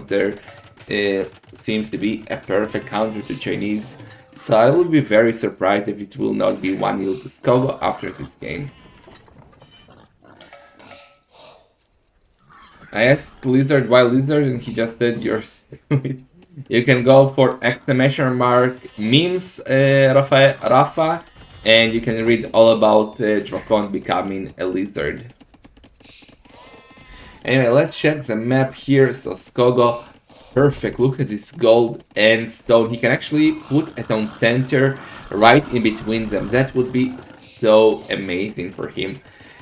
there seems to be a perfect counter to Chinese. So I will be very surprised if it will not be 1-0 to Scogo after this game. I asked Lizard why Lizard, and he just said you're stupid. You can go for exclamation mark memes, Rafa, and you can read all about Dracon becoming a lizard. Anyway, let's check the map here. So Scogo, perfect. Look at this gold and stone. He can actually put it on center right in between them. That would be so amazing for him.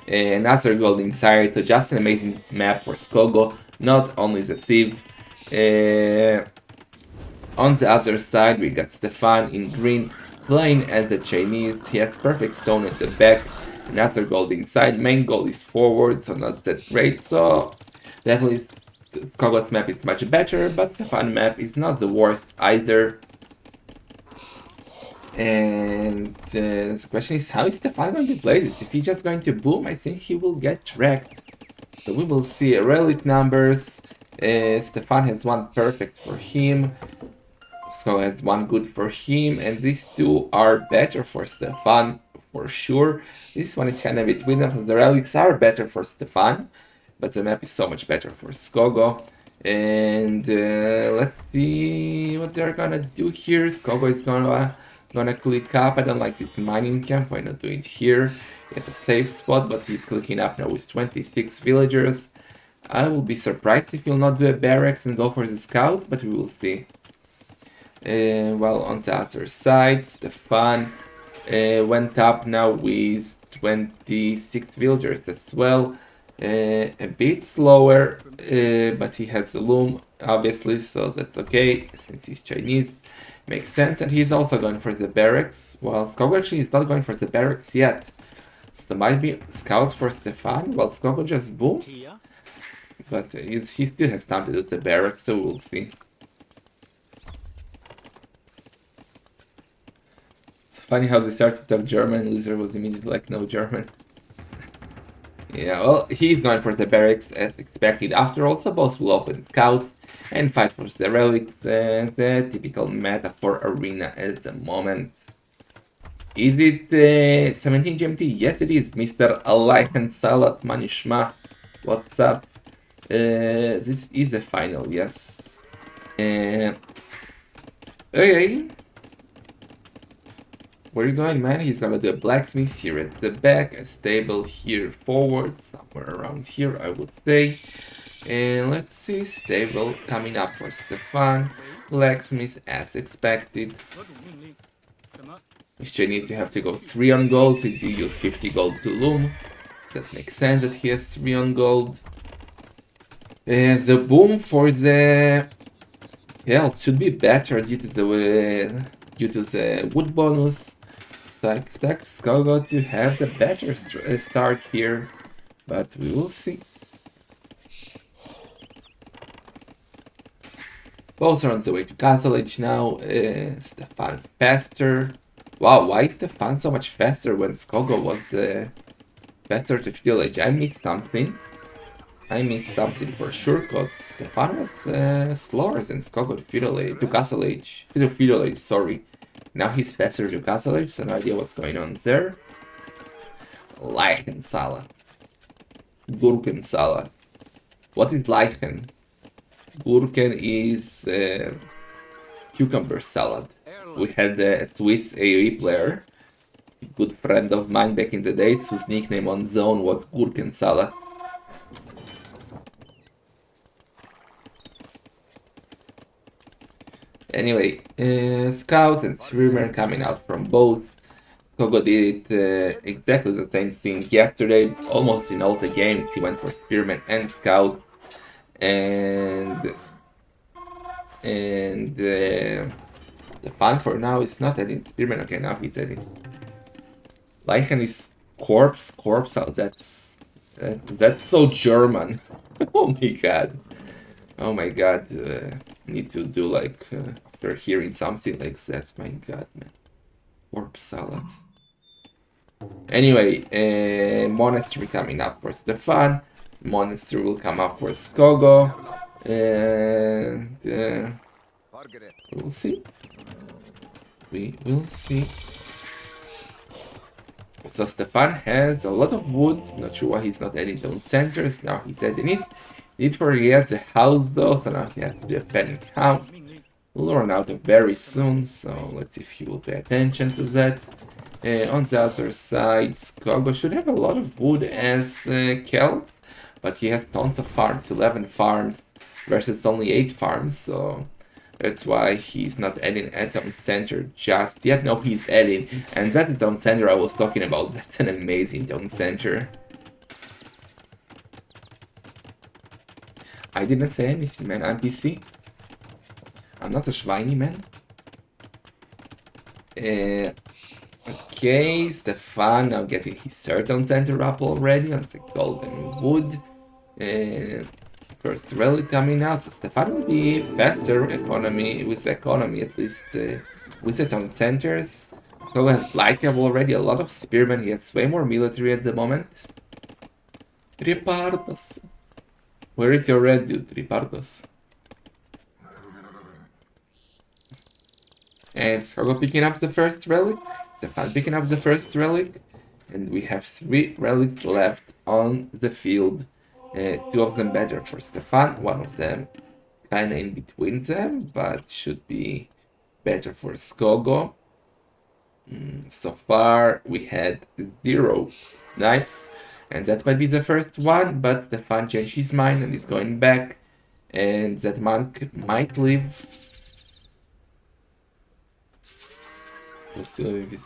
Another gold inside. So just an amazing map for Scogo. Not only the thief. On the other side, we got Stefan in green, playing as the Chinese. He has perfect stone at the back. Another gold inside. Main goal is forward, so not that great. So definitely Scogo's map is much better, but Stefan map is not the worst either. And the question is, how is Stefan going to play this? If he's just going to boom, I think he will get wrecked. So we will see relic numbers. Stefan has one perfect for him. So has one good for him, and these two are better for Stefan for sure. This one is kind of between them because the relics are better for Stefan, but the map is so much better for Scogo. And let's see what they're gonna do here. Scogo is gonna click up. I don't like this mining camp. Why not do it here? At a safe spot, but he's clicking up now with 26 villagers. I will be surprised if he'll not do a barracks and go for the scout, but we will see. While on the other side, Stefan went up now with 26 villagers as well. A bit slower, but he has a loom, obviously, so that's okay, since he's Chinese. Makes sense, and he's also going for the barracks. Well, Scogo actually is not going for the barracks yet. So there might be scouts for Stefan, while Scogo just booms. But he still has time to do the barracks, so we'll see. Funny how they started to talk German, Loser was immediately like, no German. Yeah, well, he's going for the barracks as expected. After all, so both will open scout and fight for the relics, the typical meta for arena at the moment. Is it 17 GMT? Yes, it is, Mr. Alayhan Salat Manishma. What's up? This is the final, yes. Okay. Where are you going, man? He's gonna do a blacksmith here at the back, a stable here forward, somewhere around here, I would say. And let's see, stable coming up for Stefan, blacksmith as expected. This Chinese, you have to go 3 on gold since you use 50 gold to loom. That makes sense that he has 3 on gold. The boom for the health should be better due to the wood bonus. So I expect Scogo to have the better start here, but we will see. Both are on the way to Castle Age now. Stefan faster. Wow, why is Stefan so much faster when Scogo was faster to Feudal Age? I missed something. I missed something for sure, because Stefan was slower than Scogo to Castle Age. To Feudal Age, sorry. Now he's faster to Castle Age, so no idea what's going on there. Leichen salad. Gurken salad. What is Leichen? Gurken is cucumber salad. We had a Swiss AoE player, a good friend of mine back in the days, whose nickname on Zone was Gurken salad. Anyway, Scout and Streamer coming out from both. Scogo did it exactly the same thing yesterday, almost in all the games. He went for Spearman and Scout, and the fun for now is not adding Spearman. Okay, now he's adding. Leichen is corpse. Oh, that's so German. Oh my god. Oh my god. Need to do like after hearing something like that. My god, man. Corpse salad. Anyway, Monastery coming up for Stefan. Monastery will come up for Scogo. We will see. We will see. So Stefan has a lot of wood. Not sure why he's not adding those centers. Now he's adding it. Need for he adds a house though, so now he has to do a panic house. We'll run out of berries soon, so let's see if he will pay attention to that. On the other side, Scogo should have a lot of wood as Kelt, but he has tons of farms, 11 farms versus only 8 farms, so that's why he's not adding Atom Center just yet. No, he's adding, and that Atom Center I was talking about, that's an amazing Atom Center. I didn't say anything, man, I'm PC. I'm not a Schweini, man. Okay, Stefan now getting his third on center up already on the golden wood. First relic coming out, so Stefan will be faster economy with economy at least with it on centers. So has light have already a lot of spearmen. He has way more military at the moment. Ripardos. Where is your red dude, Ripardos? And Scogo picking up the first relic, Stefan picking up the first relic, and we have 3 relics left on the field. 2 of them better for Stefan, 1 of them kinda in between them, but should be better for Scogo. So far we had 0 snipes, and that might be the first one, but Stefan changed his mind and is going back, and that monk might live.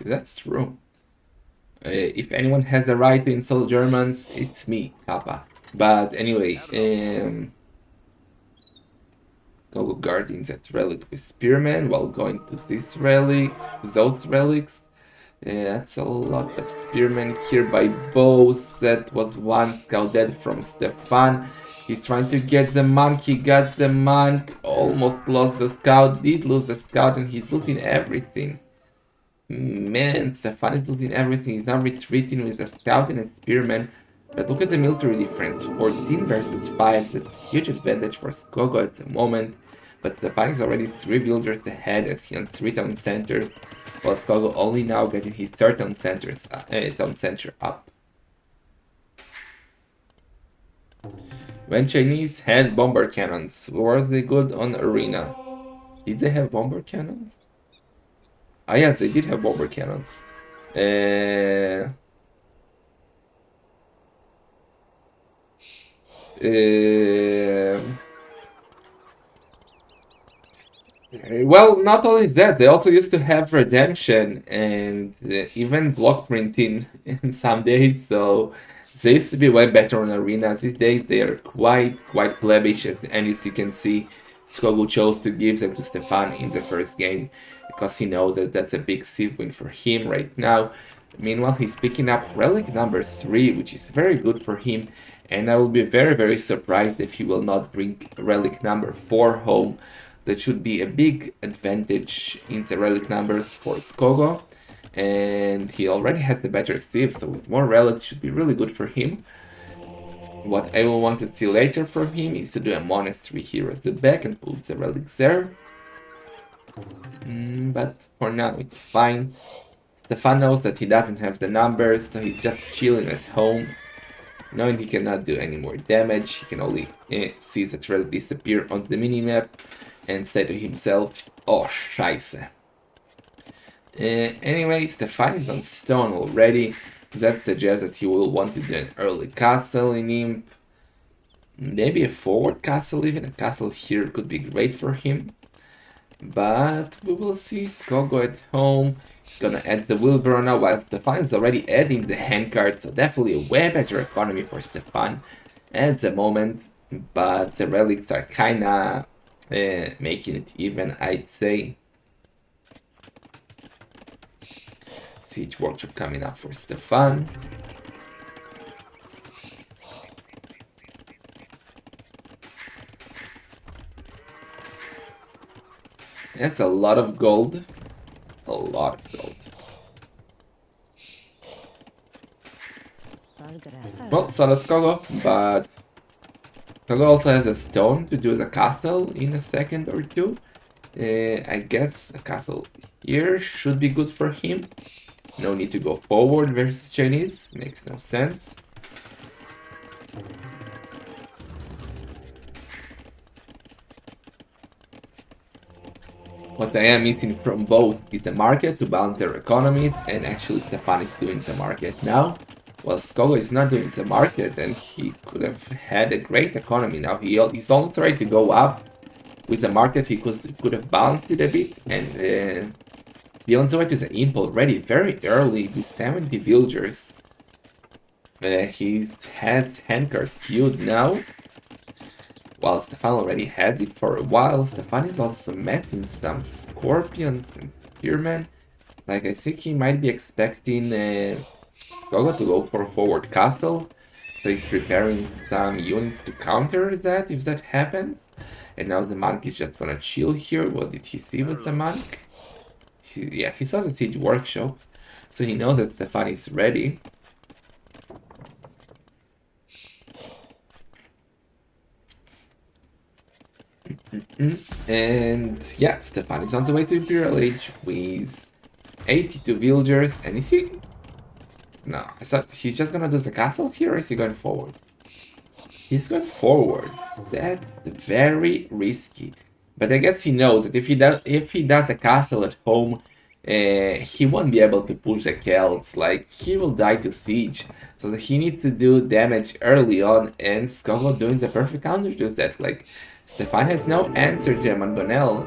That's true. If anyone has a right to insult Germans, it's me, Kappa. But anyway, Scogo guarding that relic with spearmen while going to these relics, to those relics. That's a lot of spearmen here by bows. That was 1 scout dead from Stefan. He's trying to get the monk, he got the monk, almost lost the scout, did lose the scout, and he's looting everything. Man, Stefan is looting everything. He's now retreating with the scout and a spearman. But look at the military difference. 14 versus 5. That's a huge advantage for Scogo at the moment. But Stefan is already 3 builders ahead as he on 3 town centers. While Scogo only now getting his 3rd town center up. When Chinese had bomber cannons, were they good on arena? Did they have bomber cannons? Ah yes, they did have bomber cannons. Well, not only that, they also used to have redemption and even block printing in some days, so they used to be way better on arenas. These days they are quite plebish, and as you can see, Scogo chose to give them to Stefan in the first game because he knows that that's a big sieve win for him right now. Meanwhile, he's picking up relic number 3, which is very good for him, and I will be very surprised if he will not bring relic number 4 home. That should be a big advantage in the relic numbers for Scogo, and he already has the better sieve, so with more relics should be really good for him. What I will want to see later from him is to do a monastery here at the back and put the relics there. But for now it's fine. Stefan knows that he doesn't have the numbers, so he's just chilling at home. Knowing he cannot do any more damage, he can only see that relic disappear on the minimap and say to himself, oh, scheiße. Anyway, Stefan is on stone already. That suggests that he will want to do an early castle in Imp. Maybe a forward castle even. A castle here could be great for him. But we will see. Scogo at home. He's gonna add the wheelbarrow now while Stefan is already adding the handcart. So definitely a way better economy for Stefan at the moment. But the relics are kinda making it even, I'd say. Siege workshop coming up for Stefan. That's a lot of gold. A lot of gold. Well, so does Scogo, but Scogo also has a stone to do the castle in a second or two. I guess a castle here should be good for him. No need to go forward versus Chinese. Makes no sense. What I am missing from both is the market to balance their economies, and actually Stefan is doing the market now. Well, Scogo is not doing the market, and he could have had a great economy now. He's almost ready to go up with the market. He could have balanced it a bit, and be on the way to the imp already very early with 70 villagers. He has handcart queued now. While Stefan already had it for a while, Stefan is also messing some scorpions and spearmen. Like, I think he might be expecting Scogo to go for a forward castle. So he's preparing some units to counter that if that happens. And now the monk is just gonna chill here. What did he see with the monk? He saw the siege workshop. So he knows that Stefan is ready. And yeah, Stefan is on the way to Imperial Age with 82 villagers. And is he... No, I thought he's just gonna do the castle here, or is he going forward? He's going forward. That's very risky. But I guess he knows that if he does a castle at home, he won't be able to push the Celts. Like, he will die to siege. So that he needs to do damage early on, and Scogo doing the perfect counter to that. Like, Stefan has no answer to Mangonel.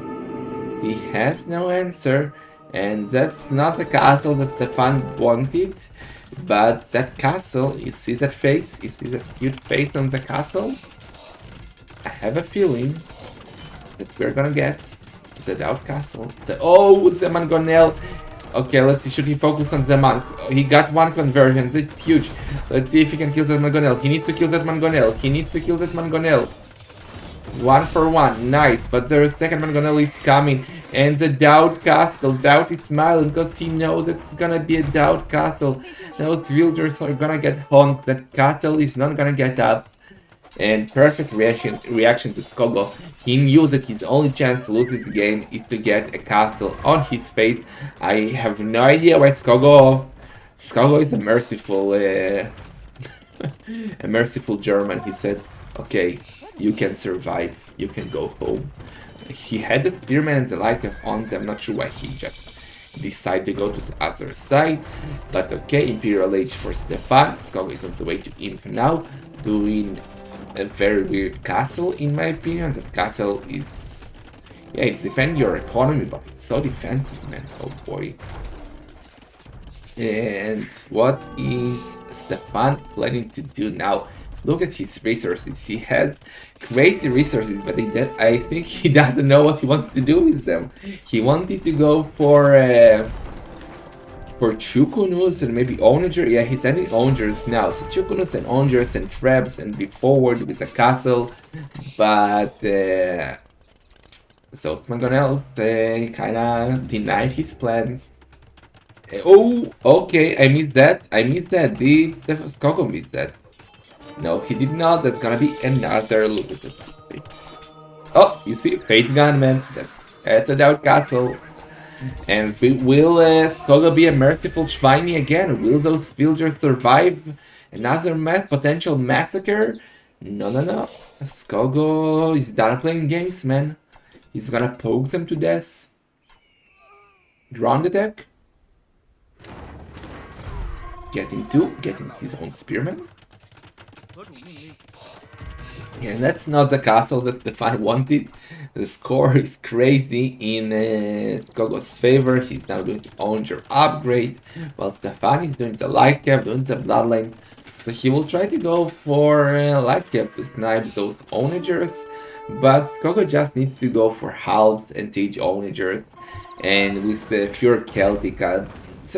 He has no answer, and that's not the castle that Stefan wanted. But that castle, you see that face? You see that cute face on the castle? I have a feeling that we're gonna get the Doubt Castle. So, oh, it's the Mangonel. Okay, let's see, should he focus on the monk? He got one conversion, it's huge. Let's see if he can kill that Mangonel. He needs to kill that Mangonel. He needs to kill that Mangonel. 1 for 1, nice, but the second Mangonel is coming, and the Doubt Castle. Doubt is smiling because he knows that it's gonna be a Doubt Castle. Those villagers are gonna get honked. That castle is not gonna get up. And perfect reaction to Scogo. He knew that his only chance to lose this game is to get a castle on his face. I have no idea why Scogo is a merciful a merciful German. He said, okay, you can survive, you can go home. He had the spearman and the light on them. I'm not sure why he just decided to go to the other side. But okay, Imperial Age for Stefan. Scogo is on the way to Imp now, doing a very weird castle in my opinion. That castle is... yeah, it's defending your economy, but it's so defensive, man. Oh boy. And what is Stefan planning to do now? Look at his resources. He has crazy resources, but I think he doesn't know what he wants to do with them. He wanted to go for Chukunus and maybe Onagers. Yeah, he's sending Onagers now. So Chukunus and Onagers and Trebs and be forward with a castle. But so Smangonels kinda denied his plans. Oh, okay, I missed that. Did Scogo miss that? No, he did not. That's gonna be another look at it. Oh, you see, Hate Gunman. That's a Doubt Castle. And will Scogo be a merciful Schweini again? Will those villagers survive another potential massacre? No. Scogo is done playing games, man. He's gonna poke them to death. Ground attack. Getting his own spearman. Yeah, that's not the castle that Stefan wanted. The score is crazy in Scogo's favor. He's now doing the Onager upgrade, while Stefan is doing the light cap, doing the bloodline. So he will try to go for light cap to snipe those Onagers, but Scogo just needs to go for halves and siege Onagers. And with the pure Celtic, there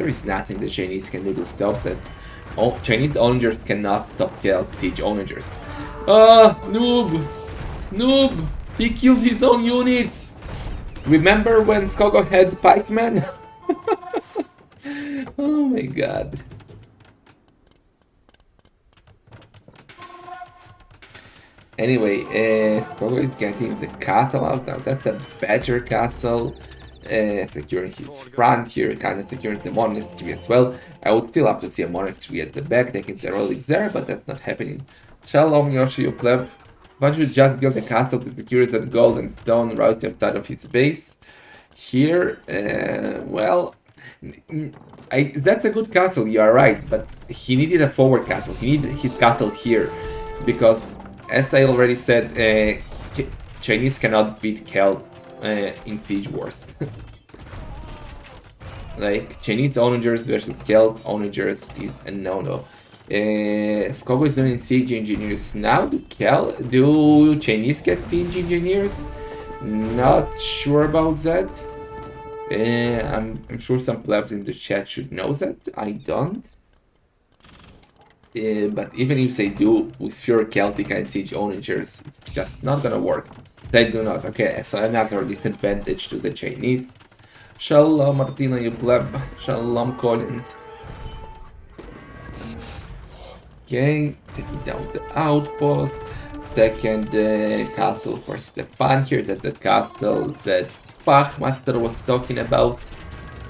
is nothing the Chinese can do to stop that. Chinese Onagers cannot stop Celtic siege Onagers. Noob! He killed his own units! Remember when Scogo had pikemen? Oh my god. Anyway, Scogo is getting the castle out now. That's a better castle. Securing his front here, kind of securing the monastery as well. I would still have to see a monastery at the back, taking the relics there, but that's not happening. Shalom Yoshi, you pleb. Why don't you just build a castle to secure that gold and stone right outside of his base? Here, well, that's a good castle, you are right, but he needed a forward castle. He needed his castle here, because, as I already said, Chinese cannot beat Celts in Siege Wars. Like, Chinese onagers versus Celt onagers is a no-no. Scogo is doing siege engineers now. Do Chinese get siege engineers? Not sure about that. I'm sure some plebs in the chat should know that. I don't. But even if they do, with pure Celtic and siege onagers, it's just not gonna work. They do not. Okay, so another disadvantage to the Chinese. Shalom Martina, you pleb. Shalom Collins. Okay, taking down the outpost. Second castle for Stefan here. That's the castle that Pachmaster was talking about.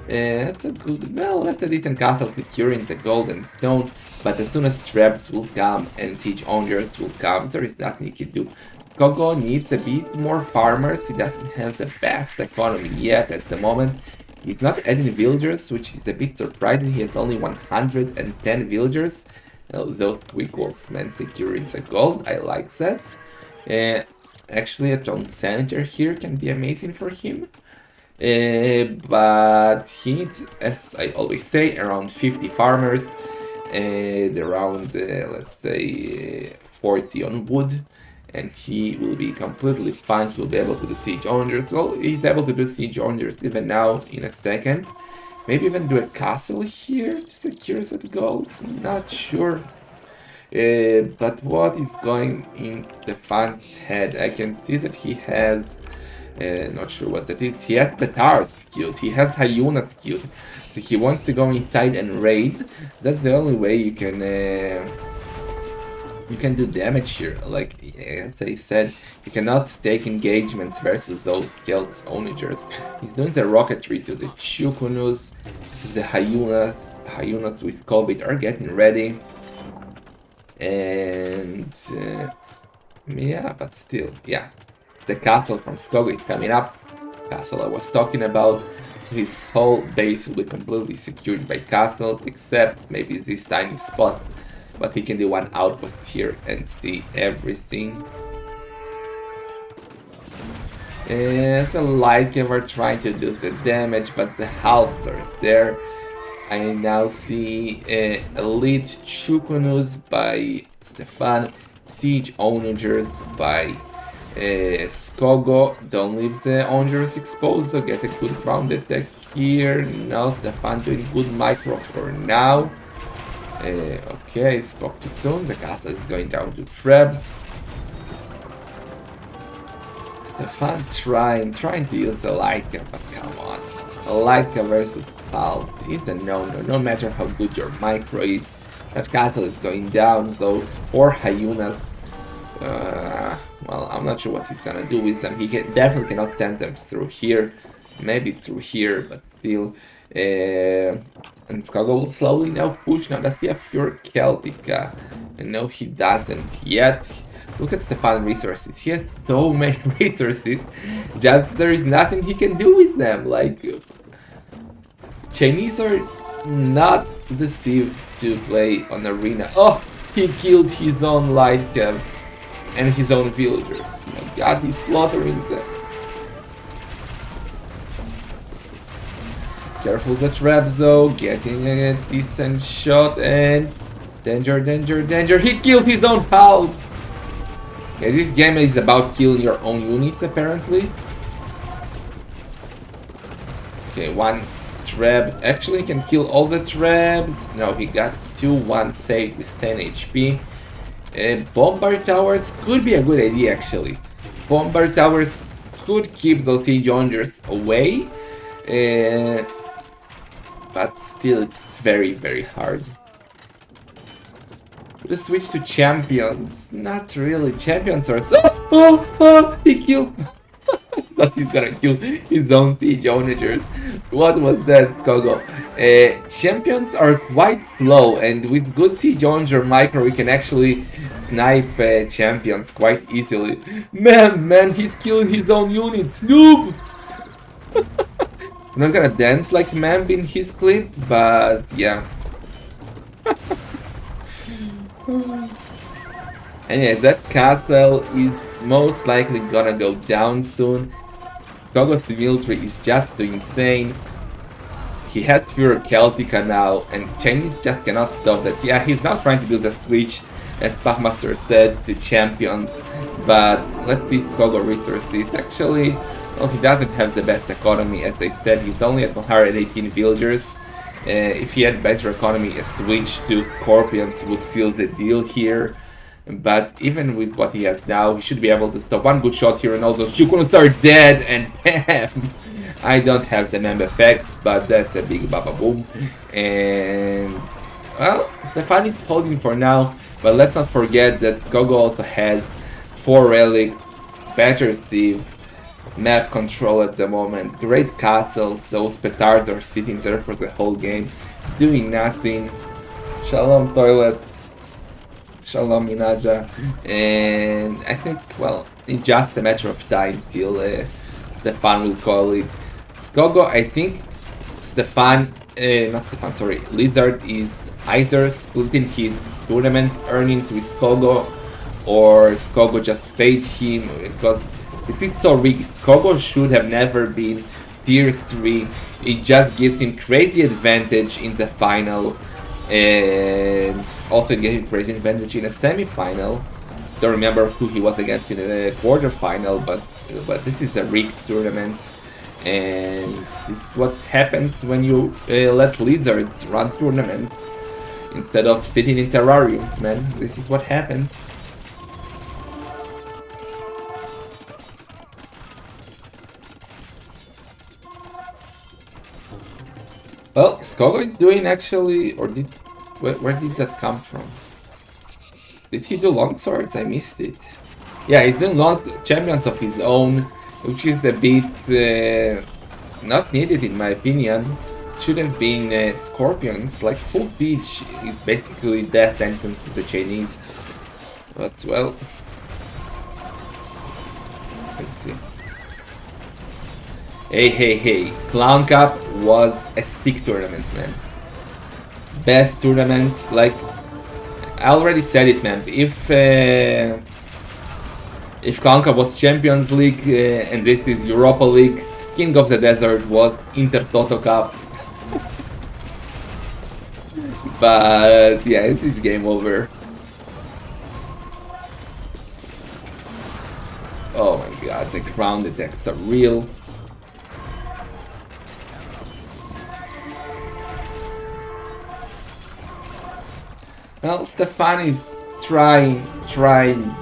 That's a good, well, that's a decent castle securing the gold and stone. But as soon as traps will come and siege owners will come, there is nothing he can do. Scogo needs a bit more farmers. He doesn't have the best economy yet at the moment. He's not adding villagers, which is a bit surprising. He has only 110 villagers. Those equals man securing the gold. I like that. Actually, a town center here can be amazing for him. But he needs, as I always say, around 50 farmers. And around, let's say, 40 on wood. And he will be completely fine. He'll be able to do siege owners. Well, he's able to do siege owners even now in a second. Maybe even do a castle here to secure that gold. Not sure. But what is going in Stefan's head? I can see that he has... not sure what that is. He has Petard skilled. He has Hyuna skilled. So he wants to go inside and raid. That's the only way you can do damage here. Like, as I said, you cannot take engagements versus those Celts onagers. He's doing the rocketry to the Chukunus. The Hyunas with Colbit are getting ready. And yeah, but still, yeah. The castle from Scogo is coming up. Castle I was talking about. So his whole base will be completely secured by castles, except maybe this tiny spot. But he can do one outpost here and see everything. It's a light cover trying to do the damage, but the halter is there. I now see elite Chukunus by Stefan, siege onagers by Scogo. Don't leave the onagers exposed to get a good ground attack here. Now Stefan doing good micro for now. Okay, spoke too soon. The castle is going down to traps. Stefan trying to use a Leica, but come on. A Leica versus Pal is a no-no, no matter how good your micro is. That castle is going down, though, for Hyunas. Well, I'm not sure what he's gonna do with them. He definitely cannot send them through here. Maybe through here, but still. And Scogo will slowly now push. Now, does he have pure Celtica? No, he doesn't yet. Look at Stefan's resources. He has so many resources. Just there is nothing he can do with them. Like, Chinese are not the sieve to play on arena. Oh, he killed his own and his own villagers. My God, he's slaughtering them. Careful the trap though, getting a decent shot and danger, danger, danger. He killed his own house. Okay, this game is about killing your own units apparently. Okay, one trap. Actually, he can kill all the traps. No, he got 2-1 saved with 10 HP. Bombard towers could be a good idea actually. Bombard towers could keep those siege owners away. But still, it's very, very hard. Let's switch to champions. Not really. Champions are so. Oh, he killed. I thought he's gonna kill his own siege onagers. What was that, Scogo? Champions are quite slow, and with good siege onager micro, we can actually snipe champions quite easily. Man, he's killing his own units. Noob! I'm not gonna dance like Mamb in his clip, but yeah. Anyways, that castle is most likely gonna go down soon. Scogo's military is just too insane. He has Führer Celtica now, and Chinese just cannot stop that. Yeah, he's now trying to do the switch, as Pathmaster said, to champion. But let's see Scogo resources. Actually, well, he doesn't have the best economy, as I said. He's only at 118 villagers. If he had better economy, a switch to Scorpions would seal the deal here. But even with what he has now, he should be able to stop one good shot here, and also Shukunos are dead, and bam! I don't have the mem effect, but that's a big baba boom. And well, Stefan is holding for now, but let's not forget that Scogo also had 4 relic, better Steve, map control at the moment, great castle, those petards are sitting there for the whole game, doing nothing. Shalom toilet. Shalom Minaja, and I think, well, it's just a matter of time till Stefan will call it. Scogo, I think not Stefan, sorry, Lizard is either splitting his tournament earnings with Scogo, or Scogo just paid him, because this is so rigged. Scogo should have never been tier 3, it just gives him crazy advantage in the final. And also gave him crazy advantage in a semi-final. Don't remember who he was against in the quarter-final, but this is a rigged tournament, and this is what happens when you let lizards run tournaments instead of sitting in terrariums, man. This is what happens. Well, Scogo is doing actually, or where did that come from? Did he do long swords? I missed it. Yeah, he's doing long champions of his own, which is a bit not needed in my opinion. Should have been scorpions. Like full siege is basically death sentence to the Chinese. But well, let's see. Hey, Clown Cup was a sick tournament, man. Best tournament, like, I already said it, man. If Clown Cup was Champions League and this is Europa League, King of the Desert was Intertoto Cup. But yeah, it's game over. Oh my god, the ground attacks are real. Well, Stefan is trying,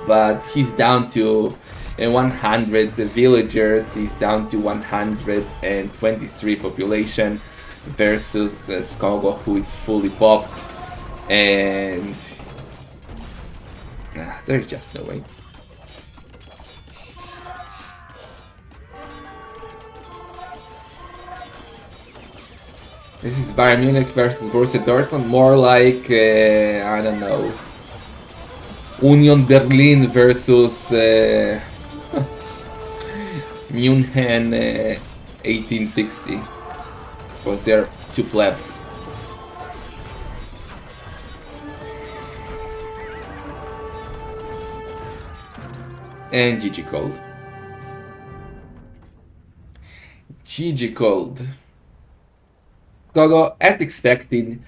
but he's down to 100 villagers, he's down to 123 population versus Scogo, who is fully popped, and there's just no way. This is Bayern Munich versus Borussia Dortmund, more like, I don't know, Union Berlin versus München 1860, because they're two plebs. And GG Cold. GG Cold. Scogo, as expected,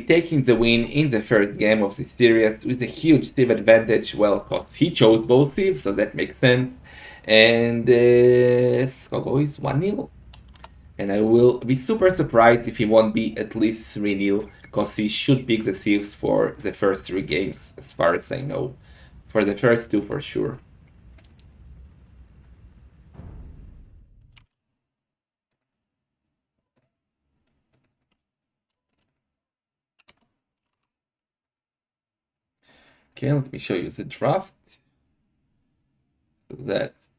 taking the win in the first game of the series with a huge Steve advantage. Well, cause he chose both Steves, so that makes sense. And Scogo is 1-0. And I will be super surprised if he won't be at least 3-0, cause he should pick the Steves for the first 3 games, as far as I know. For the first 2 for sure. Okay, let me show you the draft. So that's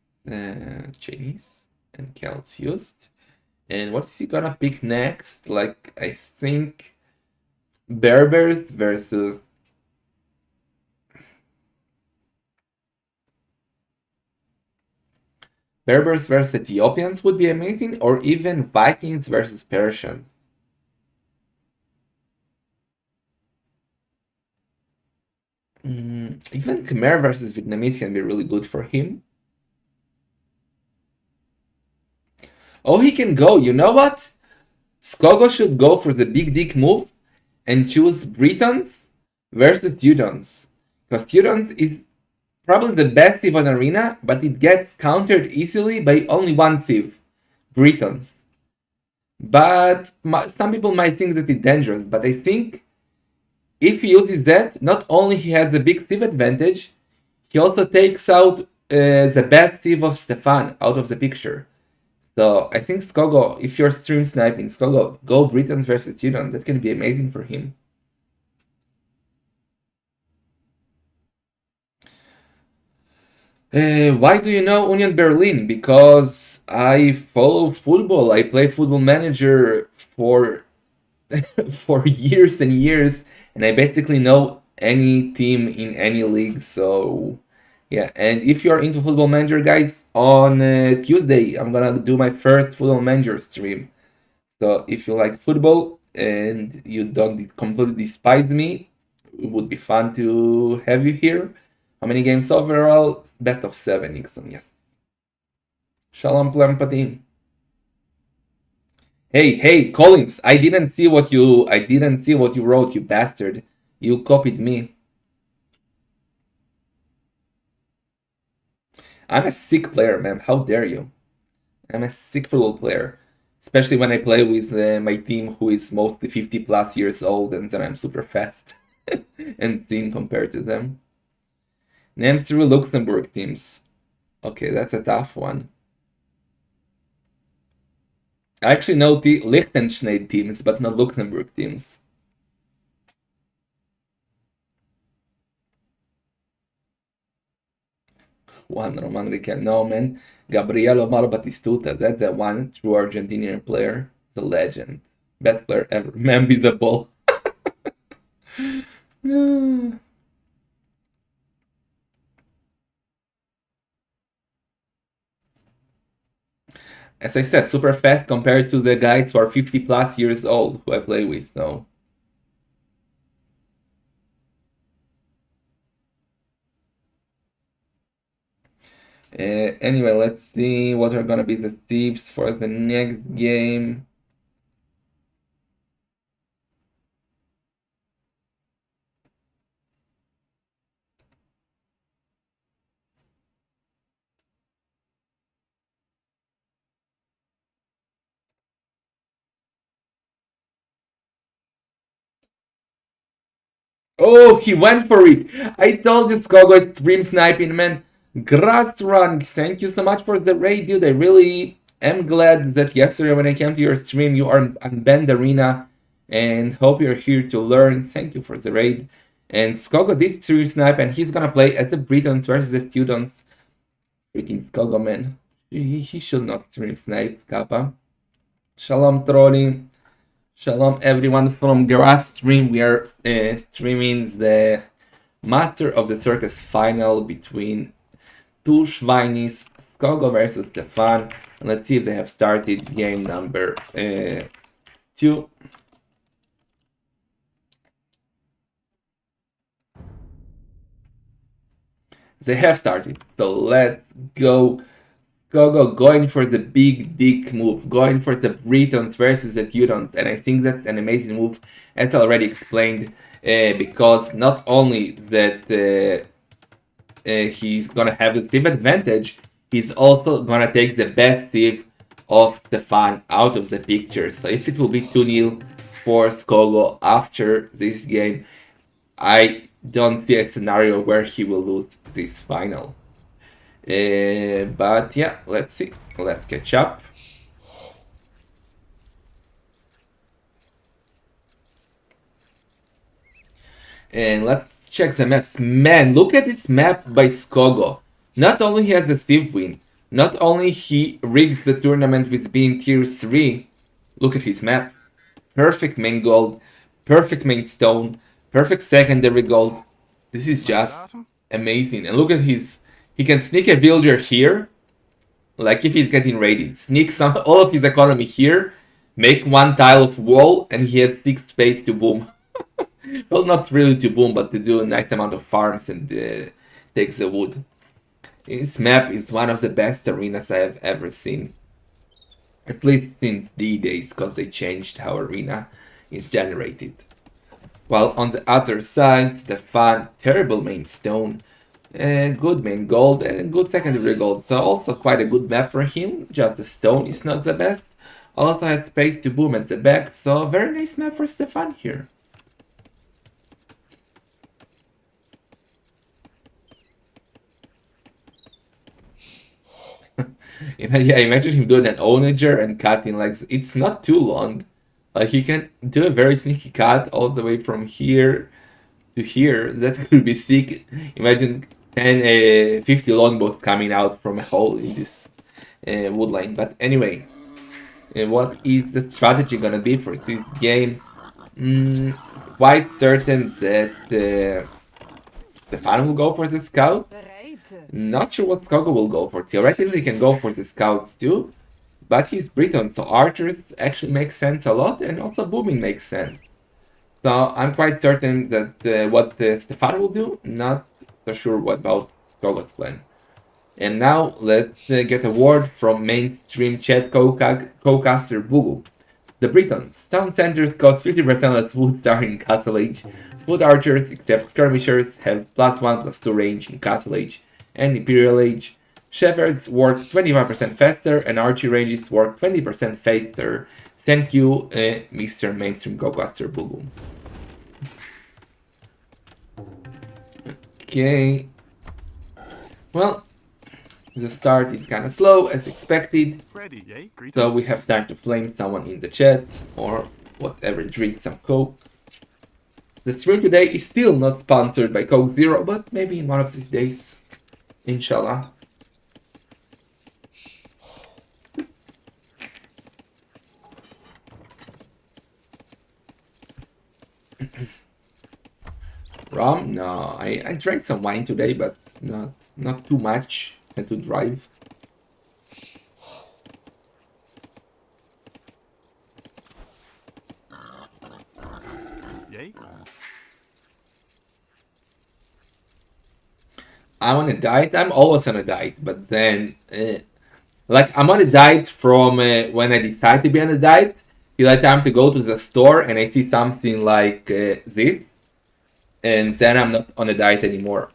Chinese and Celts used. And what's he gonna pick next? Like, I think Berbers versus Ethiopians would be amazing, or even Vikings versus Persians. Even Khmer versus Vietnamese can be really good for him. Oh, he can go. You know what? Scogo should go for the big dick move and choose Britons versus Teutons. Because Teutons is probably the best Civ on Arena, but it gets countered easily by only one Civ, Britons. But some people might think that it's dangerous, but I think if he uses that, not only he has the big Civ advantage, he also takes out the best Civ of Stefan out of the picture. So I think Scogo, if you're stream sniping, Scogo, go Britons versus Teutons. That can be amazing for him. Why do you know Union Berlin? Because I follow football. I play Football Manager for for years and years, and I basically know any team in any league. So yeah, and if you're into Football Manager, guys, on Tuesday I'm gonna do my first Football Manager stream. So if you like football and you don't completely despise me, it would be fun to have you here. How many games overall? Best of 7, Nixon, yes. Shalom Plempatim. Hey, Collins, I didn't see what you wrote, you bastard. You copied me. I'm a sick player, man. How dare you? I'm a sick football player. Especially when I play with my team who is mostly 50 plus years old and then I'm super fast and thin compared to them. Names through Luxembourg teams. Okay, that's a tough one. I actually know the Liechtenstein teams, but not Luxembourg teams. Juan Roman Riquelme. No, man. Gabriel Omar Batistuta. That's the one true Argentinian player. The legend. Best player ever. Man be the ball. As I said, super fast compared to the guys who are 50 plus years old who I play with, so. Anyway, let's see what are gonna be the tips for the next game. Oh, he went for it. I told you Scogo is stream sniping, man. Grassrun, thank you so much for the raid, dude. I really am glad that yesterday when I came to your stream, you are on Bend Arena and hope you're here to learn. Thank you for the raid. And Scogo did stream snipe and he's gonna play as the Britons versus the students. Freaking Scogo, man. He should not stream snipe, Kappa. Shalom, trolling. Shalom everyone from Grass Stream. We are streaming the Master of the Circus final between two Schweinis, Scogo versus Stefan. And let's see if they have started game number 2. They have started, so let's go. Scogo going for the big dick move, going for the Britons versus the Teutons, and I think that's an amazing move, as I already explained, because not only that he's gonna have the Civ advantage, he's also gonna take the best Civ of Stefan out of the picture. So if it will be 2-0 for Scogo after this game, I don't see a scenario where he will lose this final. But yeah, let's see. Let's catch up. And let's check the maps. Man, look at this map by Scogo. Not only he has the Thief win, not only he rigged the tournament with being tier 3. Look at his map. Perfect main gold, perfect main stone, perfect secondary gold. This is just amazing. And look at his... He can sneak a villager here, like if he's getting raided. Sneak all of his economy here, make one tile of wall, and he has 6 space to boom. Well, not really to boom, but to do a nice amount of farms and take the wood. This map is one of the best arenas I have ever seen. At least since the days, because they changed how arena is generated. While on the other side, Stefan, terrible main stone, good main gold, and good secondary gold. So also quite a good map for him, just the stone is not the best. Also has space to boom at the back, so very nice map for Stefan here. Yeah, imagine him doing an onager and cutting, like, it's not too long. Like, he can do a very sneaky cut all the way from here to here. That could be sick. Imagine 10, 50 longbows coming out from a hole in this woodline. But anyway, what is the strategy gonna be for this game? Quite certain that Stefan will go for the scout. Not sure what Scogo will go for. Theoretically, he can go for the scouts too, but he's Breton, so archers actually make sense a lot, and also booming makes sense. So I'm quite certain that what Stefan will do, not so sure what about Scogo's plan. And now let's get a word from mainstream chat co-caster Bugu. The Britons. Town centers cost 50% less wood star in Castle Age. Wood archers, except skirmishers, have +1/+2 range in Castle Age and Imperial Age. Shepherds work 25% faster and archery ranges work 20% faster. Thank you, Mr. Mainstream co-caster Bugu. Okay. Well, the start is kinda slow, as expected. So we have time to flame someone in the chat, or whatever, drink some Coke. The stream today is still not sponsored by Coke Zero, but maybe in one of these days. Inshallah. Rum? No, I drank some wine today, but not too much. Had to drive. Yay. I'm on a diet. I'm always on a diet, but then, like, I'm on a diet from when I decide to be on a diet till I time to go to the store and I see something like this, and then I'm not on a diet anymore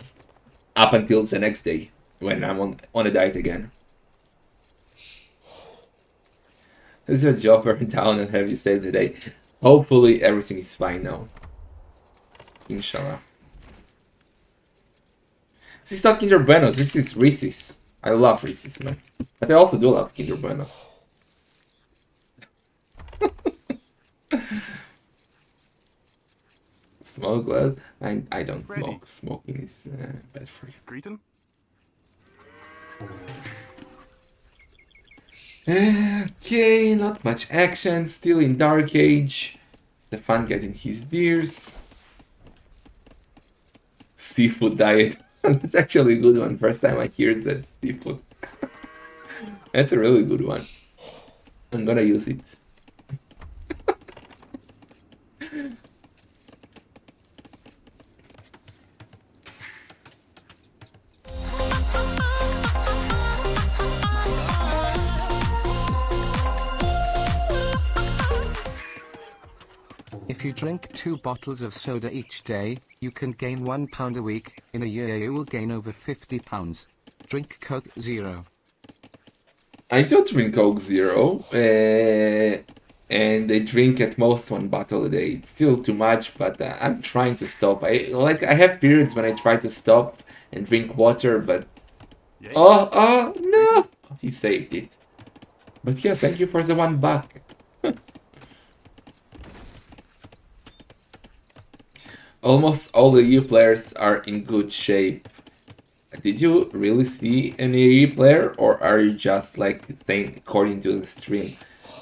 up until the next day when I'm on a diet again. This is your job very down and heavy sales today. Hopefully everything is fine now. Inshallah. This is not Kinder Buenos, this is Reese's. I love Reese's, man. But I also do love Kinder Buenos. Smoke well? I don't smoke. Smoking is bad for you. Greeting? Okay, not much action. Still in Dark Age. Stefan getting his deers. Seafood diet. That's actually a good one. First time I hear that seafood. That's a really good one. I'm gonna use it. If you drink 2 bottles of soda each day, you can gain £1 a week. In a year you will gain over £50. Drink Coke Zero. I do drink Coke Zero, and I drink at most 1 bottle a day. It's still too much, but I'm trying to stop. I have periods when I try to stop and drink water, but Yay. oh no, he saved it. But yeah, thank you for the $1. Almost all the EU players are in good shape. Did you really see an EU player, or are you just like saying according to the stream?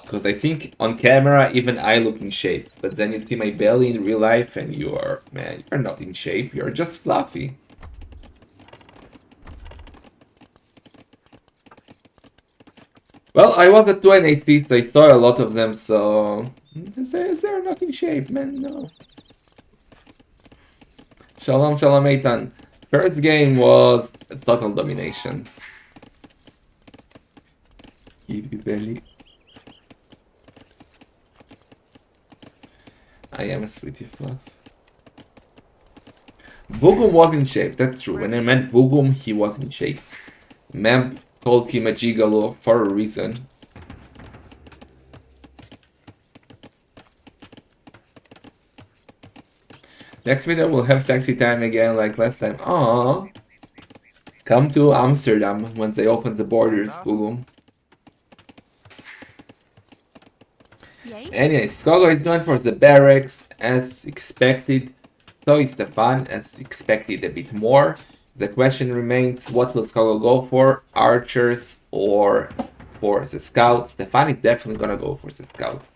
Because I think on camera even I look in shape, but then you see my belly in real life and you are, man, you're not in shape, you're just fluffy. Well, I was at 2 NAC, so I saw a lot of them, so they're not in shape, man, no. Shalom, shalom, Eitan. First game was total domination. Give belly. I am a sweetie fluff. Bugum was in shape, that's true. When I meant Bugum, he was in shape. Mem called him a gigolo for a reason. Next video we'll have sexy time again like last time. Aww. Come to Amsterdam once they open the borders, Bugum. Anyway, Scogo is going for the barracks as expected. So is Stefan as expected a bit more. The question remains, what will Scogo go for? Archers or for the scouts? Stefan is definitely gonna go for the scouts.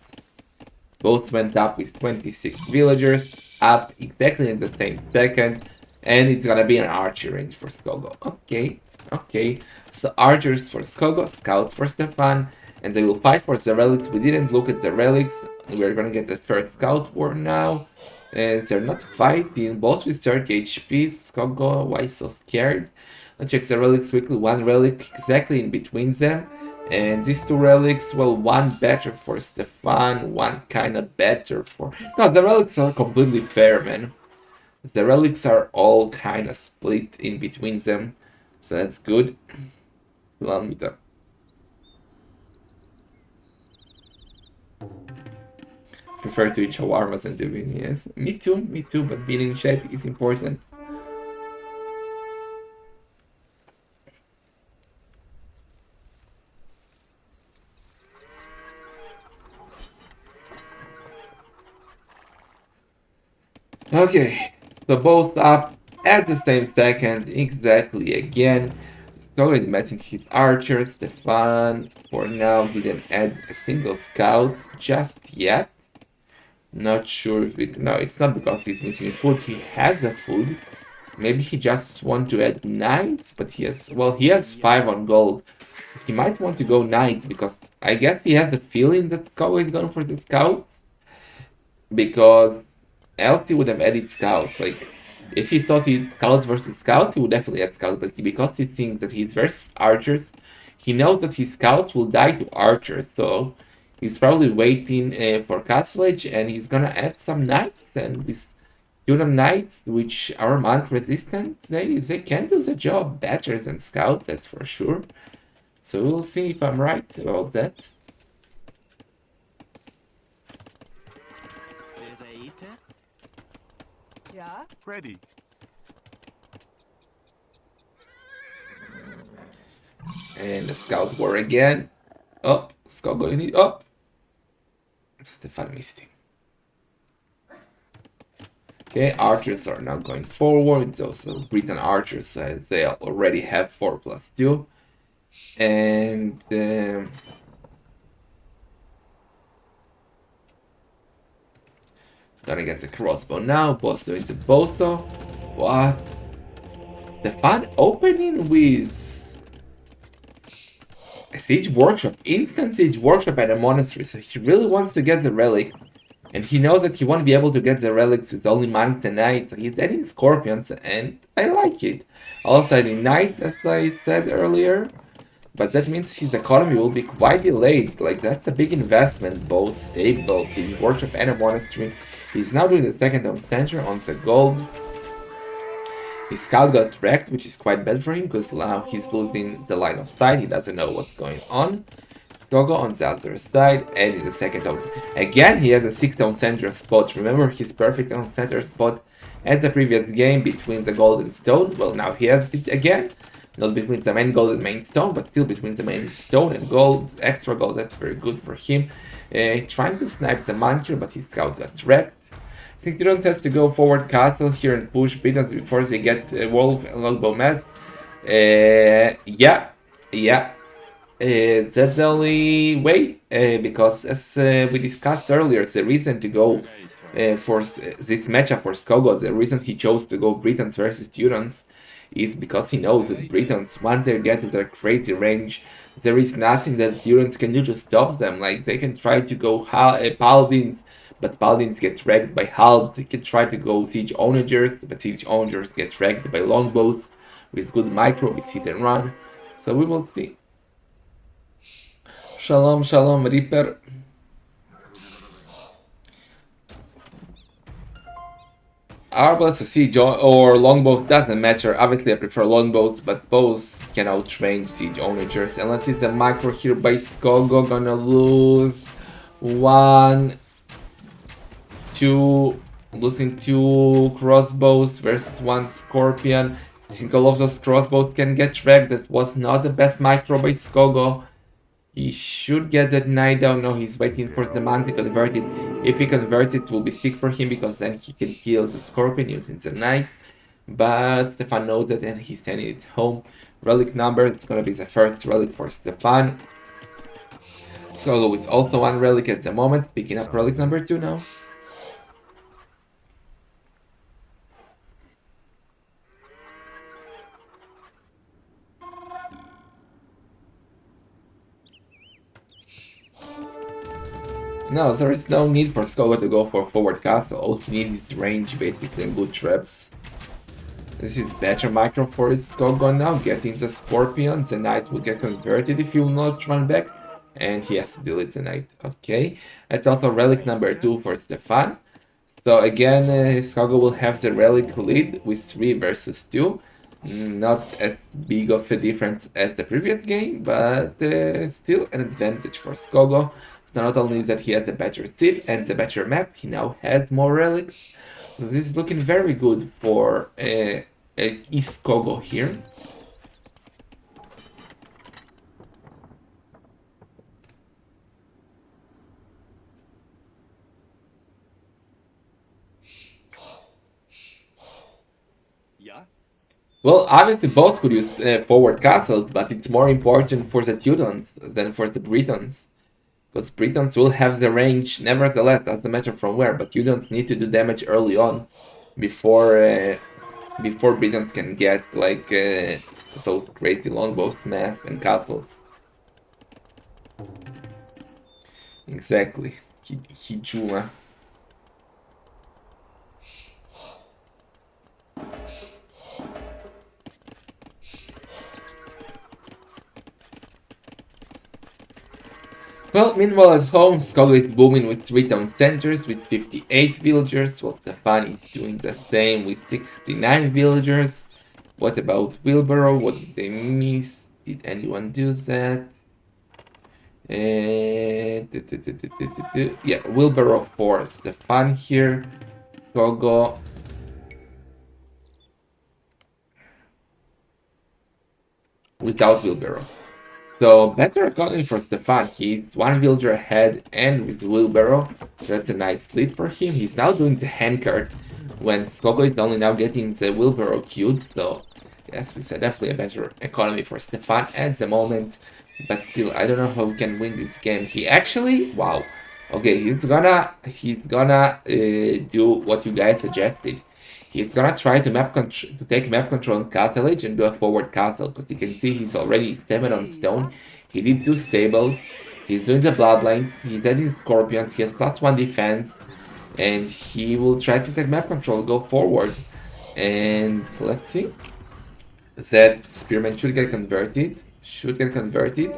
Both went up with 26 villagers, up exactly in the same second. And it's gonna be an archer range for Scogo. Okay. So archers for Scogo, scouts for Stefan. And they will fight for the relics. We didn't look at the relics. We're gonna get the first scout war now. And they're not fighting, both with 30 HP. Scogo, why so scared? Let's check the relics quickly. One relic exactly in between them. And these two relics, well, one better for Stefan, one kinda better for... No, the relics are completely fair, man. The relics are all kinda split in between them. So that's good. Allow me to... Prefer to eat shawarmas and doing, yes. Me too, but being in shape is important. Okay, so both up at the same second, exactly again. Scogo is messing his archer. Stefan, for now, didn't add a single scout just yet. Not sure if we... No, it's not because he's missing food. He has the food. Maybe he just want to add knights, but he has... Well, he has 5 on gold. He might want to go knights because I guess he has the feeling that Scogo is going for the scouts. Because else he would have added scouts. Like, if he thought he'd scouts versus scouts, he would definitely add scouts. But because he thinks that he's versus archers, he knows that his scouts will die to archers. So he's probably waiting for Castle Age, and he's gonna add some knights. And with Tuna knights, which are monk resistant, they can do the job better than scouts, that's for sure. So we'll see if I'm right about that. Yeah. Ready. And the scout war again. Oh, Scout going in. Oh! Stefan missed him. Okay, archers are now going forward. Those little Britain archers, as they already have 4+2. And gonna get the crossbow now. Bosso into Bosso. What? Stefan opening with a siege workshop, instant siege workshop at a monastery. So he really wants to get the relics. And he knows that he won't be able to get the relics with only monks and knights. So he's adding scorpions, and I like it. Also adding knights, as I said earlier. But that means his economy will be quite delayed. Like, that's a big investment, both stable, siege workshop and a monastery. He's now doing the second on center on the gold. His scout got wrecked, which is quite bad for him, because now he's losing the line of sight. He doesn't know what's going on. Scogo on the other side, and in the second on... Again, he has a 6th on center spot. Remember his perfect on center spot at the previous game between the gold and stone? Well, now he has it again. Not between the main gold and main stone, but still between the main stone and gold. Extra gold, that's very good for him. Trying to snipe the monitor, but his scout got wrecked. think Student has to go forward castle here and push Britons before they get Wolf and Longbow Math. Yeah. That's the only way, because as we discussed earlier, the reason to go for this matchup for Scogo, the reason he chose to go Britons versus Teutons is because he knows that Britons, once they get to their crazy range, there is nothing that Teutons can do to stop them. Like, they can try to go Paladins, but Paladins get wrecked by halves. They can try to go Siege Onagers, but Siege Onagers get wrecked by longbows. With good micro, with hit and run. So we will see. Shalom, shalom, Reaper. Arbalest siege or longbows doesn't matter. Obviously, I prefer longbows, but bows can outrange siege onagers. And let's see the micro here by Scogo. Gonna lose 1, 2, losing 2 crossbows versus 1 scorpion. I think all of those crossbows can get wrecked. That was not the best micro by Scogo. He should get that knight down. No, he's waiting for the monk to convert it. If he converts it, it will be sick for him because then he can kill the scorpion using the knight. But Stefan knows that and he's sending it home. Relic number, it's gonna be the first relic for Stefan. Scogo is also 1 relic at the moment, picking up relic number 2 now. No, there is no need for Scogo to go for forward castle. All he needs is range, basically, and good traps. This is better micro for Scogo now, getting the scorpion. The knight will get converted if he will not run back. And he has to delete the knight. Okay, that's also relic number 2 for Stefan. So again, Scogo will have the relic lead with 3 versus 2. Not as big of a difference as the previous game, but still an advantage for Scogo. So not only is that he has the better tip and the better map, he now has more relics. So this is looking very good for Scogo here. Well, obviously both could use forward castles, but it's more important for the Teutons than for the Britons. Because Britons will have the range, nevertheless, doesn't matter from where, but Teutons need to do damage early on before Britons can get like those crazy longbows, mass, and castles. Exactly. Hijuma. Well, meanwhile at home, Scogo is booming with 3 town centers with 58 villagers, while Stefan is doing the same with 69 villagers. What about Wheelbarrow? What did they miss? Did anyone do that? Yeah, Wheelbarrow for Stefan here. Scogo. Without Wheelbarrow. So better economy for Stefan. He's 1 villager ahead and with Wheelbarrow. That's a nice lead for him. He's now doing the handcart when Scogo is only now getting the Wheelbarrow queued. So yes, we said definitely a better economy for Stefan at the moment. But still, I don't know how we can win this game. He actually, wow. Okay, he's gonna do what you guys suggested. He's gonna try to take map control on Castle Age and do a forward castle, because you can see he's already 7 on stone. He did 2 stables. He's doing the bloodline. He's adding scorpions. He has +1 defense, and he will try to take map control, go forward. And let's see. That spearman should get converted. Converted.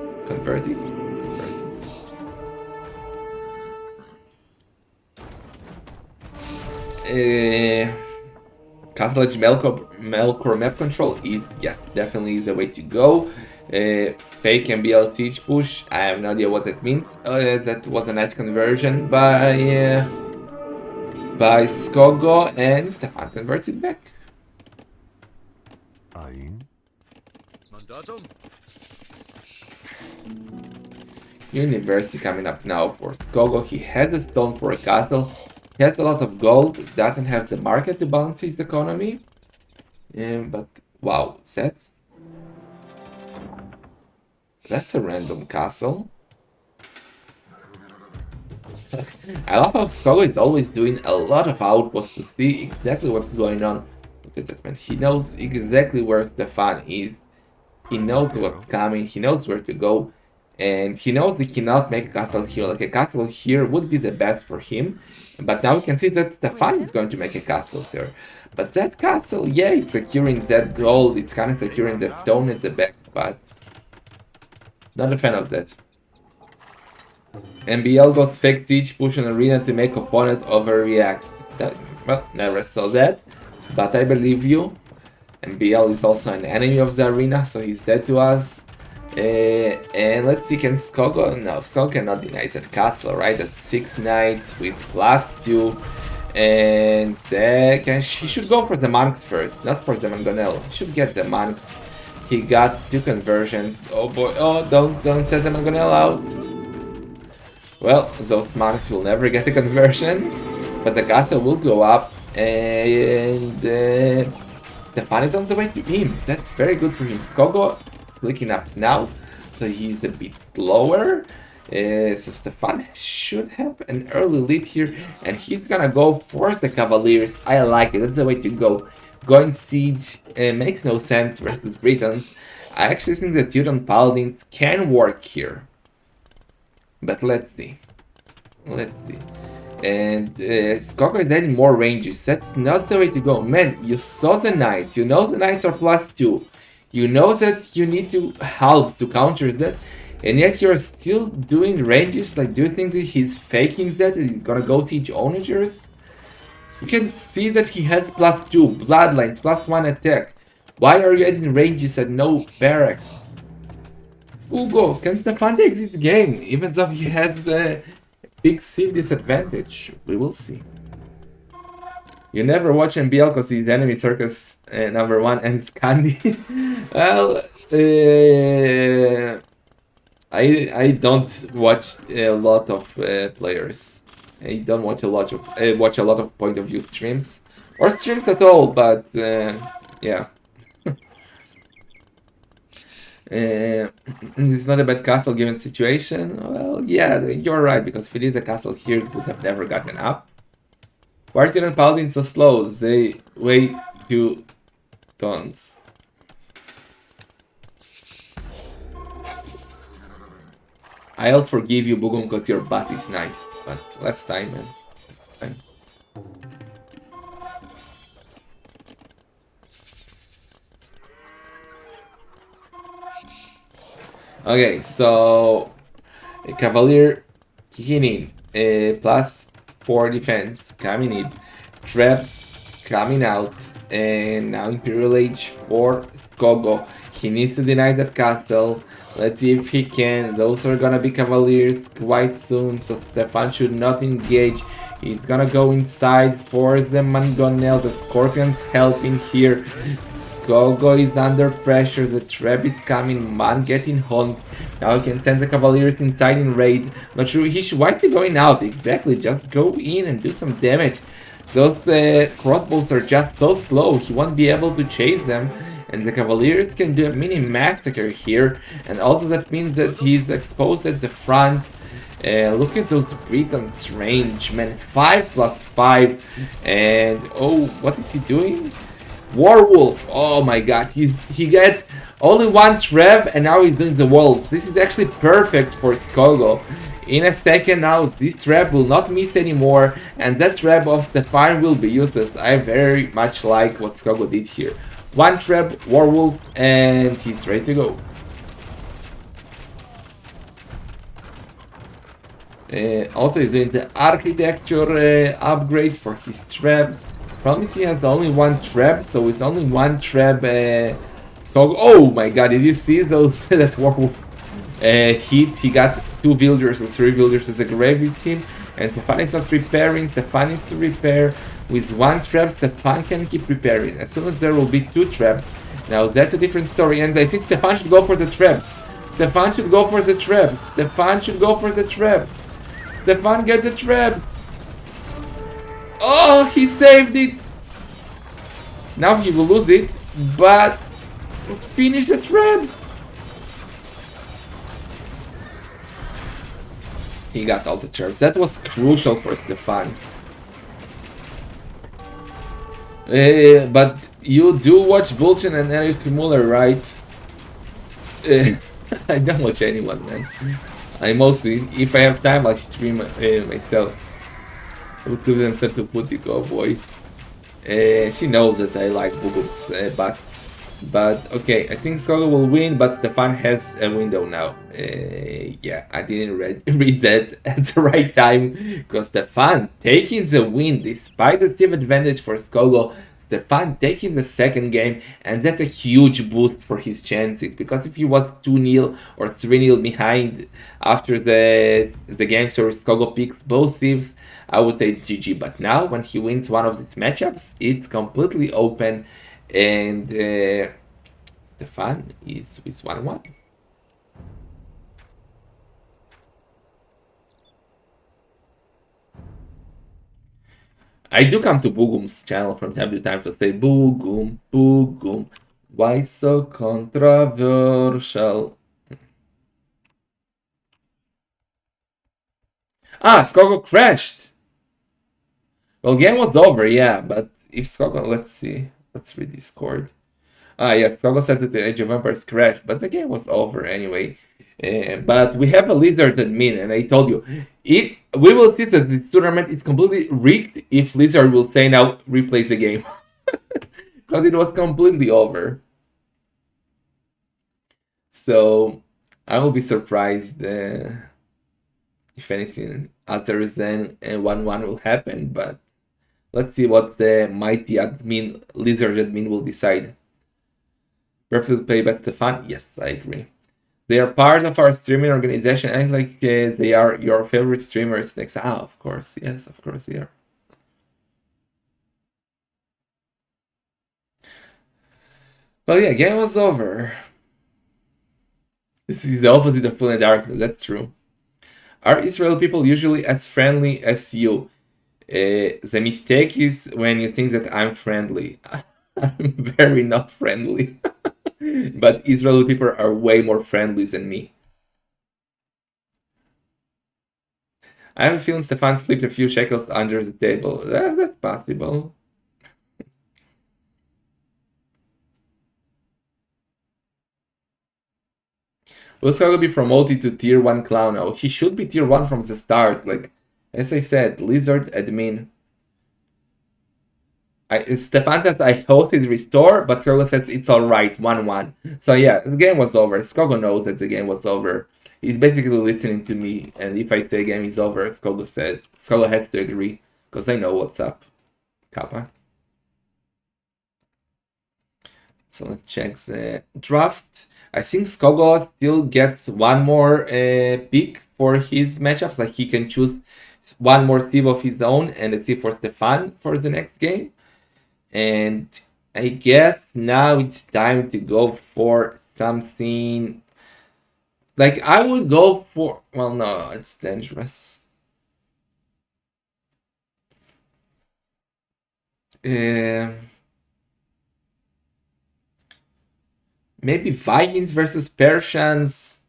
Castle Edge Melkor map control is, yes, definitely is the way to go. Fake MBL siege push, I have no idea what that means. That was a nice conversion by Scogo, and Stefan converts it back. University coming up now for Scogo. He has a stone for a castle. He has a lot of gold, doesn't have the market to balance his economy. But wow, that's a random castle. I love how Scogo is always doing a lot of outposts to see exactly what's going on. Look at that man, he knows exactly where Stefan is. He knows what's coming, he knows where to go, and he knows he cannot make a castle here. Like a castle here would be the best for him, but now we can see that Stefan is going to make a castle there. But that castle, yeah, it's securing that gold, it's kind of securing that stone at the back, but not a fan of that. MBL goes fake siege push on arena to make opponent overreact. Well, never saw that, but I believe you. MBL is also an enemy of the arena, so he's dead to us. And let's see, can Scogo? No, Scogo cannot deny that castle, right? That's 6 knights with +2. And second, he should go for the monks first, not for the mangonel. He should get the monks. He got 2 conversions. Oh boy, oh, don't set the mangonel out. Well, those monks will never get a conversion, but the castle will go up, and Stefan is on the way to him. That's very good for him. Scogo clicking up now, so he's a bit slower. So Stefan should have an early lead here, and he's gonna go for the Cavaliers. I like it, that's the way to go. Going siege makes no sense versus Britons. I actually think the Teuton Paladins can work here. But let's see. And Scogo is adding more ranges. That's not the way to go. Man, you saw the knights. You know the knights are +2. You know that you need to help to counter that. And yet you're still doing ranges. Like, do you think that he's faking that? He's gonna go siege onagers? You can see that he has +2. Bloodlines, +1 attack. Why are you adding ranges and no barracks? Scogo, can Stefan take this game, even though he has a big sieve disadvantage? We will see. You never watch MBL because he's enemy circus #1 and Scandi. Well, I don't watch a lot of players. I don't watch a lot of point of view streams or streams at all. But yeah. This is not a bad castle given situation. Well, yeah, you're right, because if we did a castle here, it would have never gotten up. Why are Teuton Paladins so slow? They weigh 2 tons. I'll forgive you, Bugum, because your butt is nice, but last time, man. Time. Okay, so Cavalier kicking in, +4 defense coming in, traps coming out, and now Imperial Age for Scogo. He needs to deny that castle. Let's see if he can. Those are gonna be Cavaliers quite soon, so Stefan should not engage. He's gonna go inside, force the Mangonel. The Scorpion's helping here. Scogo is under pressure, the trap is coming, man getting hunt. Now he can send the Cavaliers inside in raid. Not sure why is he going out? Exactly, just go in and do some damage. Those crossbows are just so slow, he won't be able to chase them. And the Cavaliers can do a mini massacre here. And also that means that he's exposed at the front. Look at those Britons range, man. 5+5. And oh, what is he doing? Warwolf! Oh my god, he got only 1 trap and now he's doing the wolf. This is actually perfect for Scogo. In a second now, this trap will not miss anymore, and that trap of Stefan will be useless. I very much like what Scogo did here. 1 trap, Warwolf, and he's ready to go. Also he's doing the architecture upgrade for his traps. Problem is he has only 1 trap, so it's only 1 trap. Oh my god, did you see those that Warwolf hit? He got 2 villagers or 3 villagers as a grave with him, and Stefan is not repairing. Stefan needs to repair. With 1 trap, Stefan can keep repairing. As soon as there will be 2 traps, now that's a different story, and I think Stefan should go for the traps. Stefan should go for the traps. Stefan should go for the traps. Stefan, get the traps. Oh, he saved it! Now he will lose it, but finish the traps! He got all the traps. That was crucial for Stefan. But you do watch Bulchin and Eric Muller, right? I don't watch anyone, man. I mostly, if I have time, I stream myself. Would give them set to Putiko, boy. She knows that I like Bugums, but okay, I think Scogo will win, but Stefan has a window now. Yeah, I didn't read that at the right time, because Stefan taking the win despite the team advantage for Scogo. Stefan taking the second game, and that's a huge boost for his chances, because if he was 2-0 or 3-0 behind after the game, so Scogo picks both thieves, I would say it's GG. But now, when he wins one of these matchups, it's completely open, and Stefan is with 1-1. I do come to Bugum's channel from time to time to say, Bugum, Bugum, why so controversial? Ah, Scogo crashed! Well, game was over, yeah, but if Scogo, let's see, let's read Discord. Ah, yes, Scogo said that the Age of Empires crashed, but the game was over anyway. But we have a Lizard admin, and I told you, we will see that this tournament is completely rigged if Lizard will say now replays the game. Because it was completely over. So, I will be surprised if anything alters then 1-1 will happen, but let's see what the mighty admin, Lizard admin will decide. Perfect play by Stefan? Yes, I agree. They are part of our streaming organization, act like they are your favorite streamers next. Ah, of course, yes, of course they are. Well, yeah, game was over. This is the opposite of Full Darkness, that's true. Are Israel people usually as friendly as you? The mistake is when you think that I'm friendly. I'm very not friendly. But Israeli people are way more friendly than me. I have a feeling Stefan slipped a few shekels under the table. That's possible. Will Scogo be promoted to tier 1 clown now? He should be tier 1 from the start. Like, as I said, Lizard admin. Stefan says I hosted restore, but Scogo says it's alright, 1-1. So yeah, the game was over. Scogo knows that the game was over. He's basically listening to me, and if I say the game is over, Scogo has to agree, because I know what's up. Kappa. So let's check the draft. I think Scogo still gets one more pick for his matchups. Like he can choose one more Steve of his own and a Steve for Stefan for the next game. And I guess now it's time to go for something. Like I would go for. Well, no, it's dangerous. Maybe Vikings versus Persians.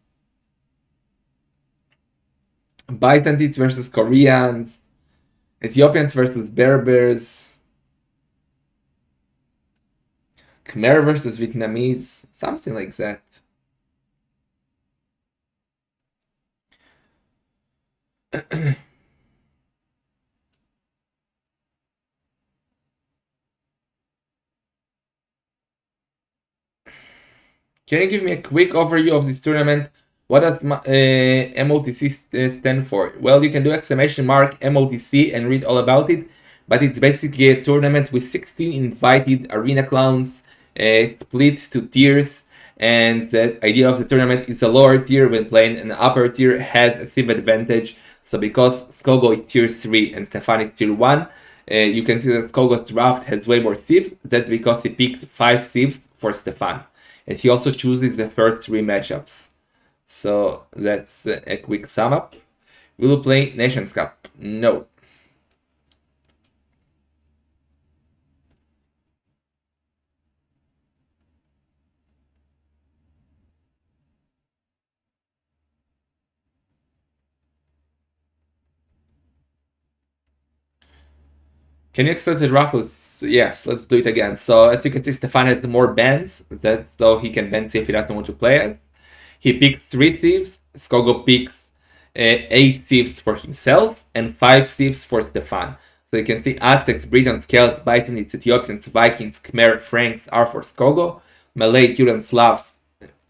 Byzantines versus Koreans. Ethiopians versus Berbers. Khmer versus Vietnamese. Something like that. Can you give me a quick overview of this tournament? What does MotC stand for? Well, you can do exclamation mark MotC and read all about it, but it's basically a tournament with 16 invited arena clowns split to tiers, and the idea of the tournament is a lower tier when playing an upper tier has a civ advantage. So because Scogo is tier 3 and Stefan is tier 1, you can see that Scogo's draft has way more civs. That's because he picked 5 civs for Stefan. And he also chooses the first 3 matchups. So that's a quick sum up. Will you play Nations Cup? No. Can you express the ruffles? Yes, let's do it again. So as you can see, Stefan has more bans, that so he can ban if he doesn't want to play it. He picks 3 thieves. Scogo picks 8 thieves for himself and 5 thieves for Stefan. So you can see Aztecs, Britons, Celts, Byzantines, Ethiopians, Vikings, Khmer, Franks are for Scogo. Malay, Turan, Slavs,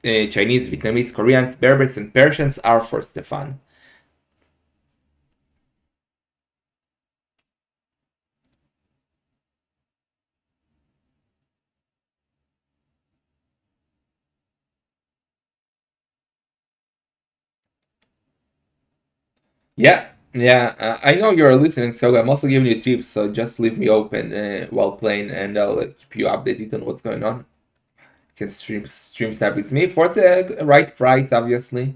Chinese, Vietnamese, Koreans, Berbers, and Persians are for Stefan. Yeah, I know you're listening, so I'm also giving you tips. So just leave me open while playing, and I'll keep you updated on what's going on. You can stream snap with me for the right price, obviously.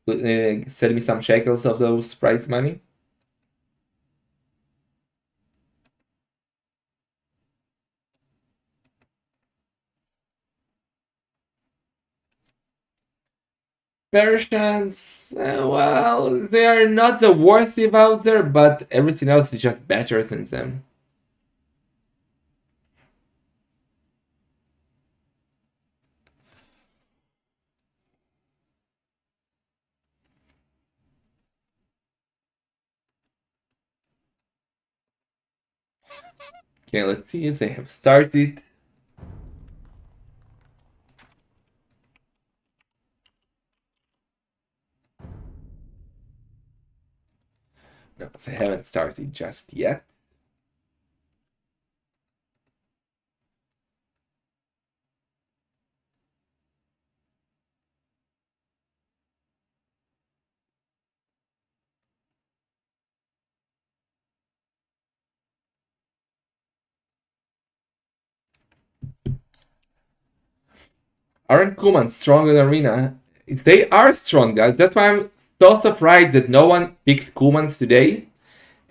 Send me some shekels of those prize money. Persians, well, they are not the worst thief out there, but everything else is just better than them. Okay, let's see if they have started. No, they haven't started just yet. Aren't Kumans strong in arena? They are strong, guys. That's why I'm so surprised that no one picked Kumans today,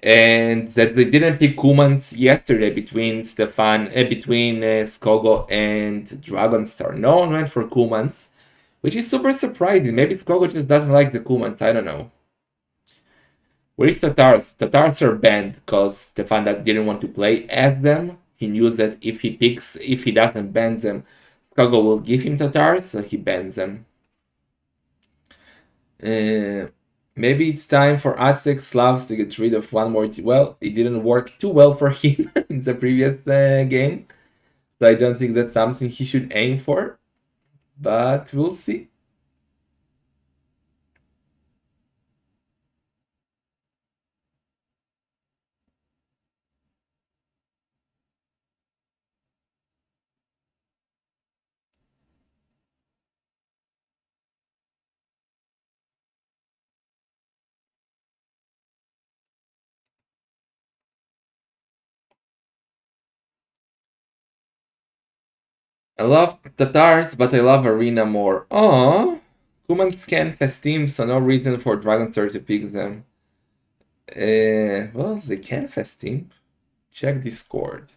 and that they didn't pick Kumans yesterday between Skogo and Dragonstar. No one went for Kumans, which is super surprising. Maybe Skogo just doesn't like the Kumans. I don't know. Where is Tatars? Tatars are banned because Stefan didn't want to play as them. He knew that if he doesn't ban them, Scogo will give him Tatars, so he bans them. Maybe it's time for Aztec Slavs to get rid of one more. Well, it didn't work too well for him in the previous game, so I don't think that's something he should aim for. But we'll see. I love Tatars, but I love Arena more. Aww. Humans can't fast team, so no reason for Dragonstar to pick them. Well, they can fast team. Check Discord.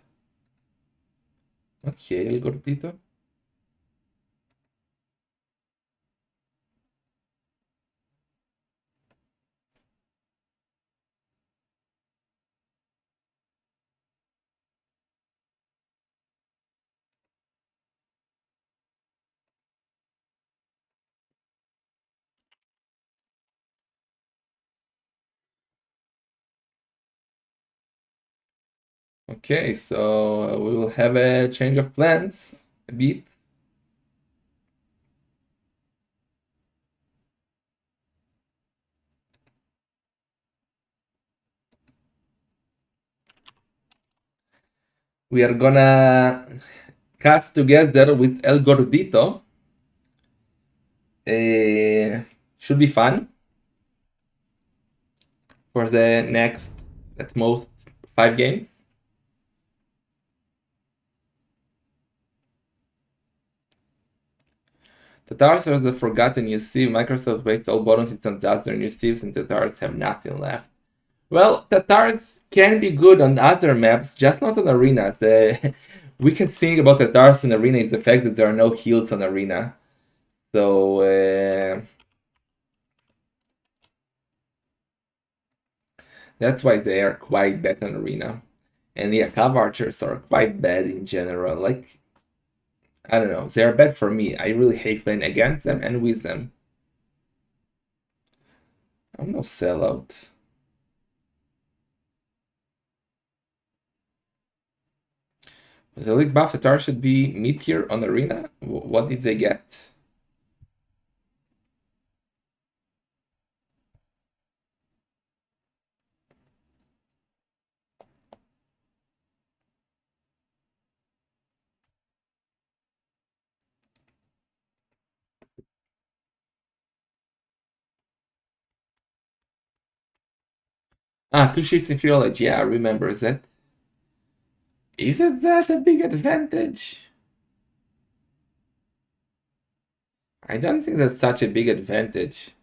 Okay, el gordito. Okay, so we will have a change of plans a bit. We are gonna cast together with El Gordito. Should be fun for the next, at most, 5 games. Tatars are the forgotten. You see, Microsoft wasted all bonuses on other new Steves, and Tatars have nothing left. Well, Tatars can be good on other maps, just not on Arena. The weakest thing about Tatars in Arena is the fact that there are no heals on Arena. So, that's why they are quite bad on Arena. And yeah, cav archers are quite bad in general. Like, I don't know, they are bad for me. I really hate playing against them and with them. I'm no sellout. The league buff Atar should be mid-tier on Arena. What did they get? Ah, 2 shifts in Philology. Yeah, I remember that. Isn't that a big advantage? I don't think that's such a big advantage.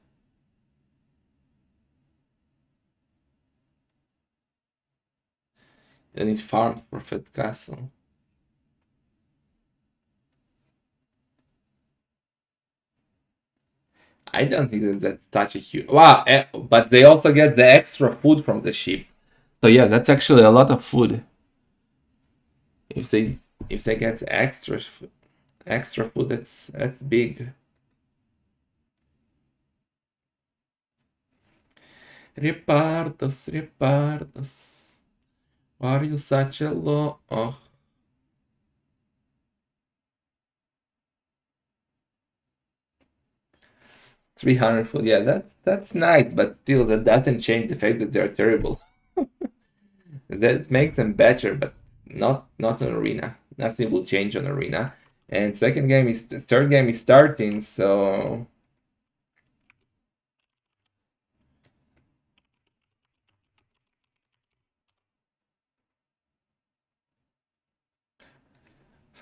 Then it farms Prophet Castle. I don't think that that's such a huge. Wow, but they also get the extra food from the ship. So yeah, that's actually a lot of food. If they get extra food, that's big. Repartos, repartos. Why are you such a low? Oh. $300 food, yeah, that's nice, but still, that doesn't change the fact that they're terrible. That makes them better, but not on Arena. Nothing will change on Arena. And third game is starting, so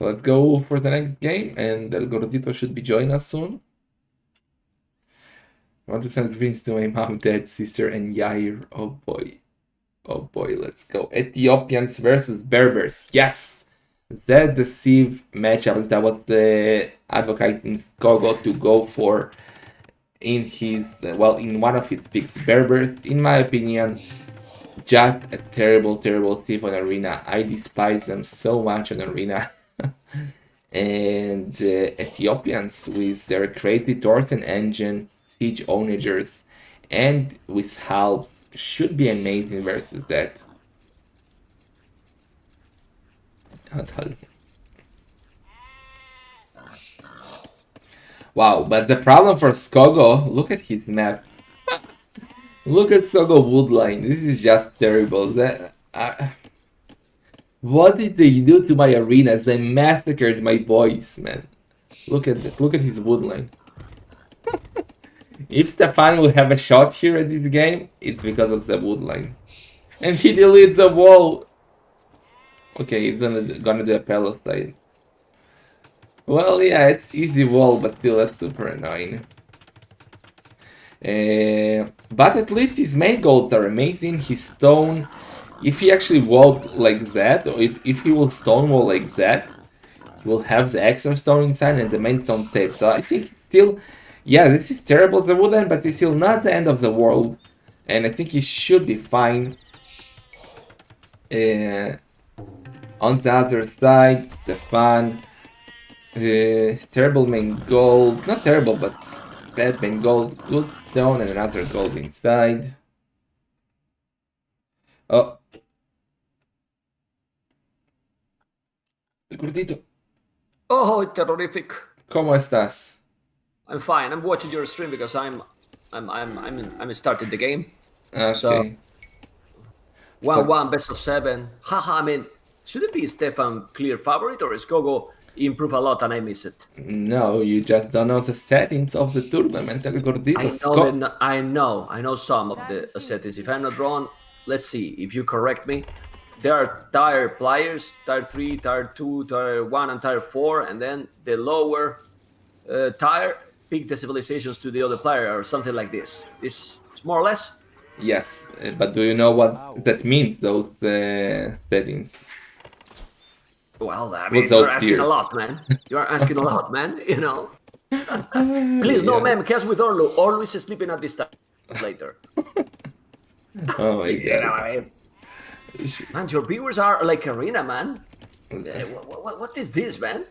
let's go for the next game, and El Gordito should be joining us soon. I want to send greetings to my mom, dad, sister, and Yair. Oh boy. Oh boy, let's go. Ethiopians versus Berbers. Yes! That the Civ matchup. That was the advocating Scogo to go for in his, in one of his picks. Berbers, in my opinion, just a terrible, terrible Civ on Arena. I despise them so much on Arena. And Ethiopians with their crazy Thorsten engine, siege onagers, and with halves should be amazing versus that. Wow, but the problem for Scogo, look at his map. Look at Scogo Woodline. This is just terrible. What did they do to my arenas? They massacred my boys, man. Look at that. Look at his woodline. If Stefan will have a shot here at this game, it's because of the woodline. And he deletes the wall. Okay, he's gonna do a palisade. Well, yeah, it's easy wall, but still, that's super annoying. But at least his main goals are amazing. His stone, if he actually walled like that, or if he will stone wall like that, he will have the extra stone inside and the main stone safe. So I think it's still, yeah, this is terrible as the wooden, but it's still not the end of the world. And I think he should be fine. On the other side, Stefan, terrible main gold, not terrible, but bad main gold, good stone, and another gold inside. Oh. Gordito. Oh, terrific. ¿Cómo estás? I'm fine. I'm watching your stream because I'm starting the game. Okay. So 1-1, best of 7. Haha, I mean, should it be Stefan clear favorite or is Scogo improve a lot and I miss it? No, you just don't know the settings of the tournament, El Gordito. I know some of the settings. If I'm not wrong, let's see. If you correct me, there are tier players, tier 3, tier 2, tier 1, and tier 4, and then the lower tier pick the civilizations to the other player or something like this. It's more or less. Yes, but do you know what that means, those settings? Well, I mean, you're asking a lot, man. You're asking a lot, man, you know. Please, no, ma'am, cast with Orlu. Always sleeping at this time later. Oh my god. You know what I mean? Man, your viewers are like arena, man. What is this, man?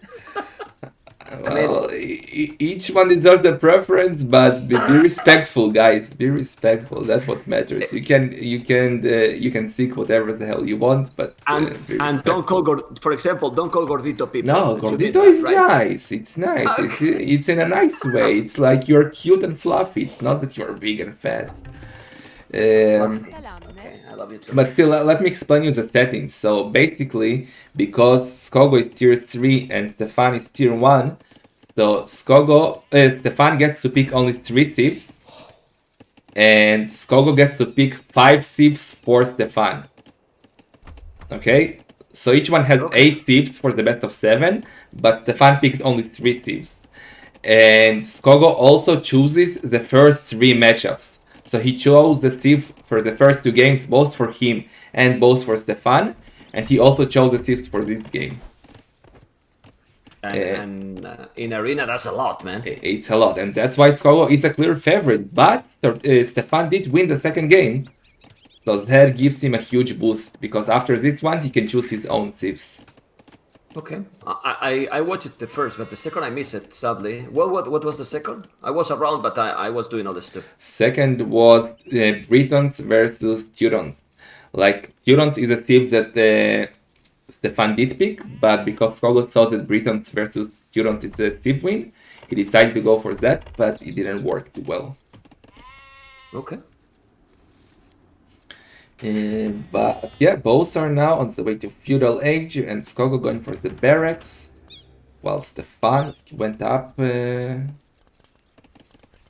Well, each one deserves a preference, but be respectful, guys. Be respectful. That's what matters. You can seek whatever the hell you want, but be And don't call respectful. for example, don't call Gordito people. No, You mean gordito that, is right? nice. It's nice. It's in a nice way. It's like you're cute and fluffy. It's not that you're big and fat. Okay, I love you too. But still, let me explain you the settings. So basically, because Scogo is tier 3 and Stefan is tier 1, so Stefan gets to pick only 3 thieves, and Scogo gets to pick 5 thieves for Stefan. Okay? So each one has 8 thieves for the best of 7, but Stefan picked only 3 thieves. And Scogo also chooses the first 3 matchups. So he chose the Steve for the first 2 games, both for him and both for Stefan. And he also chose the Steves for this game. And in arena, that's a lot, man. It's a lot, and that's why Scogo is a clear favorite. But Stefan did win the second game, so that gives him a huge boost, because after this one, he can choose his own Thieves. Okay, I watched it the first, but the second I missed it, sadly. What was the second? I was around, but I was doing other stuff. Second was Britons versus Teutons. Like, Teutons is a Thief that Stefan did pick, but because Scogo thought that Britons versus Teutons is the Thief win, he decided to go for that, but it didn't work too well. Okay. But yeah, both are now on the way to Feudal Age, and Scogo going for the barracks, while Stefan went up.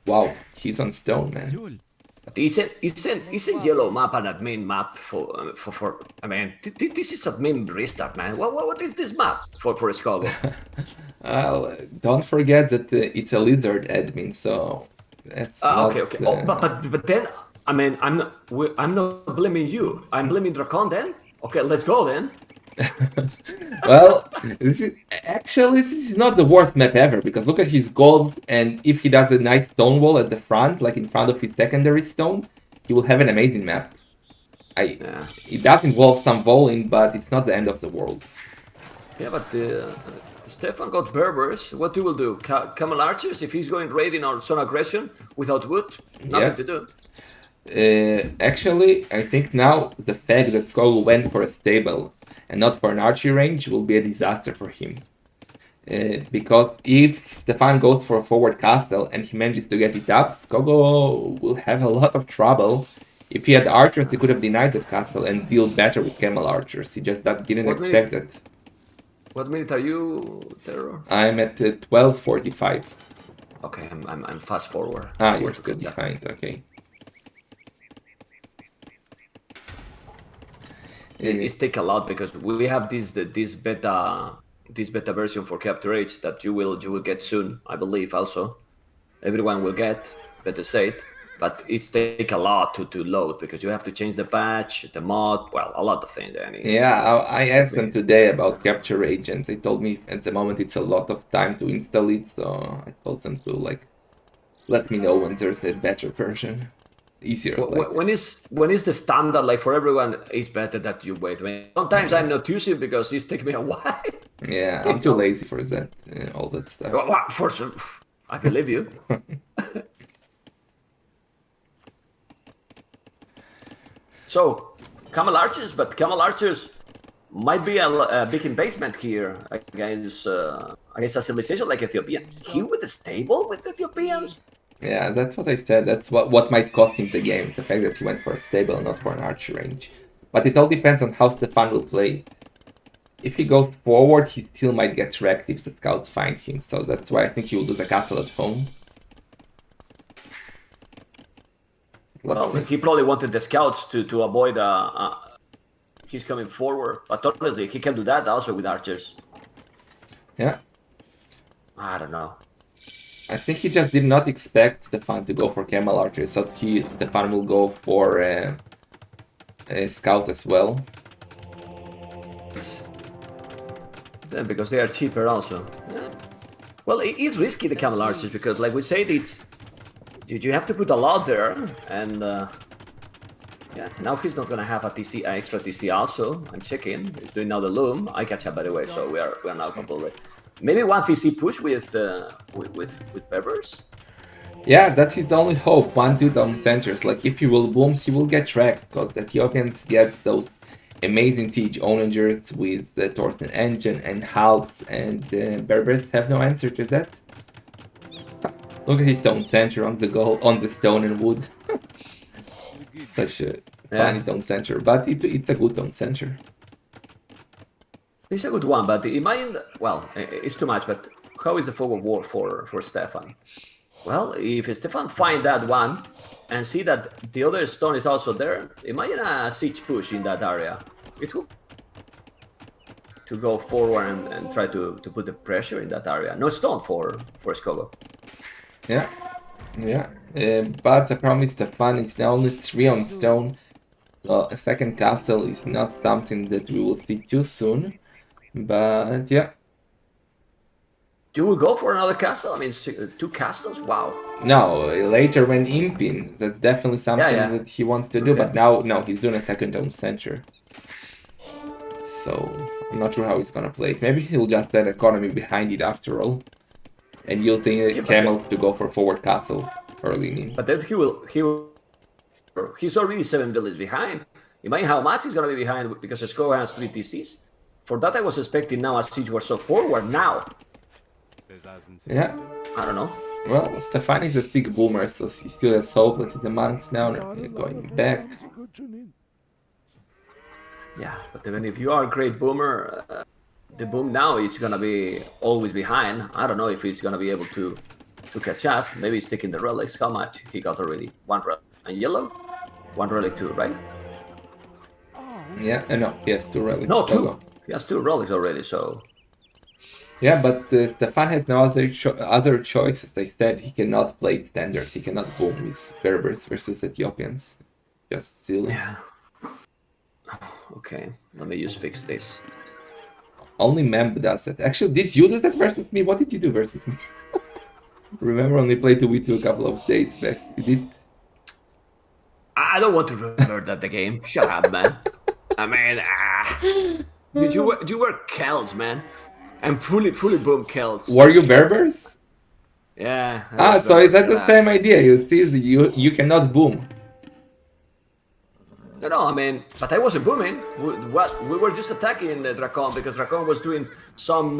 Wow, he's on stone, man. But isn't yellow map an admin map for I mean, this is admin restart, man. What is this map for Scogo? Well, don't forget that it's a lizard admin, so that's not... Okay. But then, I mean, I'm not blaming you. I'm blaming Dracon then. Okay, let's go then. Well, this is not the worst map ever, because look at his gold, and if he does a nice stone wall at the front, like in front of his secondary stone, he will have an amazing map. It does involve some walling, but it's not the end of the world. Yeah, but Stefan got Berbers. What he will do? Camel Archers? If he's going raiding or Zone Aggression without wood, nothing to do. Actually, I think now the fact that Scogo went for a stable and not for an archery range will be a disaster for him. Because if Stefan goes for a forward castle and he manages to get it up, Scogo will have a lot of trouble. If he had archers, he could have denied that castle and deal better with camel archers. He just didn't expect it. What minute are you, Terror? I'm at 12:45. Okay, I'm fast forward. You're still behind. Okay. It's take a lot because we have this beta version for Capture Age that you will get soon, I believe. Also, everyone will get, better said, but it's take a lot to load because you have to change the patch, the mod, well, a lot of things. Yeah, I asked them today about Capture Agents. They told me at the moment it's a lot of time to install it, so I told them to let me know when there's a better version. Easier. When is the standard, like for everyone, it's better that you wait. Sometimes I'm not using because it's taking me a while. Yeah, I'm too lazy for that, all that stuff. For sure, I believe you. So, Camel Archers, but Camel Archers might be a big investment here against a civilization like Ethiopia. He with a stable with Ethiopians? Yeah, that's what I said. That's what might cost him the game. The fact that he went for a stable, not for an archer range. But it all depends on how Stefan will play. If he goes forward, he still might get wrecked if the scouts find him. So that's why I think he will do the castle at home. He probably wanted the scouts to avoid he's coming forward. But honestly, he can do that also with archers. Yeah. I don't know. I think he just did not expect Stefan to go for camel archers, so Stefan will go for a scout as well. Yeah, because they are cheaper also. Yeah. Well, it is risky, the camel archers, because like we said, you have to put a lot there, and Yeah, now he's not gonna have a TC, an extra TC also. I'm checking. He's doing now the loom. I catch up by the way, so we are now completely. Maybe one TC push with Berbers. Yeah, that's his only hope. 1-2 down centers. Like if he will boom, he will get wrecked because the Ethiopians get those amazing siege onagers with the Thorsten engine and halves, and the Berbers have no answer to that. Look at his stone center on the goal, on the stone and wood. Such a funny stone center, but it's a good stone center. It's a good one, but imagine, well, it's too much, but how is the fog of war for Stefan? Well, if Stefan find that one and see that the other stone is also there, imagine a siege push in that area. It will to go forward and try to put the pressure in that area. No stone for Scogo. Yeah, yeah. But the problem is Stefan is now only 3 on stone. A second castle is not something that we will see too soon. But yeah. You will go for another castle? I mean, 2 castles? Wow. No, later when Impin, that's definitely something that he wants to do. But now, no, he's doing a second dome center. So I'm not sure how he's gonna play it. Maybe he'll just add economy behind it after all, and use the camels to go for forward castle early. But then he's already 7 villages behind. Imagine how much he's gonna be behind because Scogo has 3 TCs. For that, I was expecting now a siege war so forward now. Yeah. I don't know. Well, Stefan is a sick boomer, so he still has hope. Let's see the monks now going back. Yeah, but even if you are a great boomer, the boom now is gonna be always behind. I don't know if he's gonna be able to catch up. Maybe he's taking the relics. How much he got already? 1 relic. And yellow? 1 relic too, right? Yeah, no, he has 2 relics. No, 2. He has 2 relics already, so... Yeah, but Stefan has no other choices. They said he cannot play standard. He cannot boom with Berbers versus Ethiopians. Just silly. Yeah. Okay, let me just fix this. Only Memb does that. Actually, did you do that versus me? What did you do versus me? Remember, only played 2v2 a couple of days back. You did? I don't want to remember that the game. Shut up, man. I mean, you were Kells, man. I'm fully boom Kells. Were you Berbers? Yeah. So is that the same idea? You cannot boom. No, I mean, but I wasn't booming. We were just attacking the Dracon because Dracon was doing some,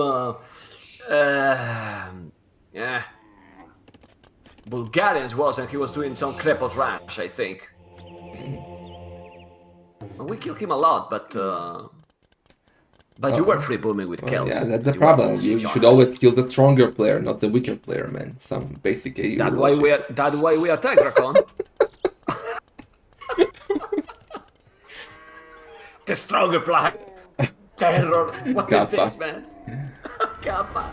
Bulgarians was, and he was doing some Krepos ranch, I think. And we killed him a lot, but you were free booming with Kells. Yeah, that's the problem. You should always kill the stronger player, not the weaker player, man. Some basic AU That's why we attack Dracon. The stronger player. Terror. What is this, man? Kappa.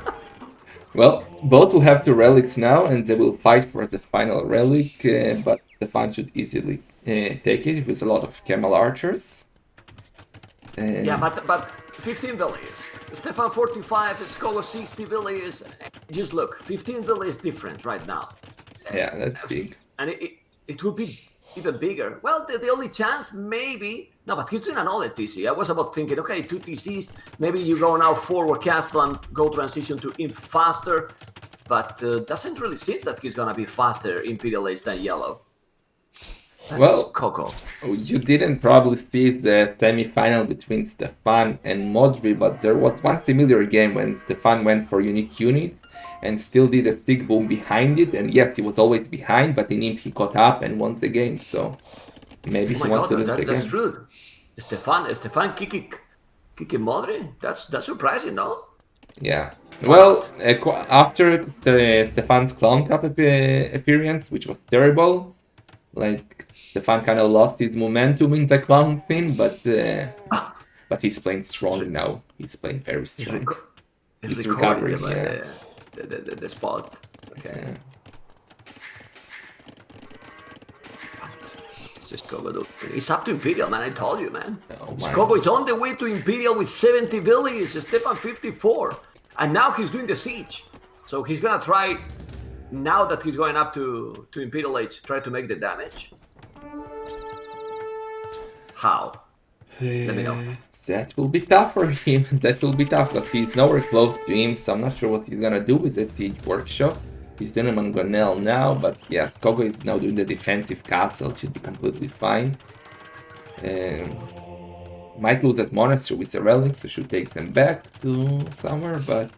Well, both will have 2 relics now, and they will fight for the final relic, but Stefan should easily take it with a lot of camel archers. Yeah, but 15 villages. Stefan 45, Scogo 60 villages. Just look, 15 villages different right now. Yeah, that's big. And it will be even bigger. Well, the only chance, maybe... No, but he's doing an OLED TC. I was about thinking, okay, 2 TCs. Maybe you go now forward castle and go transition to Imp faster. But doesn't really seem that he's gonna be faster Imperial Age than Yellow. Well, Coco. You didn't probably see the semi-final between Stefan and MotC, but there was one similar game when Stefan went for unique units and still did a stick boom behind it, and yes, he was always behind, but in Imp he caught up and won the game, so maybe he wants to do it again. That's true. Stefan kicking MotC? That's surprising, no? Yeah. Well, after Stefan's Clown Cup appearance, which was terrible, like Stefan kind of lost his momentum in the clown thing, but he's playing strong now. He's playing very strong. He's recovering. Yeah. The spot. Okay. Yeah. Scogo, it's up to Imperial, man. I told you, man. Oh, Scogo is on the way to Imperial with 70 villages. Stefan 54, and now he's doing the siege. So he's gonna try. Now that he's going up to Imperial Age, try to make the damage. How? Let me know. That will be tough for him. That will be tough because he's nowhere close to him, so I'm not sure what he's gonna do with that Siege Workshop. He's doing him on Gonel now, but yeah, Scogo is now doing the defensive castle, should be completely fine. Might lose that monastery with the relics, so should take them back to somewhere, but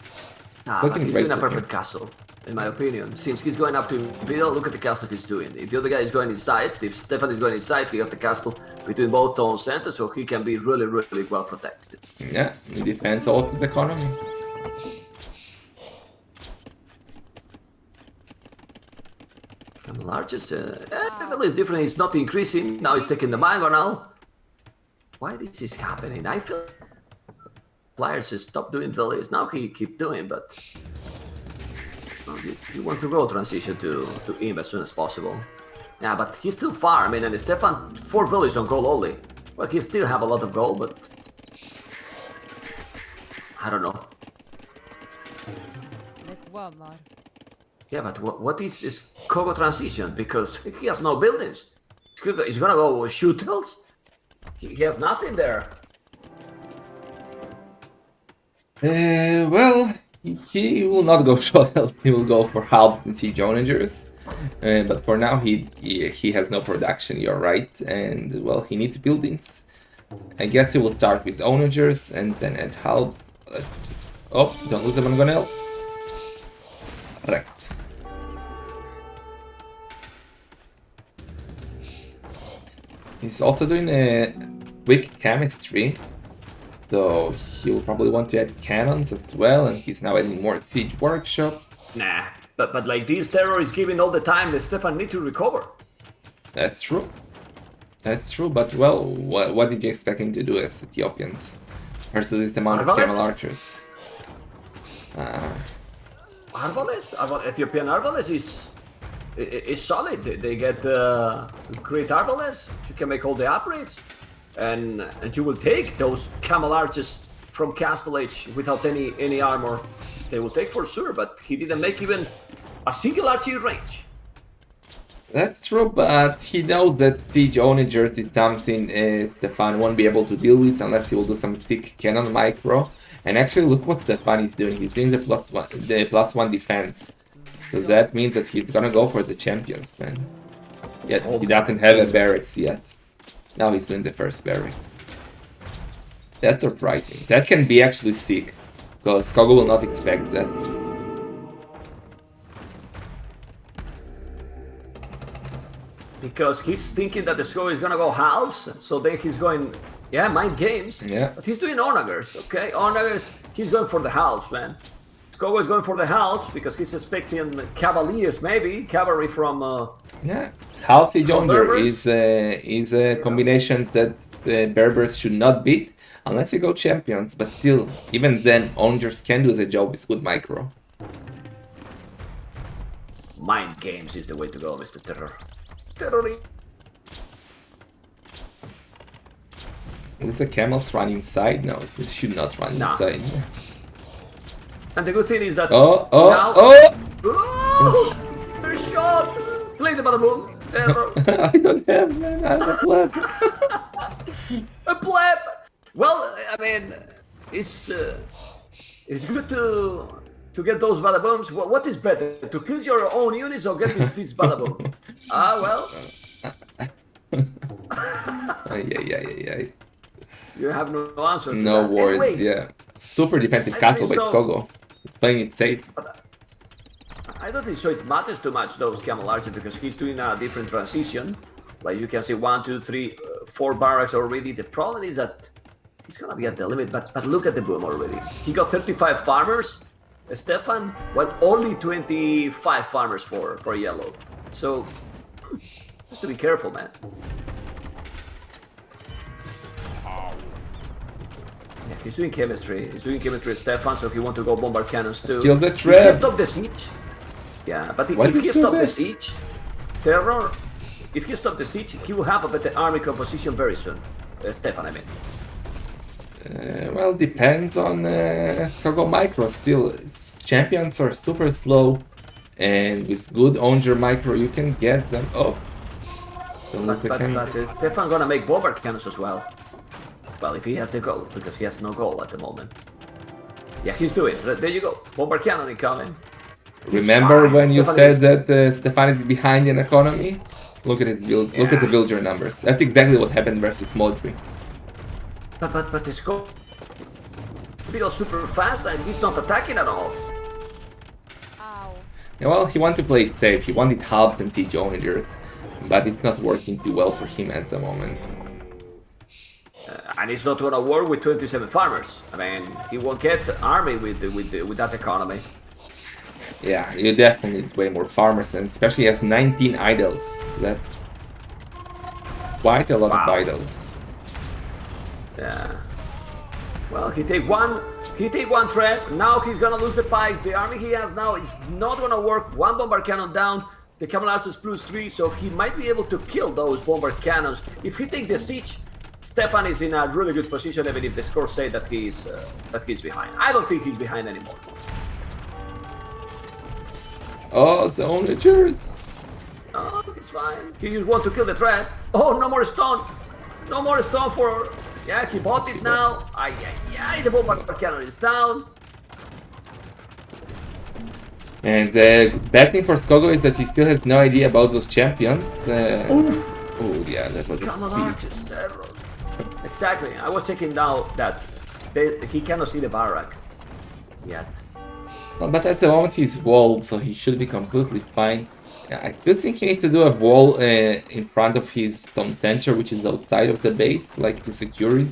But looking he's great doing a for him. perfect castle, in my opinion. Since he's going up to Imperial, look at the castle he's doing. If the other guy is going inside, if Stefan is going inside, we have the castle between both town centers, so he can be really, really well protected. Yeah, he defends all of his economy. The largest, the village is different, it's not increasing, now he's taking the Mangonal. Why this is happening? I feel players should stop doing villages. Now he keep doing, but well, you want to go transition to Im as soon as possible. Yeah, but he's still far. I mean, and Stefan 4 villages on gold only. Well, he still have a lot of gold, but I don't know. Yeah, but what is Scogo transition? Because he has no buildings. He's gonna go shoot hills. He has nothing there. Well, he will not go short. He will go for half and siege onagers. But for now, he has no production. You're right, and well, he needs buildings. I guess he will start with onagers and then add halves. Oh, don't lose the Mangonel. Correct. He's also doing a quick chemistry, so he'll probably want to add cannons as well, and he's now adding more siege workshops. Nah, but like this terror is giving all the time that Stefan need to recover. That's true. That's true, but well, what did you expect him to do as Ethiopians versus this amount of Arvales? camel archers? Arvales? Ethiopian Arvales is solid. They get great Arvales. You can make all the upgrades, and you will take those camel archers from Castle Age without any armor. They will take for sure, but he didn't make even a single archer range. That's true, but he knows that siege onagers is something Stefan won't be able to deal with unless he will do some thick cannon micro. And actually, look what Stefan is doing. He's doing the +1 defense. So that means that he's gonna go for the champions, man. Yet he doesn't have a barracks yet. Now he's doing the first barracks. That's surprising. That can be actually sick, because Scogo will not expect that. Because he's thinking that the score is gonna go halves, so then he's going, yeah, mind games. Yeah. But he's doing onagers, okay? Onagers, he's going for the halves, man. Scogo is going for the halves because he's expecting cavaliers, maybe cavalry from. Yeah, half siege onager Berbers? is a combination that the Berbers should not beat unless you go champions. But still, even then, onagers can do the job with good micro. Mind games is the way to go, Mr. Terror. Terror. Will the camels run inside? No, it should not run Nah. inside. And the good thing is that Oh! now. Oh! First shot. Play the badaboom. Terror. I don't have, man. I have a pleb. A pleb. Well, I mean, it's good to get those badabooms. What is better, to kill your own units or get this badaboom? Well. Yeah. You have no answer to No that. words, Anyway, yeah. Super defensive I castle by think so. Scogo. He's playing it safe. I don't think so it matters too much, those camel archers, because he's doing a different transition. Like you can see 1, 2, 3, 4 barracks already. The problem is that he's gonna be at the limit, but look at the boom already. He got 35 farmers, Stefan, well, only 25 farmers for yellow. So, just to be careful, man. Yeah, he's doing chemistry. He's doing chemistry, Stefan, so he wants to go bombard cannons too. Kills the If trap. he stop the siege, yeah, but Why if did he he do stop the that? siege, Terror, if he stop the siege, he will have a better army composition very soon. Stefan, I mean. Well, depends on Scogo micro. Still, champions are super slow, and with good onager micro, you can get them. Oh, Don't lose the cannons. Stefan gonna make bomber cannons as well. Well, if he has the goal, because he has no goal at the moment. Yeah, he's doing it. There you go. Bomber cannon incoming. Remember when you Stefan said that Stefan is behind in economy? Look at his build. Look at the villager numbers. That's exactly what happened versus MotC. But the Scogo builds super fast and he's not attacking at all. Yeah, well, he wanted to play it safe. He wanted halves and siege onagers, but it's not working too well for him at the moment. And he's not gonna work with 27 farmers. I mean, he won't get the army with that economy. Yeah, you definitely need way more farmers, and especially as 19 idols. That's quite a lot of idols. Yeah. Well, he take one threat. Now he's gonna lose the pikes. The army he has now is not gonna work. One bomber cannon down. The camel archer is +3, so he might be able to kill those bomber cannons. If he takes the siege, Stefan is in a really good position, even if the scores say that he's behind. I don't think he's behind anymore. Oh, the onagers! Oh, it's fine. He just want to kill the threat. Oh, no more stone. No more stone for... Yeah, he bought it now. The bomber cannon is down. And the bad thing for Scogo is that he still has no idea about those champions. Oof. Oh, yeah, that was Camel a big... archers. Exactly. I was checking now that he cannot see the barrack yet. Well, but at the moment he's walled, so he should be completely fine. Yeah, I still think he needs to do a wall in front of his town center, which is outside of the base, like to secure it,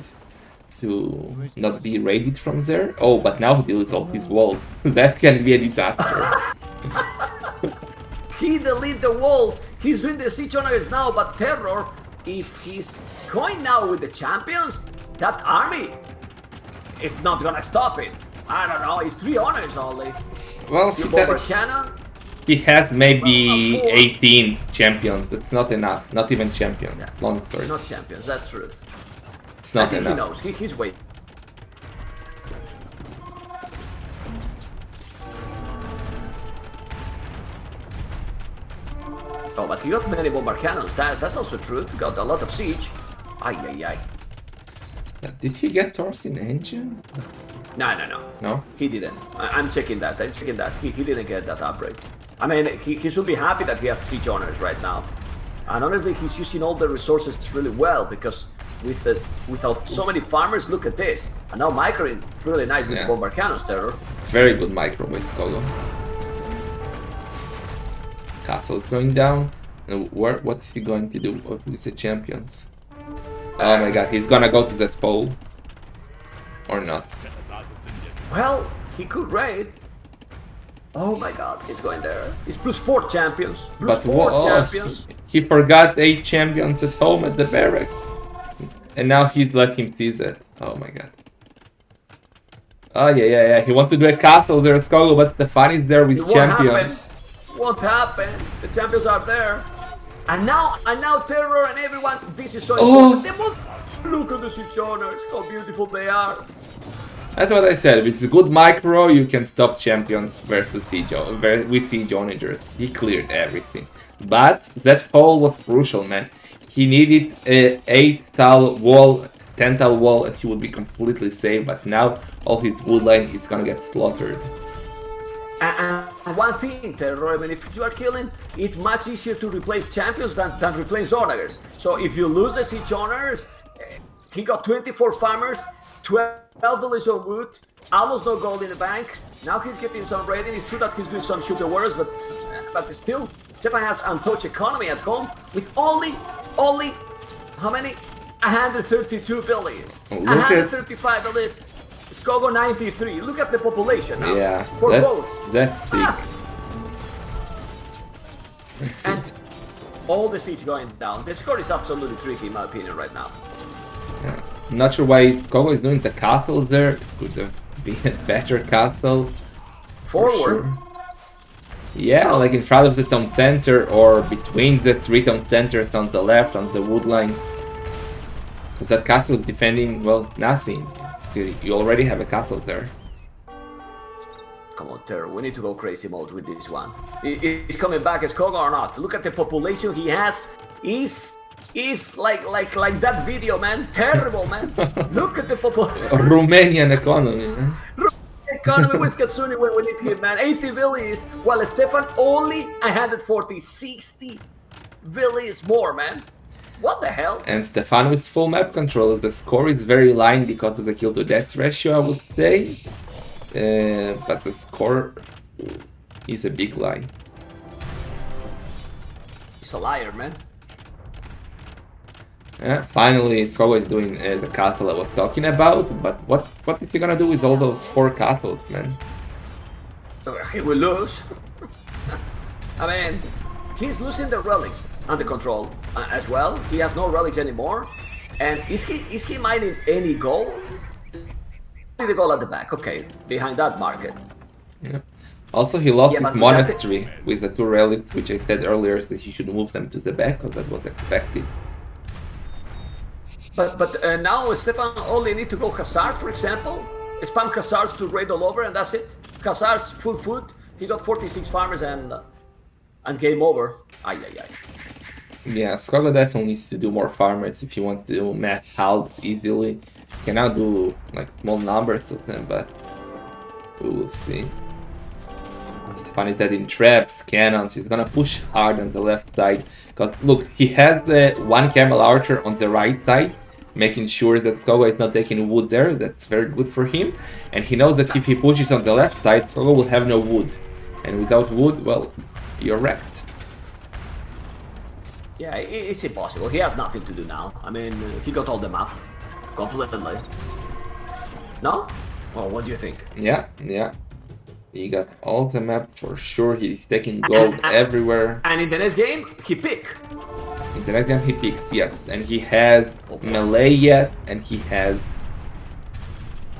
to not be raided from there. Oh, but now he deletes all his walls. That can be a disaster. He deleted the walls. He's doing the siege honors now, but Terror, if he's going now with the champions, that army is not gonna stop it. I don't know, it's 3 honors only. Well, he has maybe 18 champions. That's not enough. Not even champions. Yeah. Long story. Not champions, that's true. It's not I think enough. he knows. He's waiting. Oh, but he got many bomber cannons. That's also true. He got a lot of siege. Ay. Did he get Torsin engine? No. No? He didn't. I'm checking that. He didn't get that upgrade. I mean, he should be happy that he has siege honors right now. And honestly, he's using all the resources really well because without so many farmers, look at this. And now microing really nice with bomber cannons, Terror. Very good micro with Scogo. Castle is going down. What is he going to do with the champions? Oh my god, he's gonna go to that pole. Or not. Well, he could raid. Oh my god, he's going there. He's +4 champions. +4 champions. He forgot 8 champions at home at the barrack. And now he's let him seize it. Oh my god. Oh yeah. He wants to do a castle there, Scogo, but Stefan is there with champion. Won't happen. The champions are there. And now Terror and everyone, this is so important. Look at the siege honors, how beautiful they are. That's what I said. With good micro, you can stop champions versus with siege onagers. He cleared everything. But that hole was crucial, man. He needed a 8 tile wall, 10 tile wall, and he would be completely safe. But now all his wood line is gonna get slaughtered. And one thing, Terror, I mean, if you are killing, it's much easier to replace champions than replace honors. So if you lose the siege honors, he got 24 farmers, 12 village on wood, almost no gold in the bank. Now he's getting some raiding. It's true that he's doing some shooter wars, but still, Stefan has untouched economy at home with only how many? 132 villages, 135 villages. Scogo 93. Look at the population now. Yeah, for both. That's big. And all the siege going down. The score is absolutely tricky in my opinion right now. Yeah. Not sure why Scogo is doing the castle there. Could have been a better castle. Forward. Sure. Yeah, like in front of the town center or between the 3 town centers on the left on the wood line. Because that castle is defending, well, nothing. You already have a castle there. Come on, Terror, we need to go crazy mode with this one. He's coming back as Scogo or not. Look at the population he has. He's is like that video, man. Terrible, man. Look at the Romanian economy, man. economy with Katsuni when it hit, man. 80 villies, while Stefan only 140, 60 villies more, man. What the hell? And Stefan with full map controls. The score is very line because of the kill to death ratio, I would say. But the score is a big lie. He's a liar, man. Finally, Scogo is doing the castle I was talking about, but what is he gonna do with all those 4 castles, man? He will lose. I mean, he's losing the relics under control as well. He has no relics anymore. And is he mining any gold? The gold at the back, okay, behind that market. Yeah. Also, he lost his but monastery with the 2 relics, which I said earlier that he should move them to the back, because that was expected. But now Stefan only need to go Hussars, for example. Spam Hussars to raid all over, and that's it. Hussars, full food. He got 46 farmers and game over. Ay. Yeah, Scogo definitely needs to do more farmers if he wants to do mass halves easily. He can now do like small numbers of them, but we will see. Stefan is adding traps, cannons. He's gonna push hard on the left side because look, he has the 1 camel archer on the right side, making sure that Scogo is not taking wood there. That's very good for him. And he knows that if he pushes on the left side, Scogo will have no wood. And without wood, well, you're wrecked. Yeah, it's impossible. He has nothing to do now. I mean, he got all the map completely. No? Well, what do you think? Yeah. He got all the map for sure. He's taking gold everywhere. And in the next game, he pick. In the next game he picks, yes. And he has melee yet, and he has...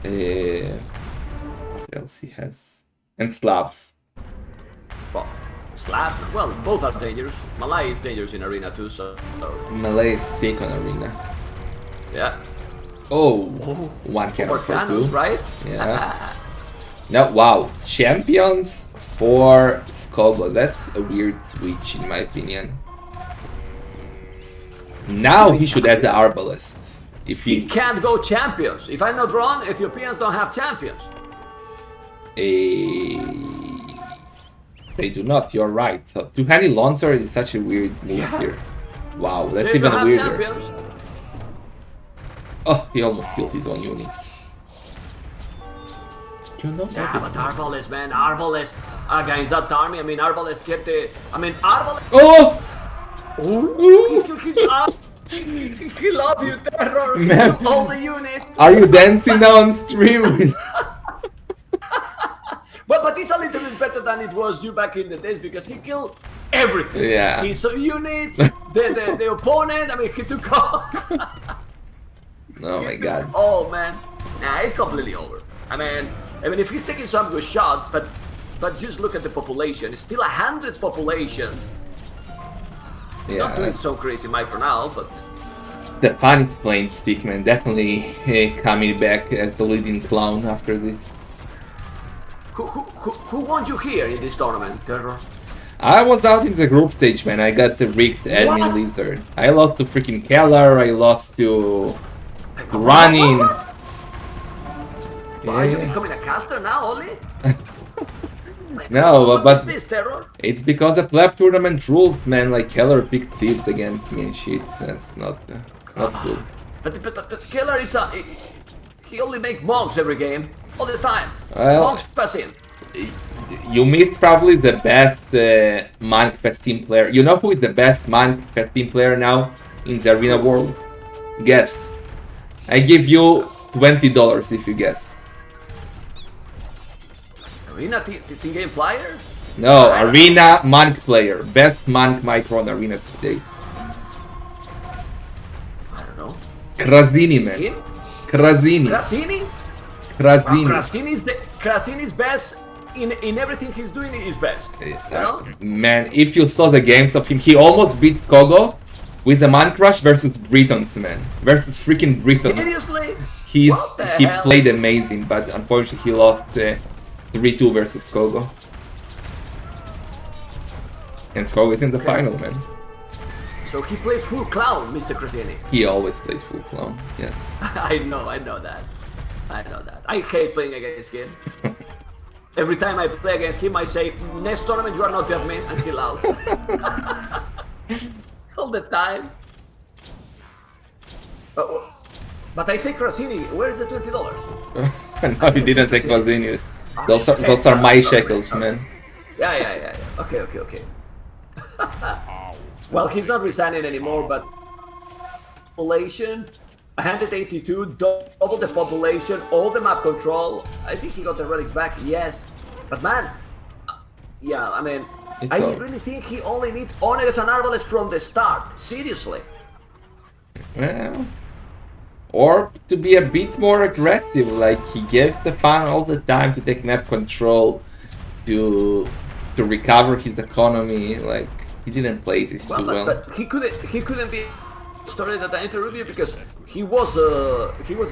what else he has? And Slavs. Well, Slavs, well, both are dangerous. Malay is dangerous in arena too, so... Melee is sick on arena. Yeah. Oh, 1 cannon for cannons, 2. right? Yeah. Now, wow, champions for Scogo. That's a weird switch in my opinion. Now he should add the Arbalest. If he can't go champions. If I'm not wrong, Ethiopians don't have champions. They do not, you're right. So two-handed Launcer is such a weird move here. Wow, that's they even don't have weirder. Champions. Oh, he almost killed his own units. You know Yeah, but Arbalest, man, Arbalest against that army. I mean, Arbalest kept the. I mean, Arbalest. Oh! He loves you, Terror. He Man. killed all the units. Are you dancing now on stream? But it's a little bit better than it was you back in the days because he killed everything. Yeah. His units, the opponent. I mean, he took all. Oh my god. Oh man, nah, it's completely over. I mean, if he's taking some good shot, but just look at the population. It's still 100 population. Yeah, Not doing so crazy micro now, but the fun is playing Stickman. Definitely coming back as the leading clown after this. who won you here in this tournament, Terror? I was out in the group stage, man. I got the rigged admin What? lizard. I lost to freaking Keller. I lost to Running. Are you becoming a caster now, Oli? No, What but is this, Terror? it's because the pleb tournament ruled, man. Like Keller picked thieves against me and shit. That's not good. But Killer is he only make monks every game, all the time. Well- Monks pass in. You missed probably the best Monk Fest team player. You know who is the best Monk Fest team player now in the arena world? Guess. I give you $20 if you guess. Arena team game player? No, arena Monk player. Best Monk micro on arena these days. I don't know. Krasini, man. Him? Krasini. Krasini? Krasini. Krasini's best in everything he's doing is best. You know? Man, if you saw the games of him, he almost beat Scogo with a Man Crush versus Britons, man. Versus freaking Britons. Seriously? He hell? played amazing, but unfortunately he lost 3-2 versus Scogo. And Scogo is in the final, man. So he played full clown, Mr. Cresciani. He always played full clown, yes. I know that. I hate playing against him. Every time I play against him, I say, next tournament you are not the admin, and he'll out. All the time. But I say, Cresciani, where's the $20? No, he didn't take Cosini. Those are my shekels, man. Yeah. Okay. Well, he's not resigning anymore, but population, 182, double the population, all the map control. I think he got the relics back, yes. But man, yeah, I mean, I really think he only needs Honors and Arbalest from the start. Seriously. Well, or to be a bit more aggressive, like he gave Stefan all the time to take map control, to recover his economy. Like he didn't play this too well. But he couldn't be started at the interview because he was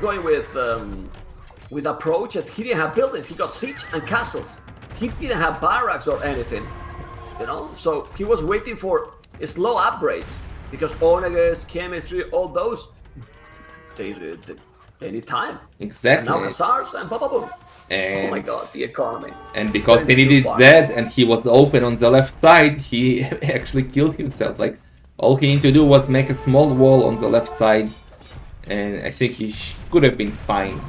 going with approach that he didn't have buildings. He got siege and castles. He didn't have barracks or anything, you know. So he was waiting for slow upgrades because Onegas, chemistry, all those they need time. Exactly. And now Hussars and boom. And oh my god, the economy. And because he needed that and he was open on the left side, he actually killed himself. Like all he needed to do was make a small wall on the left side, and I think he could have been fine.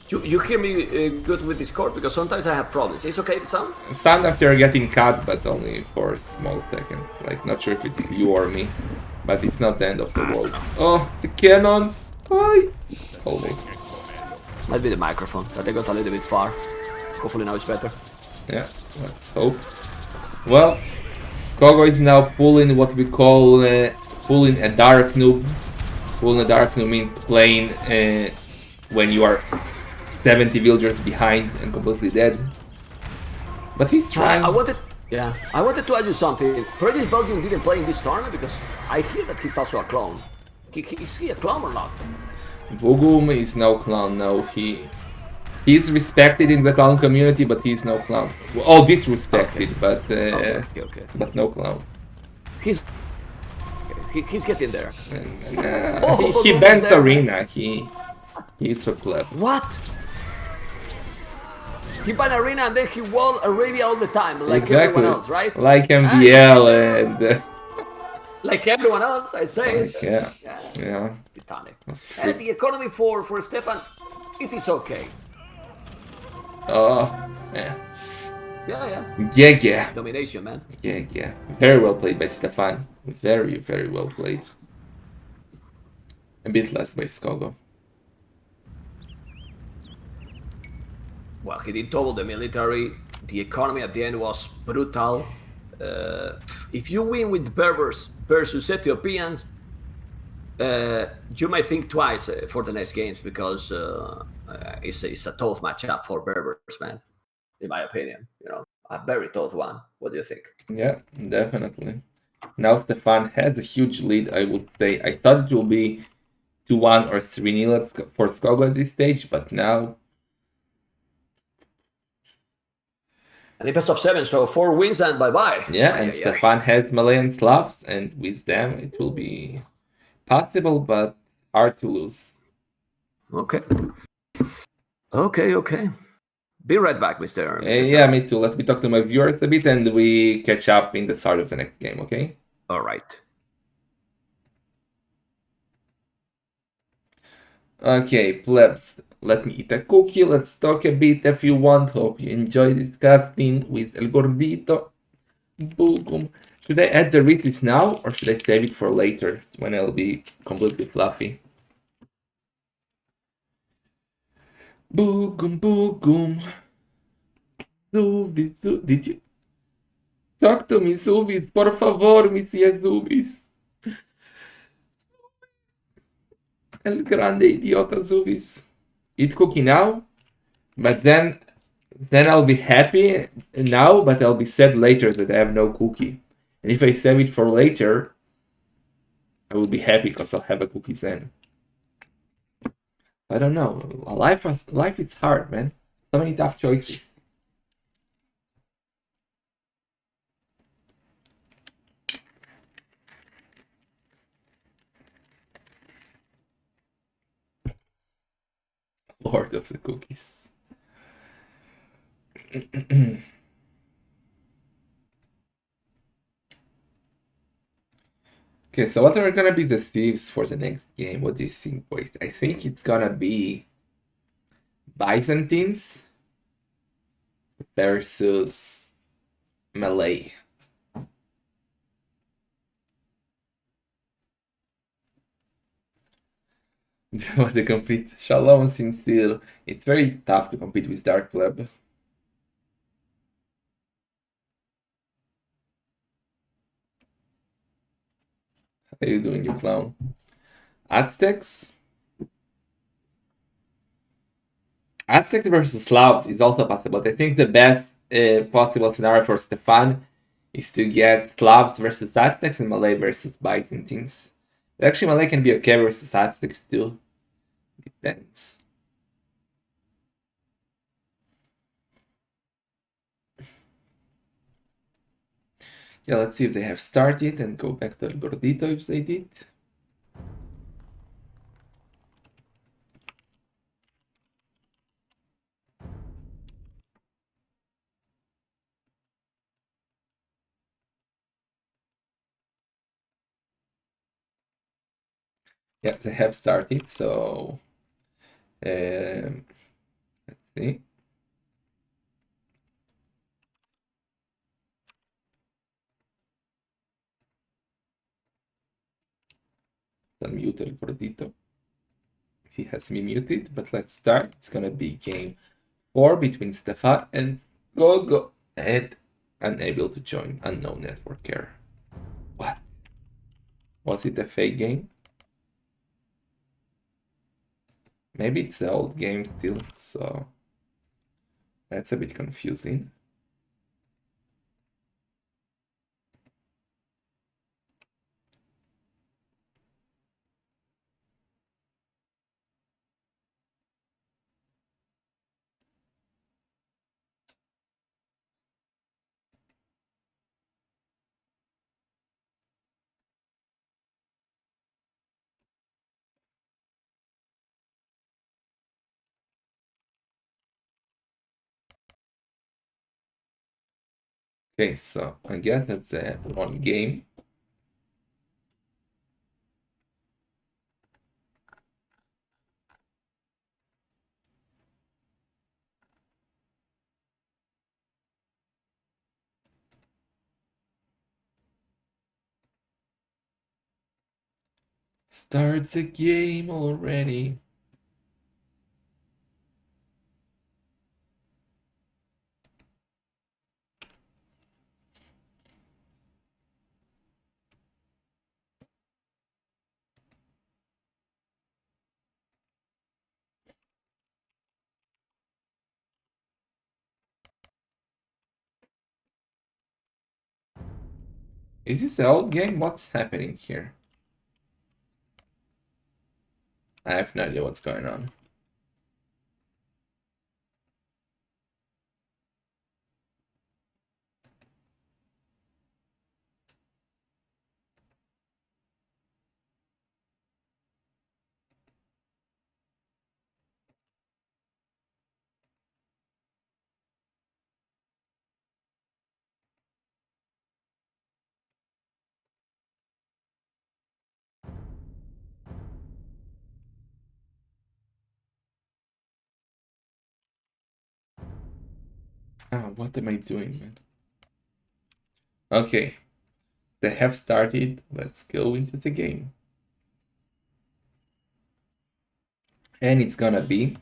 You hear me good with Discord because sometimes I have problems. Is okay the sound? Sometimes you're getting cut, but only for small seconds. Like not sure if it's you or me, but it's not the end of the world. Oh, the cannons! Hi! Almost. Might be the microphone that I got a little bit far. Hopefully now it's better. Yeah, let's hope. Well, Scogo is now pulling what we call pulling a dark noob. Pulling a dark noob means playing when you are 70 villagers behind and completely dead. But he's trying. I wanted to add you something. Prejudice Belgium didn't play in this tournament because I hear that he's also a clone. Is he a clone or not? Bugum is no clown, no. He's respected in the clown community, but he's no clown. Oh, disrespected, okay. But no clown. He's getting there. He bent arena. He's for pleb. What? He banned arena and then he won Arabia all the time, like exactly. everyone else, right? Like MBL and. Like everyone else, I say. Like, yeah. Titanic. And the economy for Stefan, it is okay. Oh, yeah. Yeah. Domination, man. Yeah. Very well played by Stefan. Very, very well played. A bit less by Scogo. Well, he did double the military. The economy at the end was brutal. If you win with Berbers versus Ethiopians, you might think twice for the next games because it's a tough matchup for Berbers, man. In my opinion, you know, a very tough one. What do you think? Yeah, definitely. Now Stefan has a huge lead, I would say. I thought it will be 2-1 or 3-0 for Scogo at this stage, but now. And the best of 7, so 4 wins and bye-bye. Yeah, and Stefan has Malay and Slavs, and with them it will be possible, but hard to lose. Okay. Be right back, Mr. Yeah, me too. Let me talk to my viewers a bit, and we catch up in the start of the next game, okay? All right. Okay, plebs. Let me eat a cookie. Let's talk a bit if you want. Hope you enjoy discussing with El Gordito. Boom. Should I add the Reese's now, or should I save it for later when it'll be completely fluffy? Boom. Zubis. Did you talk to me, Zubis? Por favor, Mr. Zubis. El grande idiota Zubis. Eat cookie now, but then I'll be happy now, but I'll be sad later that I have no cookie. And if I save it for later, I will be happy because I'll have a cookie then. I don't know. Life is hard, man. So many tough choices. Lord of the cookies. Okay, so what are gonna be the thieves for the next game? What do you think, boys? I think it's gonna be Byzantines versus Malay. What to compete? Shalom, sincere. It's very tough to compete with Dark Pleb. How are you doing, you clown? Aztecs? Aztecs versus Slav is also possible. I think the best possible scenario for Stefan is to get Slavs versus Aztecs and Malay versus Byzantines. But actually, Malay can be okay versus Aztecs too. Depends. Yeah, let's see if they have started and go back to El Gordito if they did. Yeah, they have started, so let's see. Unmute El Gordito. He has me muted, but let's start. It's gonna be game 4 between Stefan and Scogo, and unable to join, unknown network error. What? Was it a fake game? Maybe it's the old game still, so that's a bit confusing. Okay, so I guess that's the wrong game. Starts the game already. Is this the old game? What's happening here? I have no idea what's going on. Ah, what am I doing, man? Okay, they have started. Let's go into the game. And it's gonna be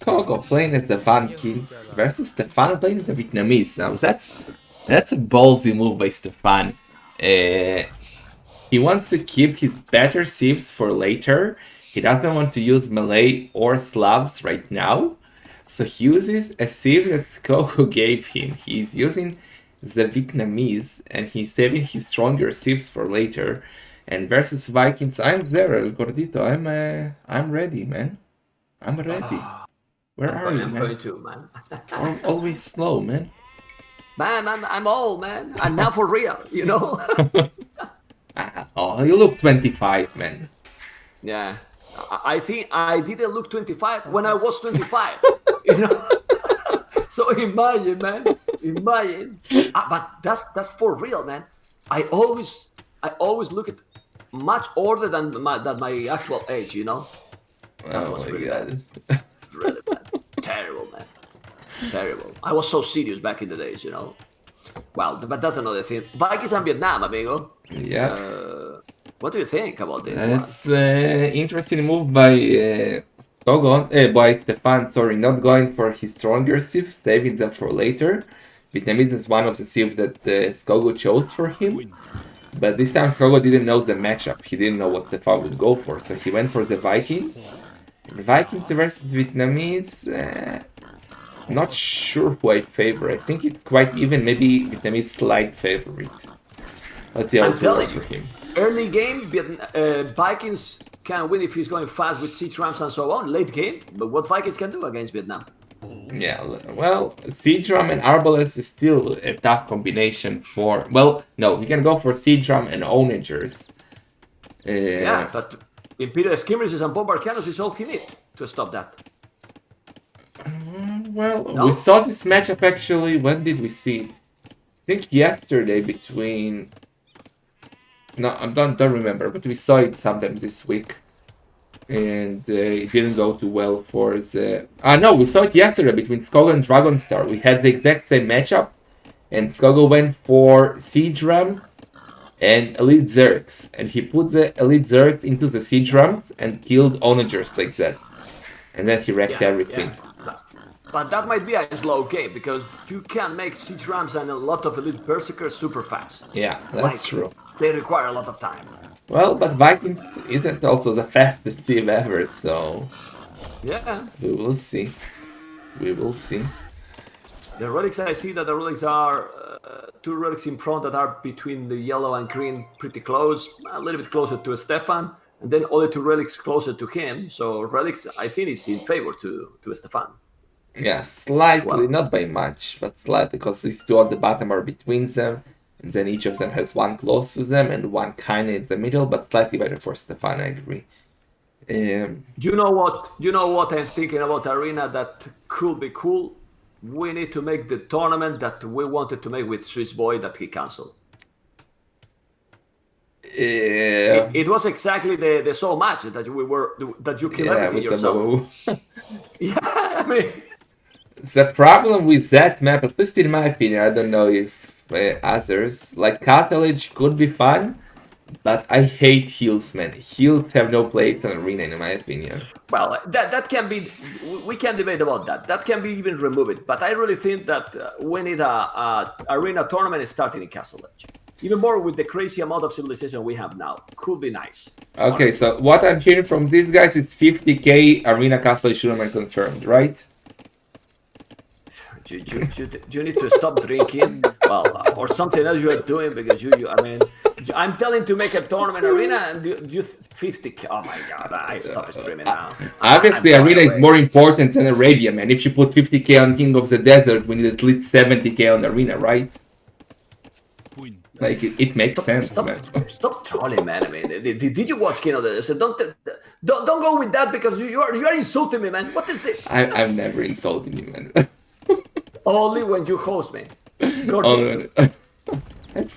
Scogo playing as the Van King versus Stefan playing as the Vietnamese. Now that's a ballsy move by Stefan. He wants to keep his better civs for later. He doesn't want to use Malay or Slavs right now. So he uses a civ that Scogo gave him. He's using the Vietnamese and he's saving his stronger civs for later. And versus Vikings, I'm there, El Gordito. I'm ready, man. I'm ready. Where are you, I'm man? going to, man. Always slow, man. Man, I'm old, man. And now for real, you know? Oh, you look 25, man. Yeah, I think I didn't look 25 when I was 25. You know, so imagine, man, imagine. But that's for real, man. I always look at much older than my actual age. You know, that Oh was my really bad, god. really bad, terrible, man, terrible. I was so serious back in the days, you know. Well, but that's another thing. Vikings and Vietnam, amigo. Yeah. What do you think about this one? It's interesting move by Scogo, by Stefan, sorry, not going for his stronger sieves, saving them for later. Vietnamese is one of the sieves that Scogo chose for him. But this time Scogo didn't know the matchup. He didn't know what Stefan would go for, so he went for the Vikings. The Vikings versus Vietnamese, not sure who I favor. I think it's quite even, maybe Vietnamese slight favorite. Let's see how I'm it telling works you, for him. early game, Vikings can win if he's going fast with siege rams and so on. Late game, but what Vikings can do against Vietnam? Yeah, well, Siege Drum and Arbalest is still a tough combination for... Well, no, we can go for Siege Drum and Onagers. Yeah, but Imperial Skirmishes and Bombard Cannons is all he needs to stop that. Well, No? we saw this matchup actually, when did we see it? I think yesterday between... No, I don't remember, but we saw it sometimes this week. And it didn't go too well for the... no, we saw it yesterday between Scogo and Dragonstar. We had the exact same matchup. And Scogo went for Siege Rams and Elite Zergs. And he put the Elite Zergs into the Siege Rams and killed Onagers like that. And then he wrecked everything. Yeah. But that might be a slow game, because you can make Siege Rams and a lot of Elite Berserkers super fast. Yeah, that's true. They require a lot of time. Well, but Vikings isn't also the fastest team ever, so... Yeah. We will see. We will see. The relics, I see that the relics are two relics in front that are between the yellow and green, pretty close, a little bit closer to Stefan, and then other two relics closer to him. So relics, I think, is in favor to Stefan. Yeah, slightly, Well, not by much, but slightly, because these two at the bottom are between them, and then each of them has one close to them and one kind of in the middle, but slightly better for Stefan, I agree. you know what I'm thinking about Arena that could be cool? We need to make the tournament that we wanted to make with Swiss Boy that he canceled. It was exactly the soul match that you killed everything yourself. Yeah, I mean, the problem with that map, at least in my opinion, I don't know if others, like Cartilage could be fun, but I hate heals, man. Heals have no place in Arena, in my opinion. Well, that can be, we can debate about that. That can be even removed, but I really think that we need a Arena tournament starting in Castle Edge. Even more with the crazy amount of civilization we have now. Could be nice. Okay, honestly. so what I'm hearing from these guys is 50k Arena Castle tournament confirmed, right? You need to stop drinking, well, or something else you are doing, because I mean, I'm telling to make a tournament Arena and you 50k. Oh my god, I stop streaming now. Obviously, Arena is more important than Arabia, man. If you put 50k on King of the Desert, we need at least 70k on Arena, right? Like, it makes sense, man. Stop trolling, man. I mean, did you watch King of the Desert? Don't go with that, because you are insulting me, man. What is this? I've never insulted you, man. Only when you host me. It's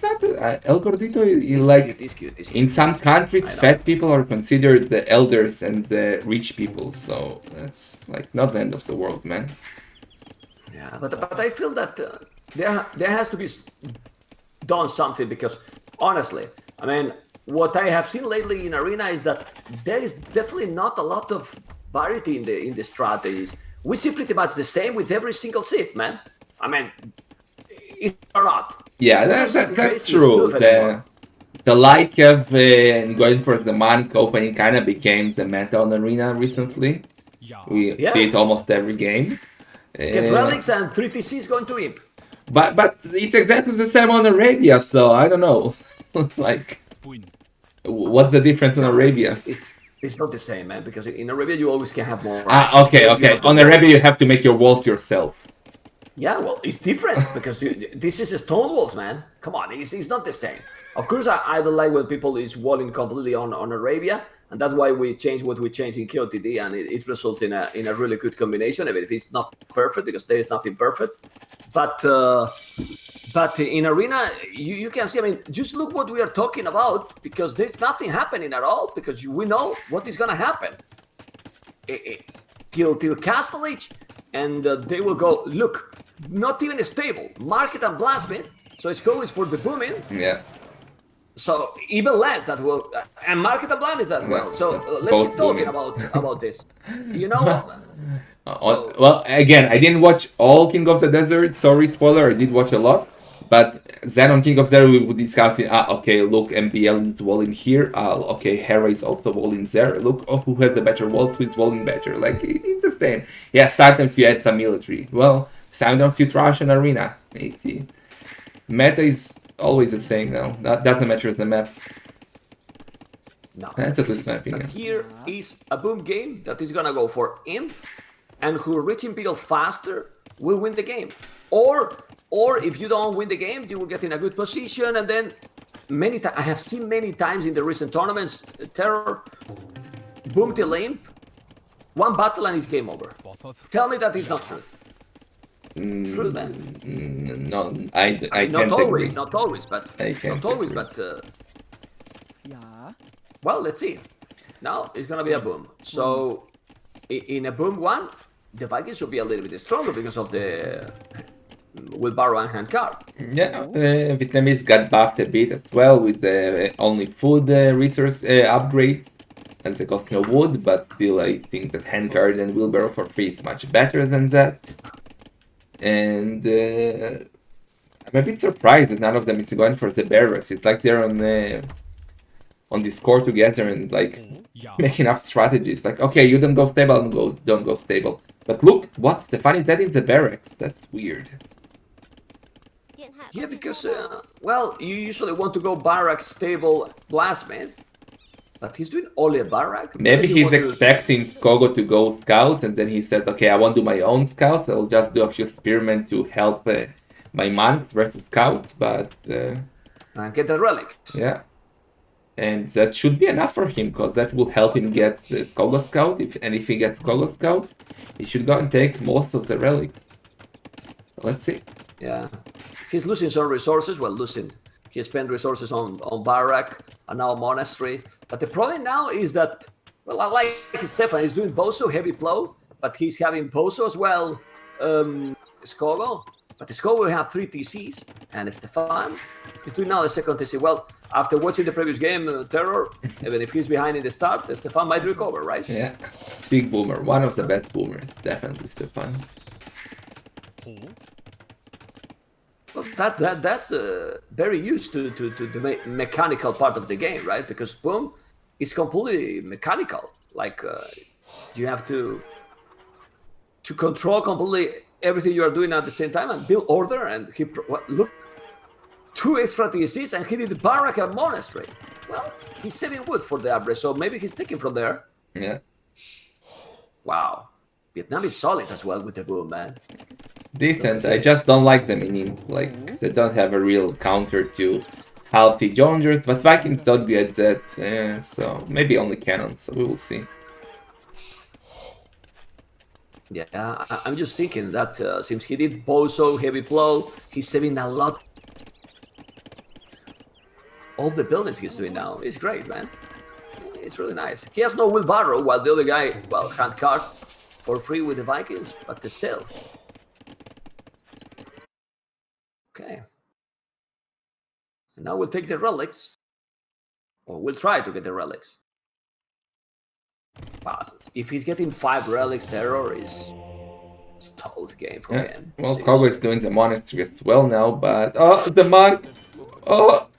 not El Gordito is like cute. in some countries fat people are considered the elders and the rich people, so that's like not the end of the world, man. Yeah, but I feel that there has to be done something, because honestly, I mean, what I have seen lately in Arena is that there is definitely not a lot of variety in the strategies. We see pretty much the same with every single Sith, man. I mean, it's or not. Yeah, that's true. The like of going for the Monk opening kind of became the meta on Arena recently. We see it almost every game. Get relics and 3TC is going to imp. But it's exactly the same on Arabia, so I don't know. Like, what's the difference in Arabia? It's not the same, man, because in Arabia you always can have more. Okay. On Arabia you have to make your walls yourself. Yeah, well, it's different because this is stone walls, man. Come on, it's not the same. Of course, I don't like when people is walling completely on Arabia, and that's why we change what we change in KOTD, and it results in a really good combination. Even if it's not perfect, because there is nothing perfect, but in arena, you can see. I mean, just look what we are talking about, because there's nothing happening at all, because we know what is gonna happen. Till Castle Age, and they will go, look, not even stable. Market and Blasphemy, so Scogo is for the booming. Yeah. So even less that will, and Market and Blasphemy as well. So let's both keep talking booming. about this. You know, Well, again, I didn't watch all King of the Desert. Sorry, spoiler. I did watch a lot, but then on King of the Desert we would discuss it. Okay, look, MBL is walling here. Okay, Hera is also walling there. Look, oh, who has the better walls? Who is walling better? Like it's the same. Yeah, sometimes you add some military. Well, sometimes you trash an arena. Meta is always the same now. That doesn't matter the map. no, That's at least my opinion. here is a boom game that is gonna go for Imp, and who reach Imperial faster will win the game. Or if you don't win the game, you will get in a good position, and then I have seen many times in the recent tournaments, Terror, boom till Imp, one battle and it's game over. Tell me that is not true. True, man. No, I Not can't always, agree. not always, but I can't not always, agree. but well, let's see. Now it's gonna be a boom. So in a boom one, the Vikings should be a little bit stronger because of the wheelbarrow and handcart. Yeah, Vietnamese got buffed a bit as well with the only food resource upgrades, and they cost no wood, but still I think that handcart and wheelbarrow for free is much better than that. And I'm a bit surprised that none of them is going for the barracks. It's like they're on Discord together and like making up strategies. Like, okay, you don't go stable, don't go stable. But look, what Stefan is that in the barracks? That's weird. Yeah, because well, you usually want to go barrack, stable, blacksmith, but he's doing only a barrack. Maybe Because you he's want to- expecting Scogo to go scout, and then he says, okay, I won't do my own scouts, I'll just do a few spearmen to help my monks versus scouts, but get the relic. yeah. And that should be enough for him, because that will help him get the Scogo scout, and if he gets Scogo scout, he should go and take most of the relics. Let's see. Yeah, he's losing some resources. Well, losing. He spent resources on barrack and now monastery. But the problem now is that, well, I like Stefan. He's doing Boso heavy plow, but he's having Boso as well. Scogo, but Scogo will have 3 TCs, and Stefan is doing now the second TC. Well, after watching the previous game, Terror, even if he's behind in the start, Stefan might recover, right? Yeah, sick boomer, one of the best boomers, definitely Stefan. Well, that's very used to the mechanical part of the game, right? Because boom is completely mechanical. Like you have to control completely everything you are doing at the same time and build order. And look, 2 extra TCs, and he did barrack and monastery. Well, he's saving wood for the average, so maybe he's taking from there. Yeah. Wow, Vietnam is solid as well with the boom, man. Decent. I just don't like them in like they don't have a real counter to half siege Jongers, but Vikings don't get that, so maybe only cannons. So we will see. Yeah, I'm just thinking that since he did Boso heavy plow, he's saving a lot. All the buildings he's doing now is great, man. It's really nice. He has no wheelbarrow, while the other guy, well, handcart for free with the Vikings, but still. Okay. And now we'll take the relics. Or we'll try to get the relics. Wow. If he's getting 5 relics, Terror is stalled the game for him. Well, Scogo is doing the monastery as well now, but the monk. What?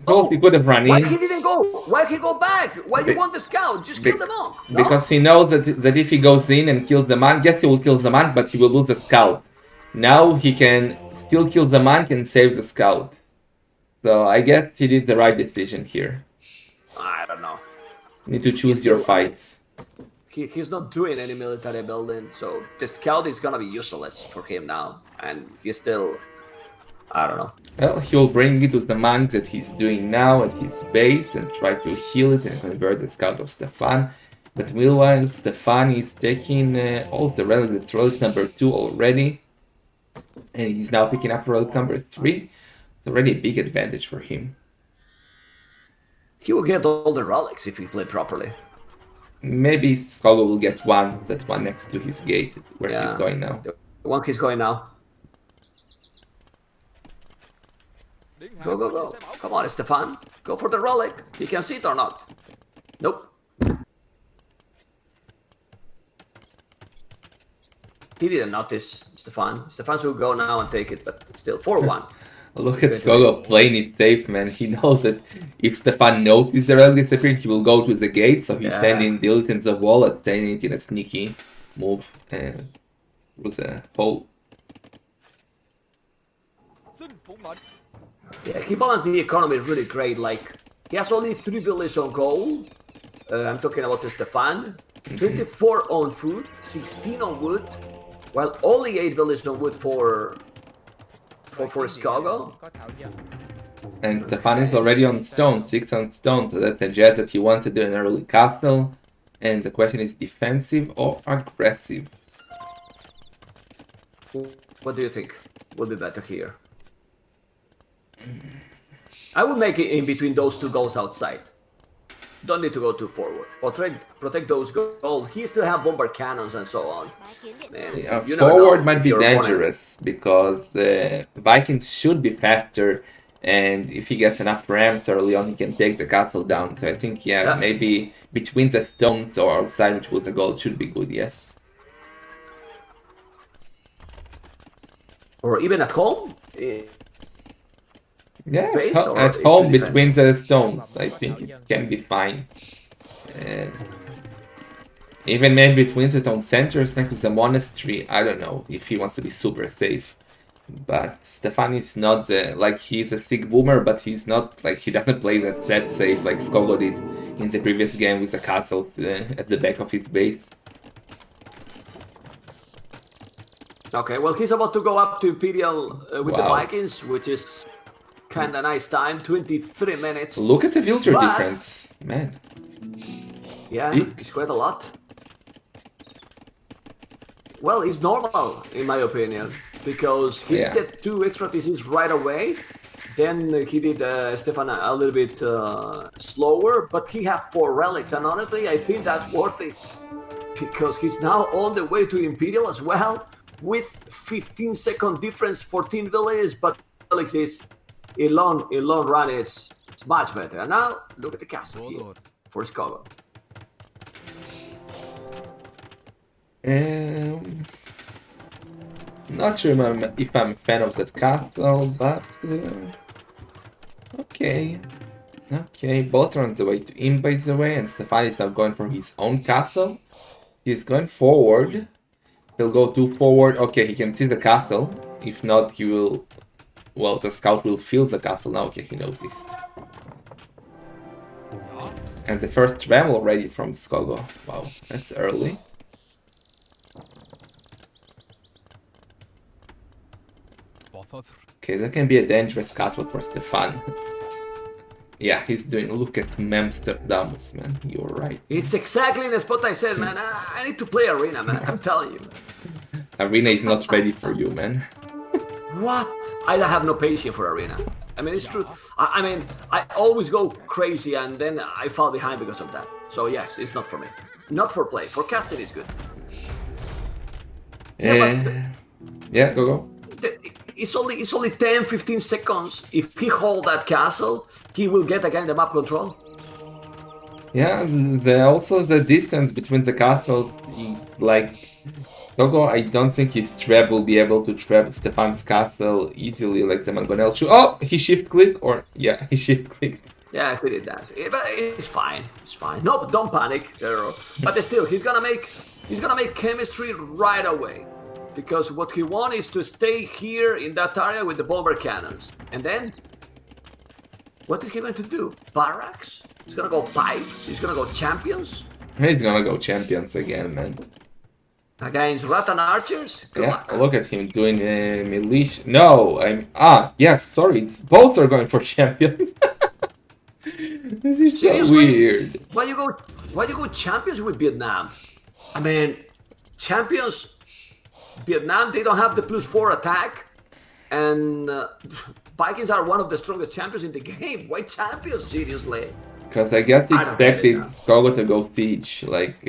Oh, he could have run Why in. he didn't go? Why he go back? Why you want the scout? Just kill the monk. No? Because he knows that if he goes in and kills the monk, yes, he will kill the monk, but he will lose the scout. Now he can still kill the monk and save the scout. So I guess he did the right decision here. I don't know. You need to choose your fights. he's not doing any military building, so the scout is gonna be useless for him now, and he's still, I don't know. Well, he'll bring it to the monk that he's doing now at his base and try to heal it and convert the scout of Stefan. But meanwhile, Stefan is taking all the relic number 2 already. And he's now picking up relic number 3. It's already a big advantage for him. He will get all the relics if he play properly. Maybe Scogo will get that one next to his gate, where Yeah, he's going now. the one he's going now. Go, go, go. Come on, Stefan. Go for the relic. He can see it or not. Nope. He didn't notice Stefan. Stefan should go now and take it, but still 4-1. Look at Scogo playing it safe, man. He knows that if Stefan notices the relic disappearing, he will go to the gate, so he's standing diligent the wall and standing it in a sneaky move through the hole. Yeah, he balanced the economy really great. Like, he has only 3 villages on gold. I'm talking about Stefan. 24 on food, 16 on wood, while only 8 villages on wood for Scogo. And Stefan is already on stone, 6 on stone, so that suggests that he wants to do an early castle. And the question is defensive or aggressive? What do you think will be better here? I would make it in between those 2 goals outside. Don't need to go too forward. Protect those goals. He still have bomber cannons and so on. Man, Yeah, forward might be dangerous because the Vikings should be faster, and if he gets enough rams early on, he can take the castle down. So I think, maybe between the stones or outside, which was a goal, should be good, yes. Or even at home? Yeah, Base at or home is it between the stones, I think it can be fine. Even maybe between the town centers next to the monastery, I don't know if he wants to be super safe. But Stefan is not he's a sick boomer, but he's not, he doesn't play that safe like Scogo did in the previous game with the castle at the back of his base. Okay, well, he's about to go up to Imperial with the Vikings, which is kinda nice time, 23 minutes. Look at the filter difference, man. Yeah, it's quite a lot. Well, it's normal, in my opinion, because he did 2 extra pieces right away. Then he did Stefan a little bit slower, but he had 4 relics, and honestly, I think that's worth it. Because he's now on the way to Imperial as well, with 15-second difference, 14 villages, but relics is in long run it's much better. And now look at the castle here for Scogo. Not sure if I'm a fan of that castle, but okay. Both are on the way to him, by the way, and Stefan is now going for his own castle. He's going forward. He'll go too forward. Okay, he can see the castle. If not, he will... Well, the scout will fill the castle now. Okay, he noticed. And the first ram already from Scogo. Wow, that's early. Okay, that can be a dangerous castle for Stefan. Yeah, he's doing... Look at Memsterdamus, man. You're right. It's exactly in the spot I said, man. I need to play Arena, man. I'm telling you. Arena is not ready for you, man. What? I have no patience for Arena. I mean, it's true. I mean, I always go crazy and then I fall behind because of that. So yes, it's not for me. Not for play. For casting is good. Yeah, go. It's only 10-15 seconds. If he hold that castle, he will get again the map control. Yeah, also the distance between the castles, Scogo, I don't think his trap will be able to trap Stefan's castle easily like the Mangonel should. Oh, he shift click or he shift click. Yeah, he did that. But it's fine. It's fine. No, don't panic, Hero. But still, he's gonna make chemistry right away. Because what he wants is to stay here in that area with the bomber cannons. And then, what is he going to do? Barracks? He's gonna go pipes? He's gonna go champions? He's gonna go champions again, man. Against Rattan Archers? Good Yeah, luck. look at him doing militia. No, yes, sorry, it's both are going for champions. This is so Seriously? weird. Why you go champions with Vietnam? I mean, champions Vietnam, they don't have the +4 attack, and Vikings are one of the strongest champions in the game. Why champions? Seriously? Because I guess they I don't get it expected now. Scogo to go siege, like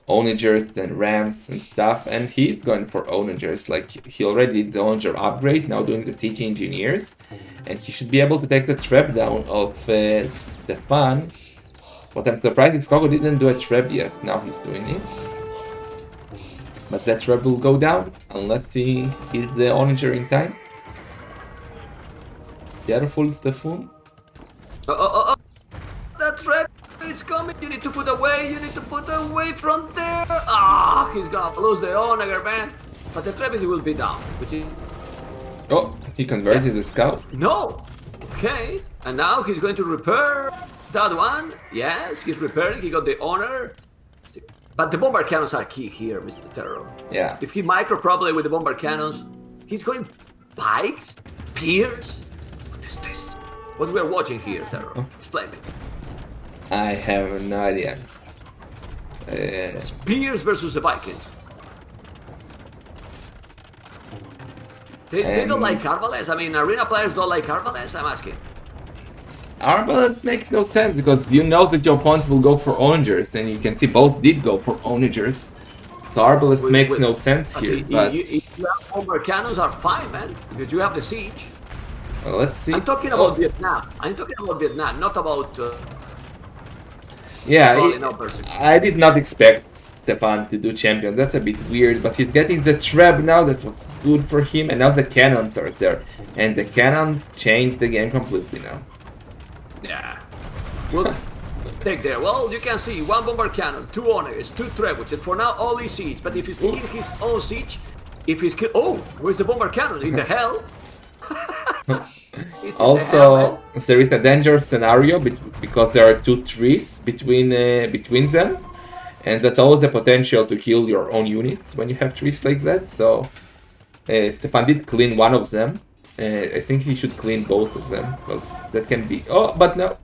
onagers and rams and stuff, and he's going for onagers. Like he already did the onager upgrade, now doing the siege engineers, and he should be able to take the trap down of Stefan. But I'm surprised Scogo didn't do a trap yet. Now he's doing it. But that trap will go down unless he hits the onager in time. Careful, Stefan. Oh. That trap is coming. You need to put away. You need to put away from there. He's gonna lose the onager, man. But the trap will be down, which is... Oh, he converted the scout. No! Okay, and now he's going to repair that one. Yes, he's repairing. He got the honor. But the bombard cannons are key here, Mr. Terror. Yeah. If he micro properly with the bombard cannons, he's going pikes, spears. What is this? What we're watching here, Terror? Explain me. I have no idea. Spears versus the Vikings. They don't like Carvalhes. I mean, arena players don't like Carvalhes. I'm asking. Arbalest makes no sense because you know that your opponent will go for onagers, and you can see both did go for onagers. So Arbalest makes no sense here, but If you have bombard cannons are fine, man, because you have the siege. well, let's see. I'm talking about Vietnam. I'm talking about Vietnam, not about. Yeah, no person. I did not expect Stefan to do champions. That's a bit weird, but he's getting the trap now. That was good for him, and now the cannons are there, and the cannons changed the game completely now. Yeah. We'll take there. Well, you can see one bombard cannon, 2 honors, 2 trebuchets. For now, only siege. But if he's taking his own siege, if he's where's the bombard cannon? In the hell? It's in the hell, man. Also, there is a dangerous scenario because there are 2 trees between them, and that's always the potential to kill your own units when you have trees like that. So Stefan did clean one of them. I think he should clean both of them because that can be. Oh, but no,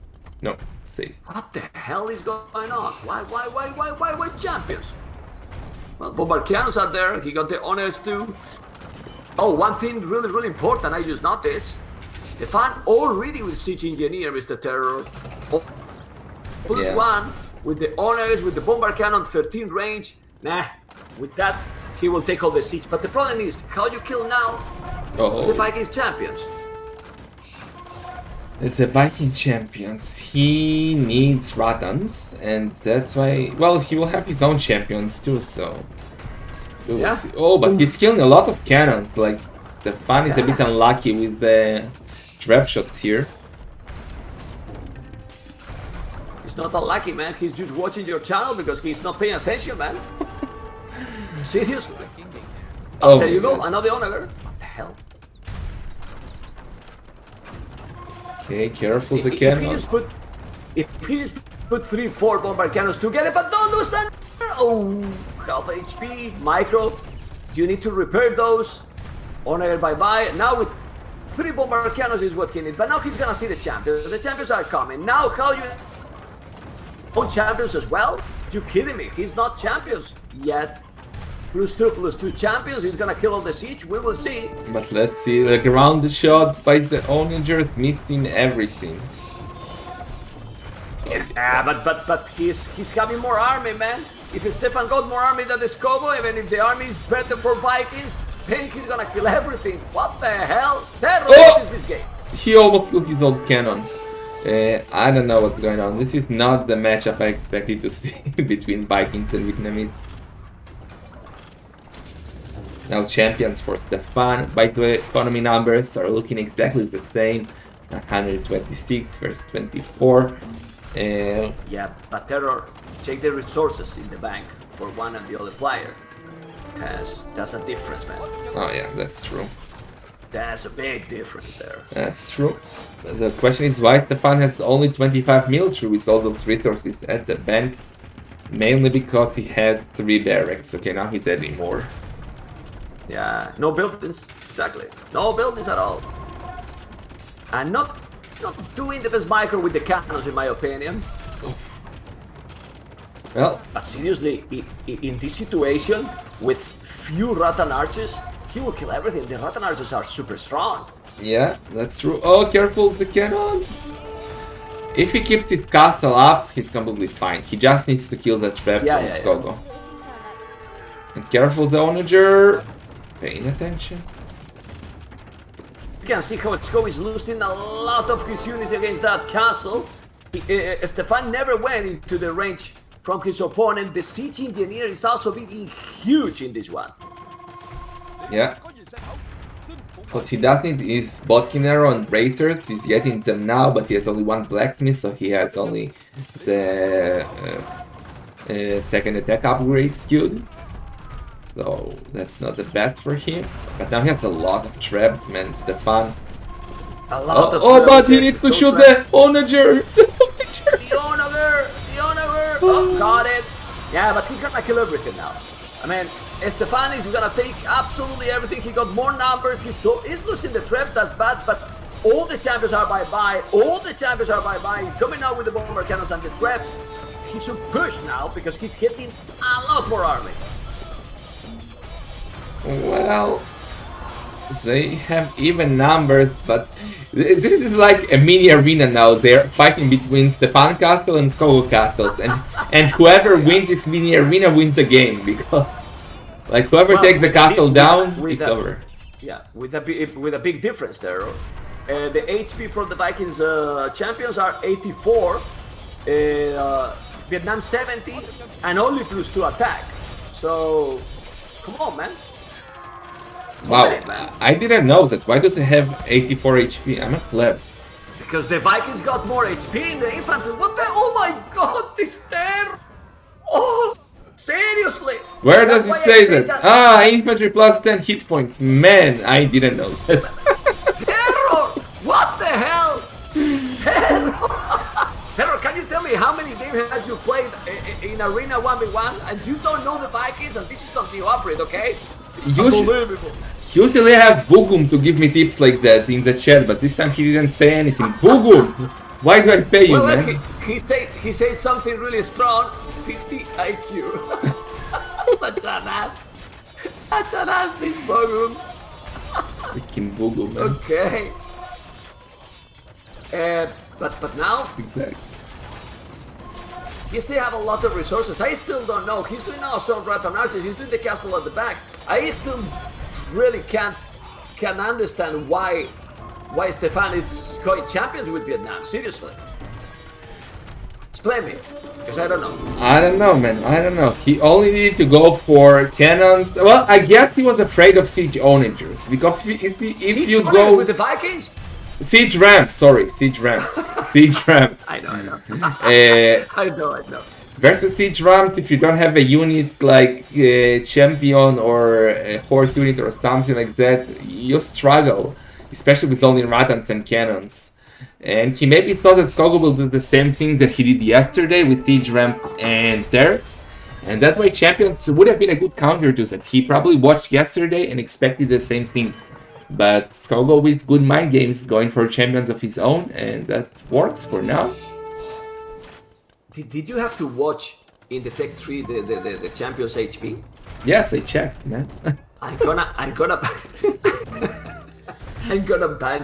save. What the hell is going on? Why champions? Well, bombard cannons are there. He got the honors too. Oh, one thing really important I just noticed. Stefan already with siege engineer, Mr. Terror. Plus 1 with the honors, with the bombard cannon, 13 range. Nah, with that he will take all the siege. But the problem is how you kill now the Vikings champions. As the Viking champions, he needs Rattans, and that's why. Well, he will have his own champions too, so. We will see. Oh, but he's killing a lot of cannons. Like, Stefan is a bit unlucky with the trap shots here. He's not unlucky, man. He's just watching your channel because he's not paying attention, man. Seriously. Oh, there you go, another honor. What the hell? Okay, careful the If cannon. he just put 3-4 bombard cannons together, but don't lose that. Oh, half HP, micro. You need to repair those. Honor, bye-bye. Now with 3 bombard cannons is what he needs. But now he's gonna see the champions. The champions are coming. Now how you own champions as well? You kidding me? He's not champions yet. +2 champions. He's gonna kill all the siege. We will see. But let's see, the ground shot by the onagers missing everything. Yeah, but he's having more army, man. If Stefan got more army than the Scogo, even if the army is better for Vikings, then he's gonna kill everything. What the hell? What is this game? He almost killed his old cannon. I don't know what's going on. This is not the matchup I expected to see between Vikings and Vietnamese. Now champions for Stefan. By the way, economy numbers are looking exactly the same. 126 versus 24. Yeah, but Terror, check the resources in the bank for one and the other player. That's a difference, man. Oh yeah, that's true. That's a big difference there. That's true. The question is why Stefan has only 25 military with all those resources at the bank. Mainly because he has 3 barracks. Okay, now he's adding more. Yeah, no buildings. Exactly. No buildings at all. And not doing the best micro with the cannons, in my opinion. Well, But seriously, in this situation, with few Rattan archers, he will kill everything. The Rattan archers are super strong. yeah, that's true. Oh, careful with the cannon! If he keeps his castle up, he's completely fine. He just needs to kill the trap from Scogo. And careful the onager! Paying attention. You can see how Scogo is losing a lot of his units against that castle. Stefan never went into the range from his opponent. The siege engineer is also being huge in this one. Yeah. What he does need is Botkinero and Racers. He's getting them now, but he has only 1 blacksmith, so he has only the second attack upgrade queued. So that's not the best for him. But now he has a lot of traps, man. Stefan. A lot of But he needs to shoot the onagers! The onager! Oh, got it! Yeah, but he's gonna kill everything now. I mean, Stefan is gonna take absolutely everything. He got more numbers. He's losing the traps, that's bad, but all the champions are bye-bye. All the champions are bye-bye. Coming out with the bomber cannons and the traps. He should push now because he's getting a lot more army. Well, they have even numbers, but this is like a mini arena now. They're fighting between Stefan Castle and Scogo Castles, and whoever wins this mini arena wins the game, because like whoever takes the castle down, it's over. Yeah, with a big difference there. The HP for the Vikings champions are 84, Vietnam 70, and only +2 attack. So, come on, man. Wow, I didn't know that. Why does it have 84 HP? I'm a pleb. Because the Vikings got more HP in the infantry. What the? Oh my god, this terror! Oh, seriously? Where does it say that? Ah, infantry plus 10 hit points. Man, I didn't know that. Terror! What the hell? Terror! Terror, can you tell me how many games have you played in Arena 1v1 and you don't know the Vikings and this is not new upgrade, okay? Usually I have Bugum to give me tips like that in the chat, but this time he didn't say anything. Bugum! Why do I pay you, man? He said something really strong. 50 IQ. Such an ass. Such an ass, this Bugum. Freaking Bugum, man. Okay. But now... Exactly. He still have a lot of resources. I still don't know. He's doing also Rattan Archers. He's doing the castle at the back. I still really can't understand why Stefan is going champions with Vietnam. Seriously. Explain me, because I don't know. I don't know, man. I don't know. He only needed to go for cannons. Well, I guess he was afraid of siege onagers, because if you go with the Vikings. Siege Rams, sorry, Siege Rams. Siege Rams. I know. I know. Versus Siege Rams, if you don't have a unit like Champion or a Horse unit or something like that, you struggle. Especially with only Rattans and Cannons. And he maybe thought that Scogo will do the same thing that he did yesterday with Siege Rams and Turrets. And that way Champions would have been a good counter to that. He probably watched yesterday and expected the same thing. But Scogo with good mind games going for champions of his own, and that works for now. Did you have to watch in the Tech 3 the champions HP? Yes, I checked, man. I'm gonna I'm gonna ban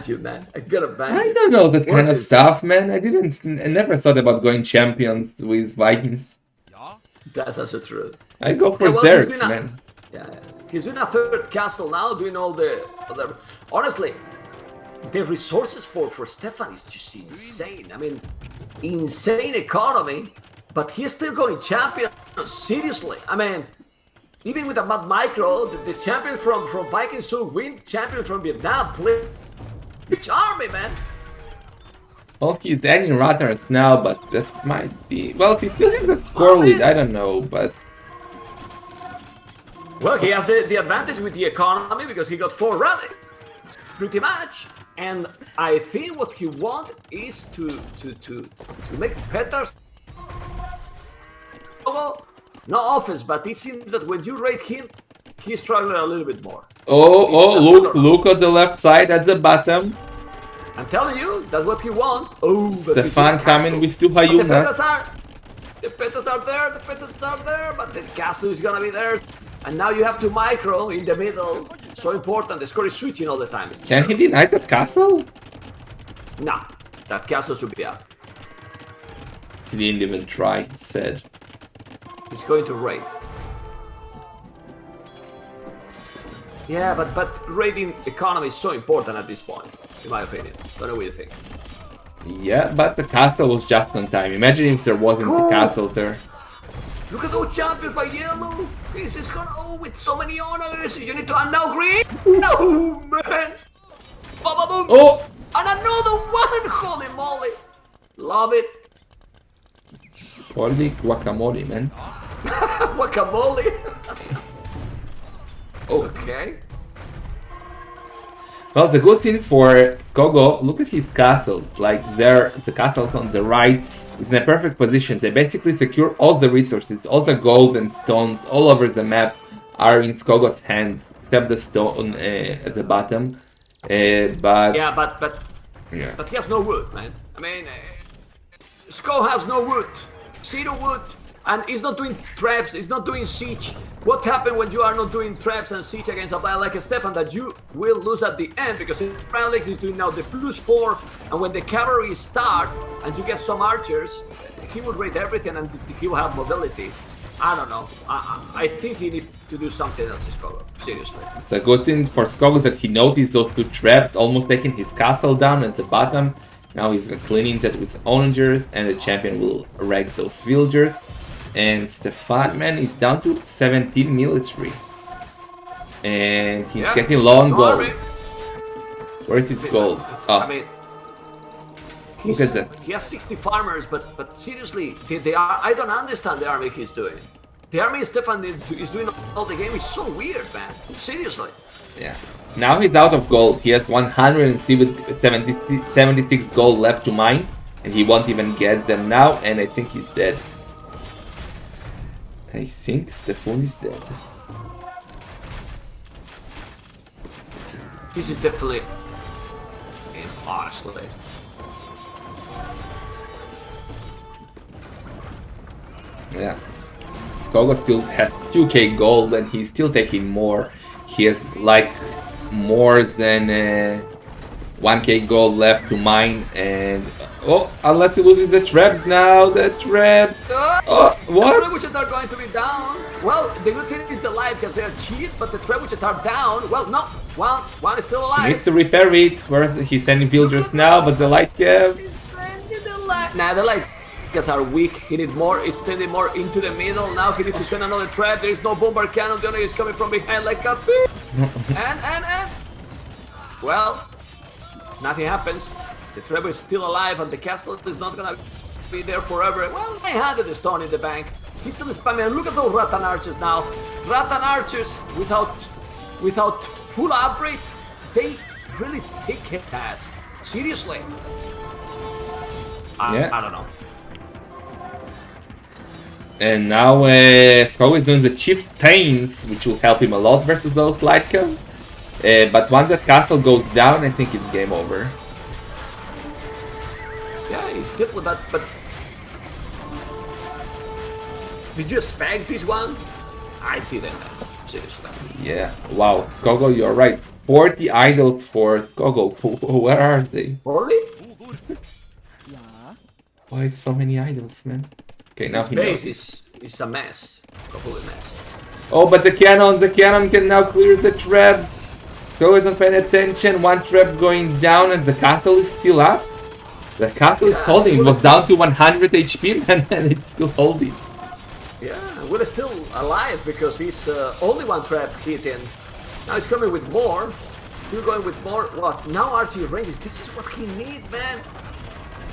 you, man. I'm gonna ban you. I don't know that kind of stuff, man. I never thought about going champions with Vikings. That's also true. I go for Zergs, man. Yeah. He's doing a third castle now, doing all the other... Honestly, the resources for Stefan is just insane. I mean, insane economy, but he's still going champion. Seriously, I mean, even with a Mad Micro, the champion from Vikings should win champion from Vietnam. Play which army, man? Well, he's adding Rattans now, but that might be... Well, he still has the score lead, I don't know, but... Well, he has the advantage with the economy because he got 4 rally. pretty much. And I think what he wants is to make Peters no offense, but it seems that when you rate him, he's struggling a little bit more. Look at the left side at the bottom. I'm telling you, that's what he wants. Oh, Stefan coming with two hyenas. The Peters are there, but the castle is gonna be there. And now you have to micro in the middle. So important, the score is switching all the time. Can he deny that castle? Nah, that castle should be up. He didn't even try, he said. He's going to raid. Yeah, but raiding economy is so important at this point, in my opinion. Don't know what you think. Yeah, but the castle was just on time. Imagine if there wasn't a castle there. Look at those champions by yellow. This is gonna with so many honors. You need to now green. No man. Ba-ba-boom. Oh! And another one. Holy moly. Love it. Holy guacamole, man. Guacamole. Oh. Okay. Well, the good thing for Scogo, look at his castles. Like, the castles on the right is in a perfect position. They basically secure all the resources, all the gold and stones all over the map are in Scogo's hands, except the stone at the bottom. But yeah, but he has no wood, man. I mean, Scogo has no wood, zero wood, and he's not doing traps. He's not doing siege. What happens when you are not doing traps and siege against a player like Stefan that you will lose at the end because Alex is doing now the +4, and when the cavalry start and you get some archers, he will raid everything and he will have mobility. I don't know. I think he needs to do something else, Scogo. Seriously. The good thing for Scogo is that he noticed those two traps almost taking his castle down at the bottom. Now he's cleaning that with onagers and the champion will wreck those villagers. And Stefan, man, is down to 17 military. And he's getting low on gold. Where is his gold? Oh. I mean, look at that. He has 60 farmers, but seriously, I don't understand the army he's doing. The army Stefan is doing all the game is so weird, man. Seriously. Yeah. Now he's out of gold. He has 176 gold left to mine. And he won't even get them now. And I think he's dead. I think Stefan is dead. This is definitely honestly. Yeah. Scogo still has 2k gold and he's still taking more. He has like more than 1k gold left to mine and oh, unless he loses the traps now, the traps. Oh, what? The trebuchets are going to be down. Well, the good thing is the light because they're cheap, but the trebuchets are down. Well, no, one is still alive. He needs to repair it. Where he's sending villagers now, but the light cab. Nah, the light guys are weak. He needs more. He's standing more into the middle. Now he needs to send another trap. There is no bomber cannon. The other is coming from behind like a pig. and well, nothing happens. The Trevor is still alive and the castle is not gonna be there forever. Well, I had the stone in the bank. He's still spamming. Look at those Rattan archers now. Rattan archers without full upgrade, they really kick ass. Seriously. Yeah. I don't know. And now Scogo is doing the chieftains, which will help him a lot versus those light cab. But once that castle goes down, I think it's game over. Yeah, he's definitely but did you expect this one? I didn't. Seriously. Yeah. Wow. Scogo, you're right. 40 idols for Scogo. Where are they? 40? Why so many idols, man? Okay, now His he base knows. is a mess. Complete mess. Oh, but the cannon can now clear the traps. Scogo is not paying attention. One trap going down and the castle is still up. The castle is holding. It was down to 100 HP, man, and it's still holding. Yeah, Will is still alive because he's only one trap hit in. Now he's coming with more. Still going with more. What? Now archery ranges. This is what he needs, man.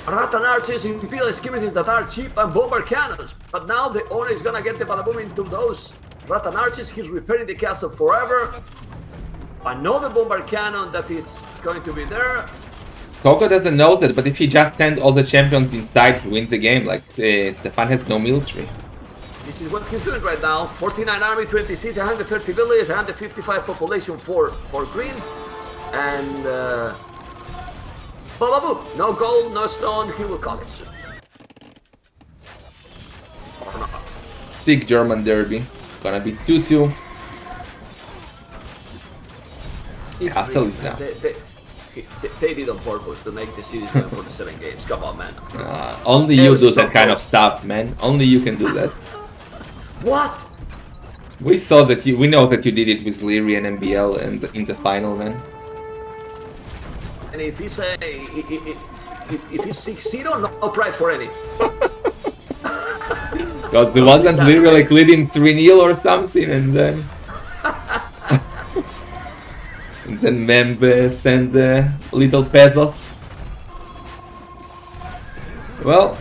Rattan archers, imperial skirmishes that are cheap and bomber cannons. But now the owner is gonna get the badaboom into those Rattan archers. He's repairing the castle forever. Another bomber cannon that is going to be there. Scogo doesn't know that, but if he just sends all the champions inside, he wins the game. Like, Stefan has no military. This is what he's doing right now. 49 army, 26, 130 villages, 155 population for green. And no gold, no stone, he will call it soon. Sick German derby. Gonna be 2-2. Castle is down. They did on purpose to make the series going for the 7 games. Come on, man. Only you do that kind of stuff, man. Only you can do that. What? We saw that we know that you did it with Leary and MBL and in the final, man. And if he's if he's 6-0, no prize for any. Because the one that Leary like leading 3-0 or something, and then and then Membe send little pesos. Well,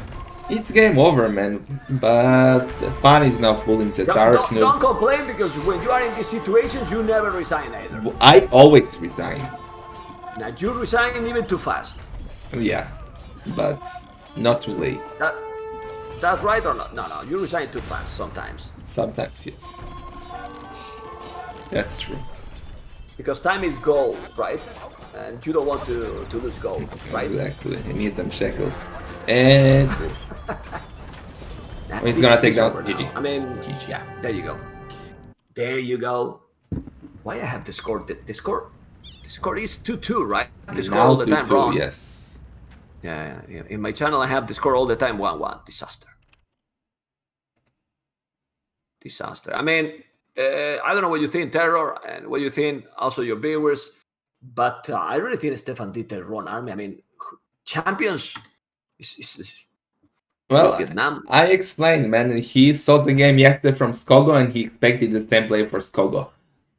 it's game over, man. But Stefan is now pulling the dark noob. Don't complain, because when you are in these situations, you never resign either. I always resign. Now you resign even too fast. Yeah, but not too late. That's right or not? No, you resign too fast sometimes. Sometimes, yes. That's true. Because time is gold, right? And you don't want to lose gold, right? Exactly. He needs some shekels. And he's gonna take down GG. I mean, GG. yeah, there you go. There you go. Why I have the score? The score is 2-2, right? The score all the time wrong. Yes. Yeah. In my channel, I have the score all the time 1-1. Disaster. I mean, I don't know what you think, Terror, and what you think also your viewers, but I really think Stefan did the wrong army. I mean, champions is well, Vietnam. I explained, man. He saw the game yesterday from Scogo and he expected the same play for Scogo.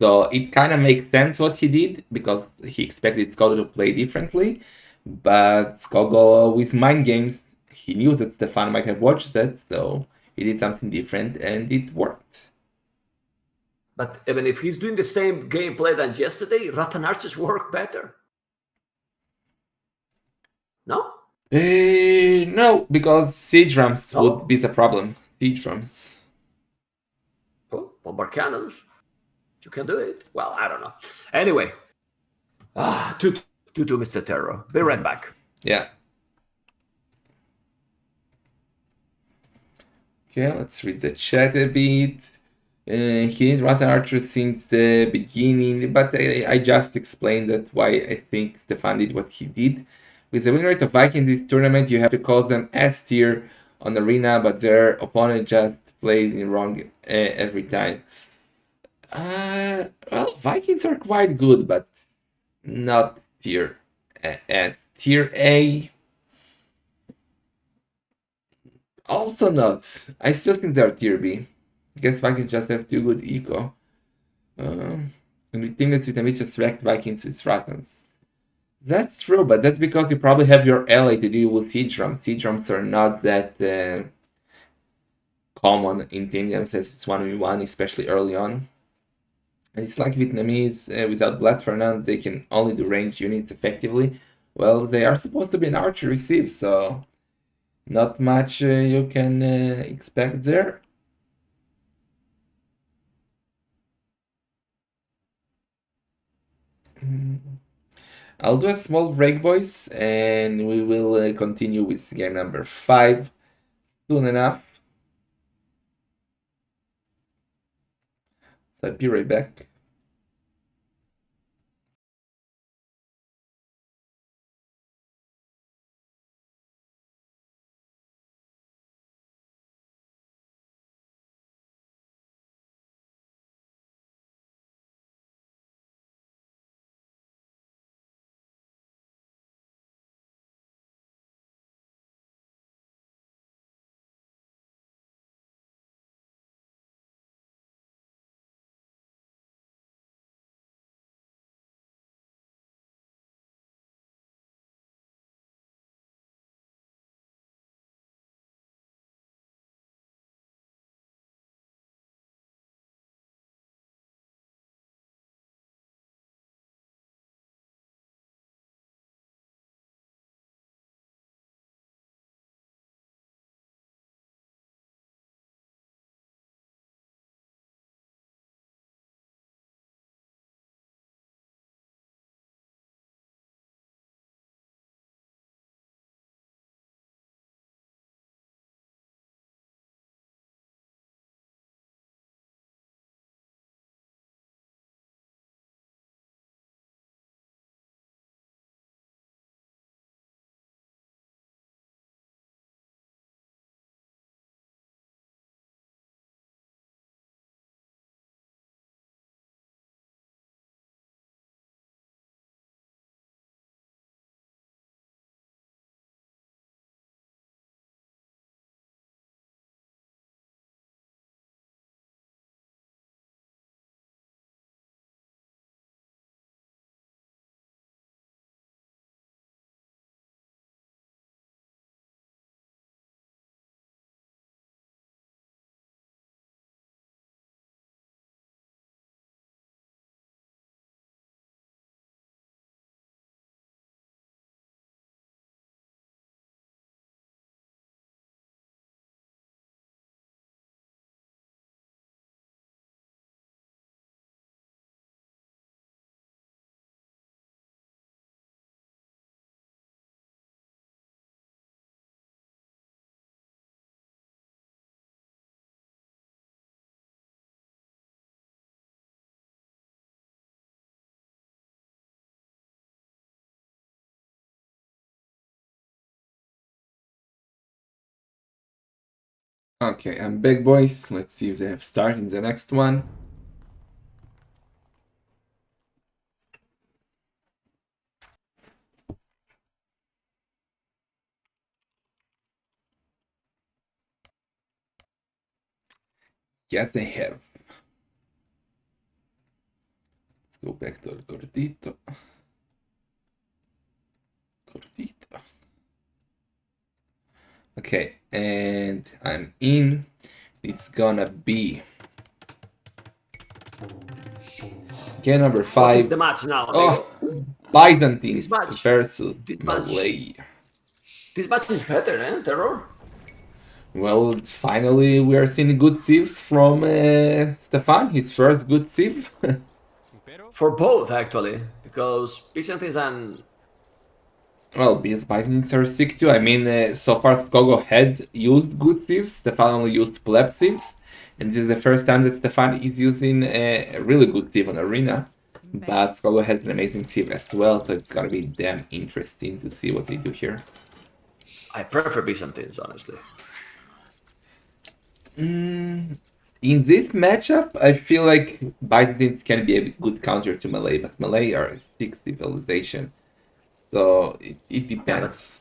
So it kind of makes sense what he did, because he expected Scogo to play differently. But Scogo, with mind games, he knew that Stefan might have watched that, so he did something different and it worked. But even if he's doing the same gameplay than yesterday, Rattan Archers work better. No? No, because siege drums would be the problem. Siege drums. Oh, bomber cannons. You can do it. Well, I don't know. Anyway. 2-2, Mr. Terror. Be right back. Yeah. Okay, let's read the chat a bit. He didn't Rattan Archer since the beginning, but I just explained that why I think Stefan did what he did. With the win rate of Vikings this tournament, you have to call them S tier on Arena, but their opponent just played in wrong every time. Well, Vikings are quite good, but not tier S. Tier A, also not. I still think they're tier B. I guess Vikings just have too good eco. And we think that Vietnamese just wrecked Vikings with Rattans. That's true, but that's because you probably have your ally to deal with siege drums. Siege drums are not that common in team games as it's 1v1, especially early on. And it's like Vietnamese, without Blast Fernandes, they can only do ranged units effectively. Well, they are supposed to be an archer receive, so not much you can expect there. I'll do a small break, boys, and we will continue with game number 5 soon enough. So I'll be right back. Okay, and big boys. Let's see if they have started in the next one. Yes, they have. Let's go back to El Gordito. Gordito. Okay, and I'm in. It's gonna be game number What is 5. the match now, amigo? Oh, Byzantines This match- versus this match- Malay. This match is better, eh, Terror? Well, it's finally we are seeing good sieves from Stefan. His first good sieve. For both, actually, because Byzantines and Well, because Byzantines are sick too. I mean, so far Scogo had used good thieves. Stefan only used pleb thieves. And this is the first time that Stefan is using a really good thief on Arena. But Scogo has an amazing thief as well, so it's gonna be damn interesting to see what they do here. I prefer Byzantines, honestly. In this matchup, I feel like Byzantines can be a good counter to Malay, but Malay are a sick civilization. So it depends.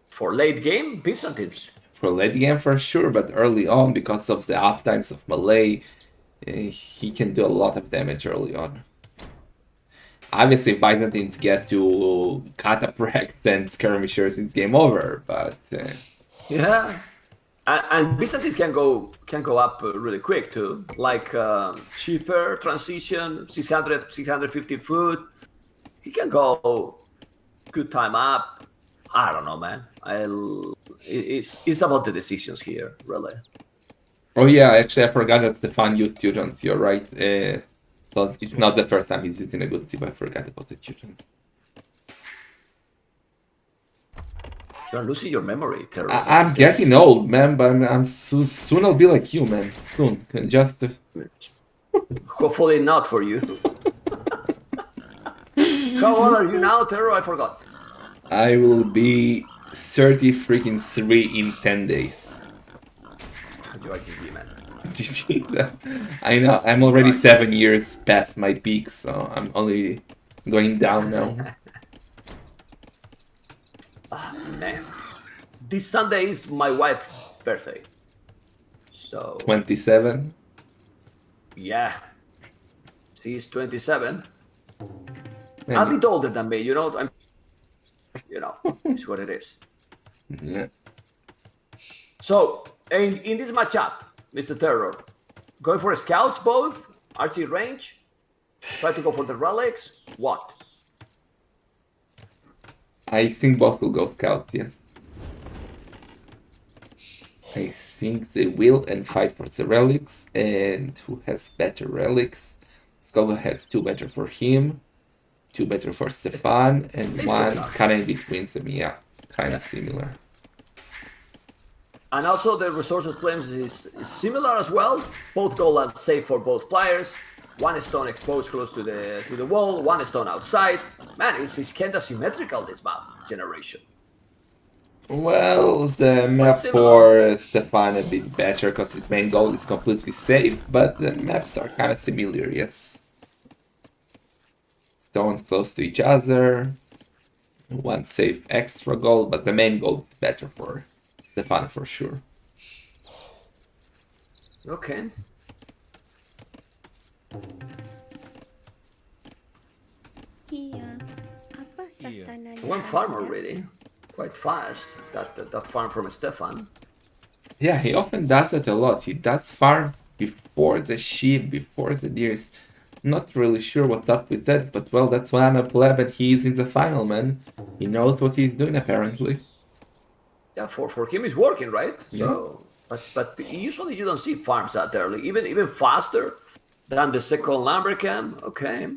For late game, Byzantines. For late game for sure, but early on, because of the uptimes of Malay, he can do a lot of damage early on. Obviously, if Byzantines get to cataphracts and skirmishers, it's game over, but... Yeah. And Byzantines can go up really quick too. Like cheaper transition, 600, 650 foot. He can go good time up. I don't know, man. It's about the decisions here, really. Oh yeah, actually I forgot that Stefan used Teutons, you're right. So it's not the first time he's using a good tip, I forgot about the Teutons. You're losing your memory, Terror. I'm getting old, man, but soon I'll be like you, man. Soon. Just... Hopefully not for you. How old are you now, Terror? I forgot. I will be 30 freaking 3 in 10 days. You are GG, man. GG. I know, I'm already 7 years past my peak, so I'm only going down now. Man. This Sunday is my wife's birthday. So 27? yeah. She's 27. Man, A bit older than me, you know. It's what it is. yeah. So in this matchup, Mr. Terror, going for scouts both, archery range, try to go for the relics. What? I think both will go scout, yes. I think they will and fight for the relics, and who has better relics? Scogo has 2 better for him, 2 better for Stefan, and 1 kinda in between them, yeah. Kinda similar. And also the resources claims is similar as well. Both goal as safe for both players. 1 stone exposed close to the wall, 1 stone outside. Man, it's kinda symmetrical, this map generation. Well, the map for Stefan a bit better because his main goal is completely safe, but the maps are kind of similar, yes. Stones close to each other, 1 safe extra goal, but the main goal is better for Stefan for sure. Okay. One farm already. Quite fast. That farm from Stefan. Yeah, he often does it a lot. He does farms before the sheep, before the deers. Not really sure what's up with that, but well, that's why I'm a pleb and he's in the final, man. He knows what he's doing apparently. Yeah, for him it's working, right? Yeah. So, but usually you don't see farms that early, even faster than the second Lumbercamp. Okay.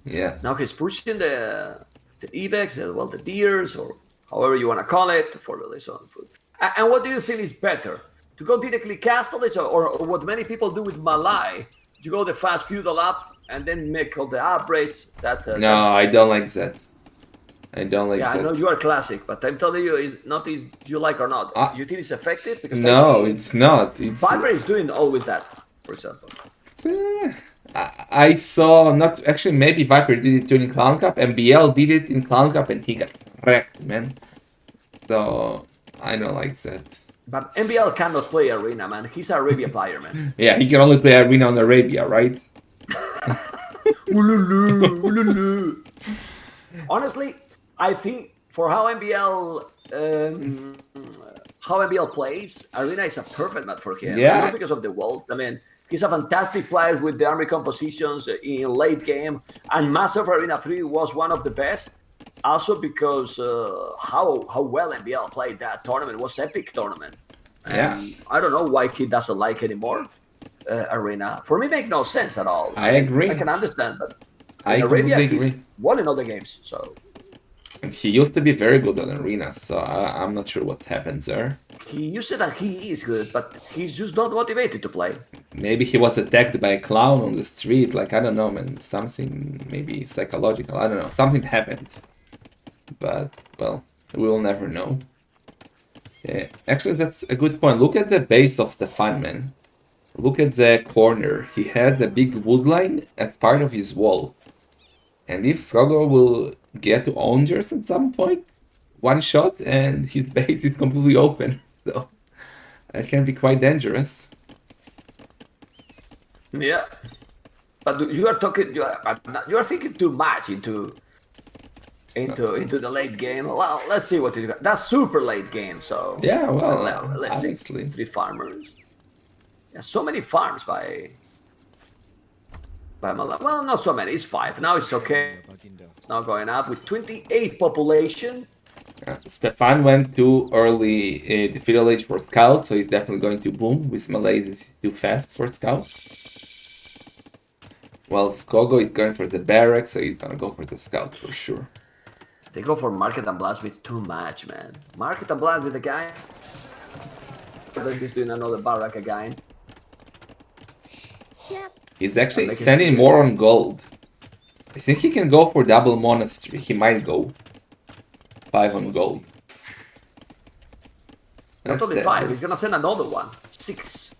Yeah. Now he's pushing the Evex, well, the deers, or however you want to call it, for release on food. And what do you think is better? To go directly castle it, or what many people do with Malay? You go the fast feudal up and then make all the upgrades. No, I don't like that. I don't like Yeah, I know that. you are classic, but I'm telling you, it's not is you like or not. You think it's effective? Because I No, see it's not. It's Viper is doing always that, for example. I saw not actually maybe Viper did it during Clown Cup and BL did it in Clown Cup and he got wrecked, man. So I don't like that. But MBL cannot play Arena, man. He's a Arabia player, man. Yeah, he can only play Arena on Arabia, right? Honestly, I think for how MBL plays, Arena is a perfect match for him. Yeah. Not because of the world. I mean, he's a fantastic player with the army compositions in late game, and Massive Arena 3 was one of the best. Also because how well MBL played that tournament. It was epic tournament. Yeah. And I don't know why he doesn't like anymore. Arena for me make no sense at all. I agree. I can understand, but I in Arabia completely he's agree. won in all the games. So And he used to be very good on Arena, so I'm not sure what happens there. he used to that he is good, but he's just not motivated to play. Maybe he was attacked by a clown on the street, like, I don't know, man, something maybe psychological, I don't know, something happened. But, well, we will never know. Yeah, actually, that's a good point. Look at the base of Stefan, man. Look at the corner. He has a big wood line as part of his wall. And if Scogo will get to Ongers at some point, one shot and his base is completely open. So that can be quite dangerous. Yeah, but you are thinking too much into the late game. Well, let's see what it got. That's super late game. So Yeah, well, let's honestly. see. 3 farmers. Yeah, so many farms by Malam. Well, not so many. It's 5 now. It's okay. It's now going up with 28 population. Stefan went too early the Fiddle Age for Scouts, so he's definitely going to boom. With Malays, it's too fast for Scouts. Well, Scogo is going for the Barracks, so he's gonna go for the Scouts for sure. They go for Market and Blast with too much, man. Market and Blast with the guy. Then he's doing another barrack again. He's actually Make it standing weird. more on gold. I think he can go for double monastery. He might go 5 on gold. Not That's only the- 5, he's gonna send another one. 6.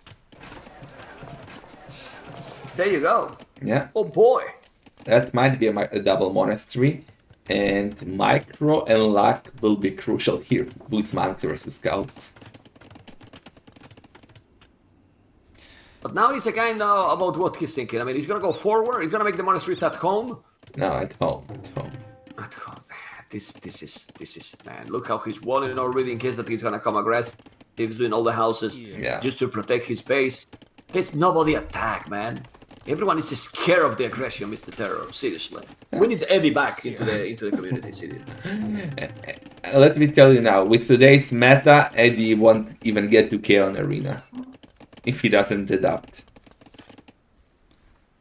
There you go. Yeah, Oh boy. that might be a double monastery. And micro and luck will be crucial here. Boost monks versus scouts. But now he's again about what he's thinking. I mean, he's gonna go forward. He's gonna make the monasteries at home. No, at home, at home. At home. This is man. Look how he's walling already in case that he's gonna come aggressive. He's doing all the houses Yeah. just to protect his base. There's nobody attack, man. Everyone is scared of the aggression, Mr. Terror. Seriously, we need Eddie back into the community. Seriously. Let me tell you now, with today's meta, Eddie won't even get to K on Arena. If he doesn't adapt.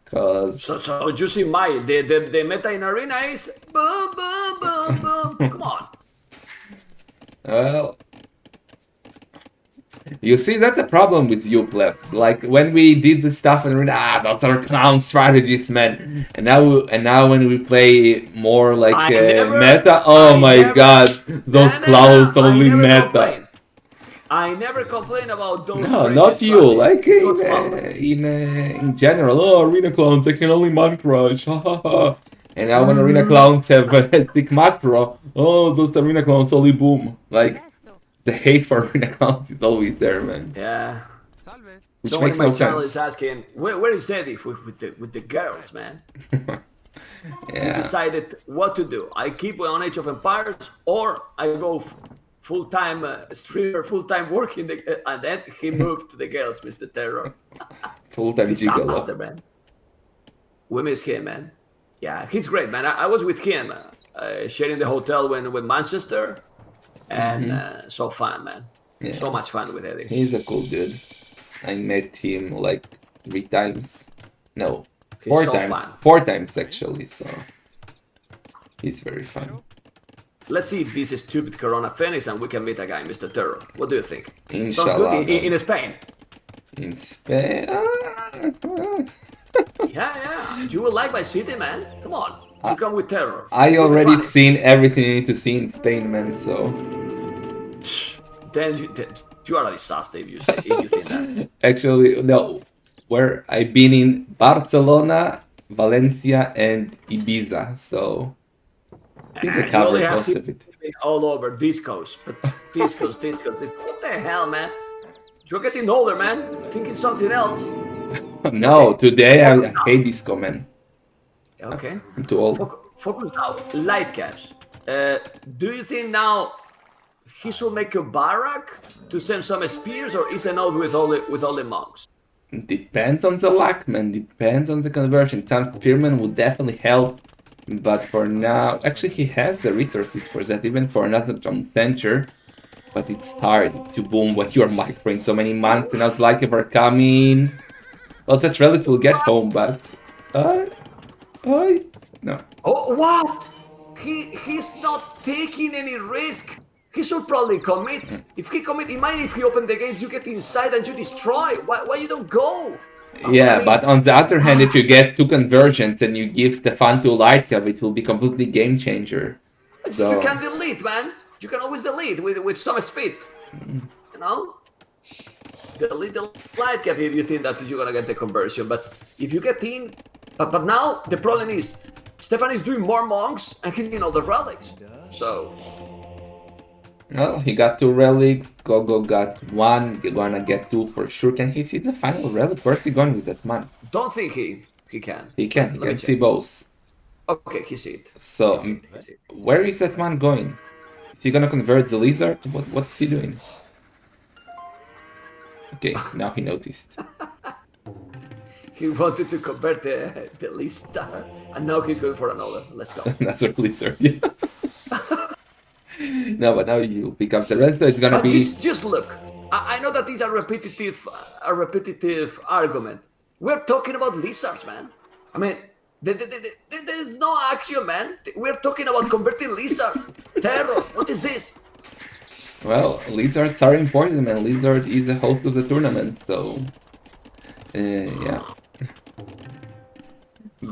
Cause... So you see the meta in arena is boom boom boom boom. Come on. Well... You see, that's the problem with you plebs. Like, when we did the stuff in Arena, those are clown strategies, man. And now when we play more like meta, oh my god, those clowns only meta. I never complain about those. No, not you. Like in general, oh, arena clowns, they can only macrush. And now when arena clowns have a stick macro, oh, those arena clowns only boom. Like the hate for arena clowns is always there, man. Yeah. Which So makes my no channel sense. is asking, where is Eddie with the girls, man? He Yeah. decided what to do. I keep on Age of Empires, or I go full-time streamer, full-time working, and then he moved to the girls, Mr. Terror. Full-time Disaster, gigolo. man. We miss him, man. Yeah, he's great, man. I was with him, sharing the hotel with Manchester, and so fun, man. Yeah. So much fun with Eddie. He's a cool dude. I met him like 3 times. No, He's 4 so times. fun. 4 times actually, so he's very fun. Let's see if this stupid Corona finishes and we can meet a guy, Mr. Terror. What do you think? Sounds Inshallah. good in Spain. In Spain. Yeah. You will like my city, man. Come on. You come with terror. I It'll be already funny. seen everything you need to see in Spain, man, so... Then you are a disaster if you think that. Actually, no. Where I've been in Barcelona, Valencia, and Ibiza, so... I think I You only covered have most seen of it. all over discos, but discos. What the hell, man? You're getting older, man. Thinking something else. No, Okay. today Focus I hate disco, man. now. Okay. I'm too old. Focus now. Light caps. Do you think now he should make a barrack to send some spears, or is it out with all the monks? Depends on the luck, man. Depends on the conversion. Some spearmen would definitely help, but for now, actually he has the resources for that, even for another Tom Center. But it's hard to boom when you're micro in so many months and not like ever coming. Well, that relic will get home, but no. Oh, what? He's not taking any risk. He should probably commit. If he commit, imagine if he opened the gates, you get inside and you destroy. Why you don't go? Yeah, I mean, but on the other hand, if you get 2 conversions and you give Stefan to light cab, it will be completely game changer. you can delete, man. You can always delete with some speed. You know? Delete the light cap if you think that you're gonna get the conversion. But if you get in, but now the problem is Stefan is doing more monks and he's getting all the relics. So Well, he got 2 relics, Scogo got 1, you're gonna get 2 for sure. Can he see the final relic? Where's he going with that man? don't think he can. He can Let me see check. both. Okay, he see it. So, He see it. where is that man going? Is he gonna convert the lizard? What's he doing? Okay, now he noticed. He wanted to convert the Lista, and now he's going for another. Let's go. Another lizard, yeah. No, but now you becomes the rest, so it's gonna But be... just look. I know that is a repetitive argument. We're talking about lizards, man. I mean, there's no action, man. We're talking about converting lizards. Terror. What is this? Well, lizards are important, and Lizard is the host of the tournament, so... yeah.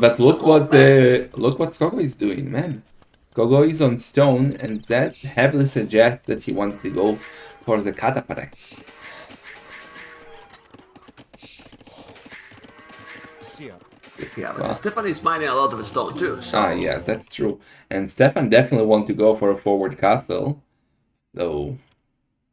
But look what Scogo is doing, man. Scogo is on stone, and that heavily suggests that he wants to go for the catapult. Yeah, but Stefan is mining a lot of stone too. So. Ah, yes, that's true. And Stefan definitely want to go for a forward castle. So...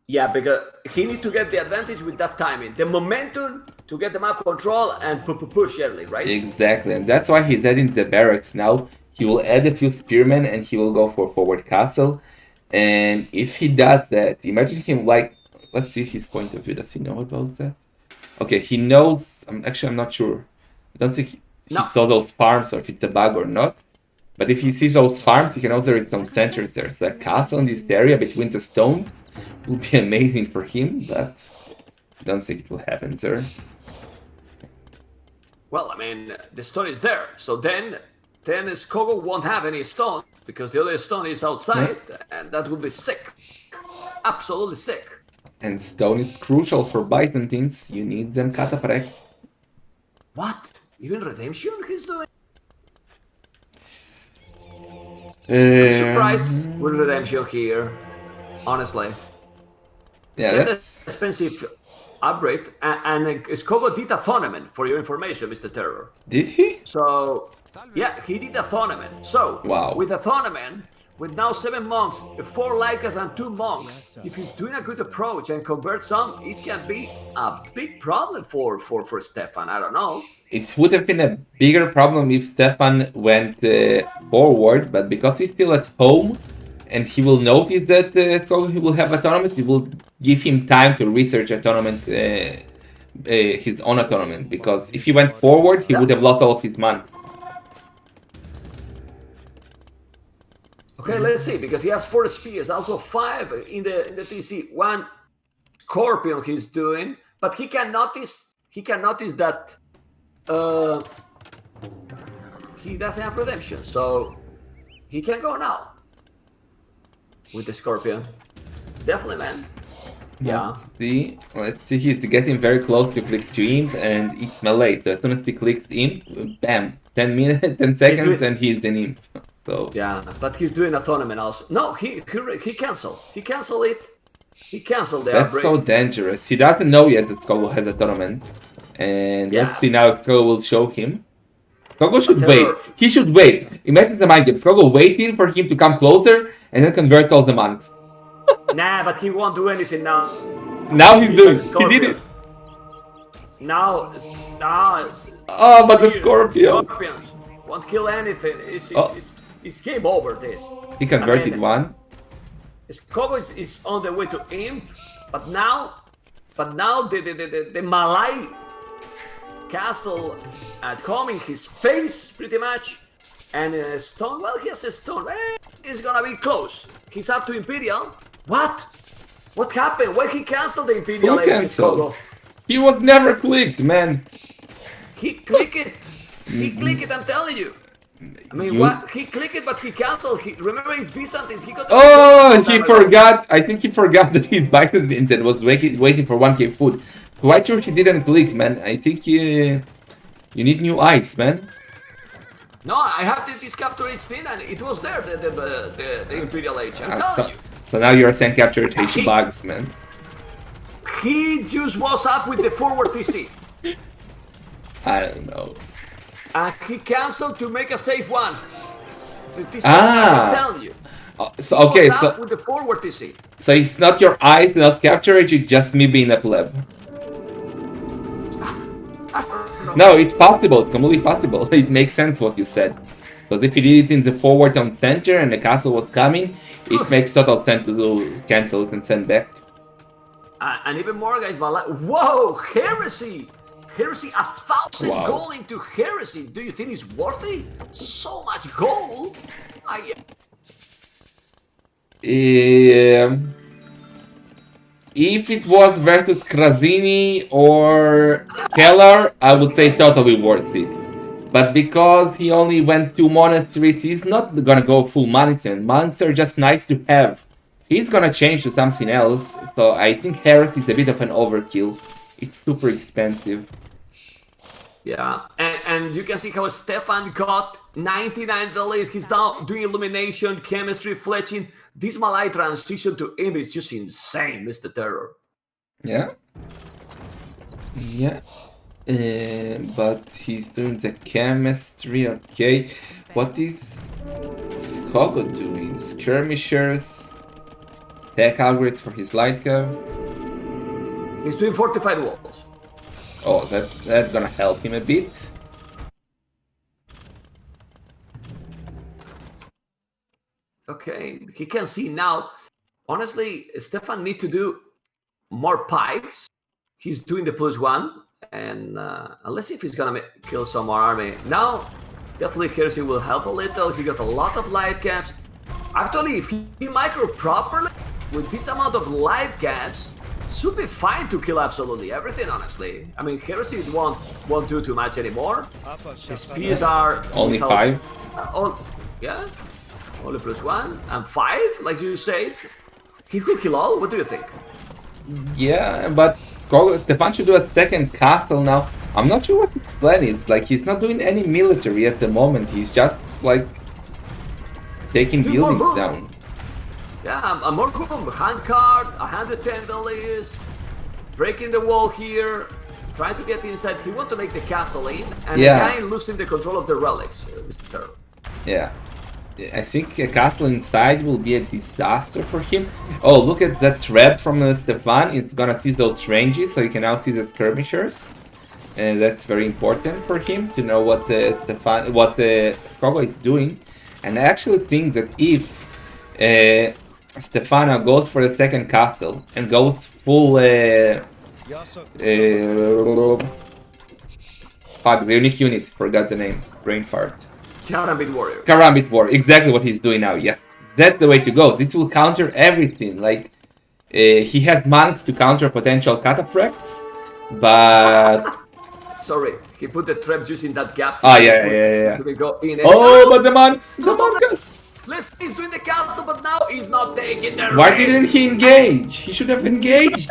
Yeah, because he need to get the advantage with that timing. The momentum to get the map control and push early, right? Exactly, and that's why he's adding the barracks now. He will add a few spearmen and he will go for forward castle. And if he does that, imagine him like... Let's see his point of view. Does he know about that? Okay, he knows... I'm not sure. I don't think he saw those farms or if it's a bug or not. But if he sees those farms, he knows there is some centers there. So a castle in this area between the stones will be amazing for him, but I don't think it will happen, sir. Well, I mean, the stone is there. So then Scogo won't have any stone because the other stone is outside, and that would be sick. Absolutely sick. And stone is crucial for Byzantines. You need them cataprect. What? Even redemption he's doing? I'm surprised with redemption here. Honestly. Yeah, that's expensive upgrade. And Scogo did a tournament for your information, Mr. Terror. Did he? So, yeah, he did a tournament. So, wow. With a tournament, with now 7 monks, 4 Lycas and 2 monks, if he's doing a good approach and converts some, it can be a big problem for Stefan. I don't know. It would have been a bigger problem if Stefan went forward, but because he's still at home, and he will notice that he will have a tournament, it will give him time to research a tournament, his own tournament, because if he went forward, he would have lost all of his money. Okay, let's see, because he has 4 spears, also 5 in the TC. 1 Scorpion he's doing, but he can notice that he doesn't have redemption, so he can go now with the Scorpion. Definitely, man. Yeah. Let's see. He's getting very close to click to imp, and it's melee. So as soon as he clicks imp, bam, 10 minutes, 10 seconds, and he's an imp. So Yeah, but he's doing a tournament also. No, he canceled. He canceled it. He canceled the that's outbreak. so dangerous. He doesn't know yet that Scogo has a tournament, and Yeah. let's see now if Scogo will show him. Scogo should Whatever. wait. He should wait. Imagine the mind game. Scogo waiting for him to come closer, and then converts all the monks. Nah, but he won't do anything now. Now he's doing. He did it. Now, Oh, but the Scorpion. Scorpions won't kill anything. Oh. It's game over. This. He converted I mean, one. Scogo is on the way to imp, but now the Malay castle at home in his face pretty much, and stone. Well, he has a stone. It's gonna be close. He's up to Imperial. What? What happened? Why he canceled the Imperial? Who canceled? He was never clicked, man. He clicked it. He clicked it. I'm telling you. I mean, what? He clicked it, but he canceled. Remember, it's Byzantines. He got. Oh, he forgot. I think he forgot that he's Byzantines and was waiting for 1k food. Quite sure he didn't click, man. I think you need new eyes, man. No, I have this capture H thing, and it was there. The Imperial H. I'm telling you. So now you're saying capture H bugs, man. He just was up with the forward TC. I don't know. And he canceled to make a safe one. Ah. I'm telling you. So okay, He was up with the forward TC. So it's not your eyes, not capture H, it's just me being a pleb. No, it's possible. It's completely possible. It makes sense what you said. Because if you did it in the forward on center and the castle was coming, it makes total sense to do cancel it and send back. And even more, guys. Whoa, Heresy! Heresy, 1,000 Wow. gold into Heresy. Do you think it's worthy? So much gold. If it was versus Krazini or Keller, I would say totally worth it. But because he only went 2 monasteries, he's not gonna go full Mountain. Monks are just nice to have. He's gonna change to something else, so I think Heresy is a bit of an overkill. It's super expensive. Yeah, and you can see how Stefan got 99 delays. He's now doing illumination, chemistry, fletching. This Malay transition to imp is just insane, Mr. Terror. Yeah. Yeah. But he's doing the chemistry, okay. What is Scogo doing? Skirmishers, tech algorithms for his light cav. He's doing fortified walls. Oh, that's gonna help him a bit. Okay, he can see now. Honestly, Stefan need to do more pipes. He's doing the +1, and let's see if he's gonna kill some more army. Now, definitely Heresy will help a little. He got a lot of light caps. Actually, if he micro properly, with this amount of light caps, should be fine to kill absolutely everything, honestly. I mean, Heresy won't do too much anymore. His spears are... Only 5? Yeah, only +1 and 5, like you said. He could kill all, what do you think? Yeah, but Stefan should do a second castle now. I'm not sure what his plan is. Like, he's not doing any military at the moment. He's just, like, taking buildings down. Yeah, a more boom, handcart, 110 delays, breaking the wall here, trying to get inside. He wants to make the castle in, and again losing the control of the relics, Mr. Terror. Yeah. I think a castle inside will be a disaster for him. Oh, look at that trap from Stefan. It's gonna see those ranges, so you can now see the skirmishers. And that's very important for him to know what the Scogo is doing. And I actually think that if Stefano goes for the second castle and goes full fuck, the unique unit, forgot the name, brain fart. Karambit Warrior. Karambit War, exactly what he's doing now, yes. That's the way to go. This will counter everything. Like, he has monks to counter potential cataphracts, but... Sorry, he put the trap juice in that gap. Ah, yeah. Go in Oh, but the monks! The monks! Let's see, he's doing the castle, but now he's not taking the Why risk. didn't he engage? He should have engaged.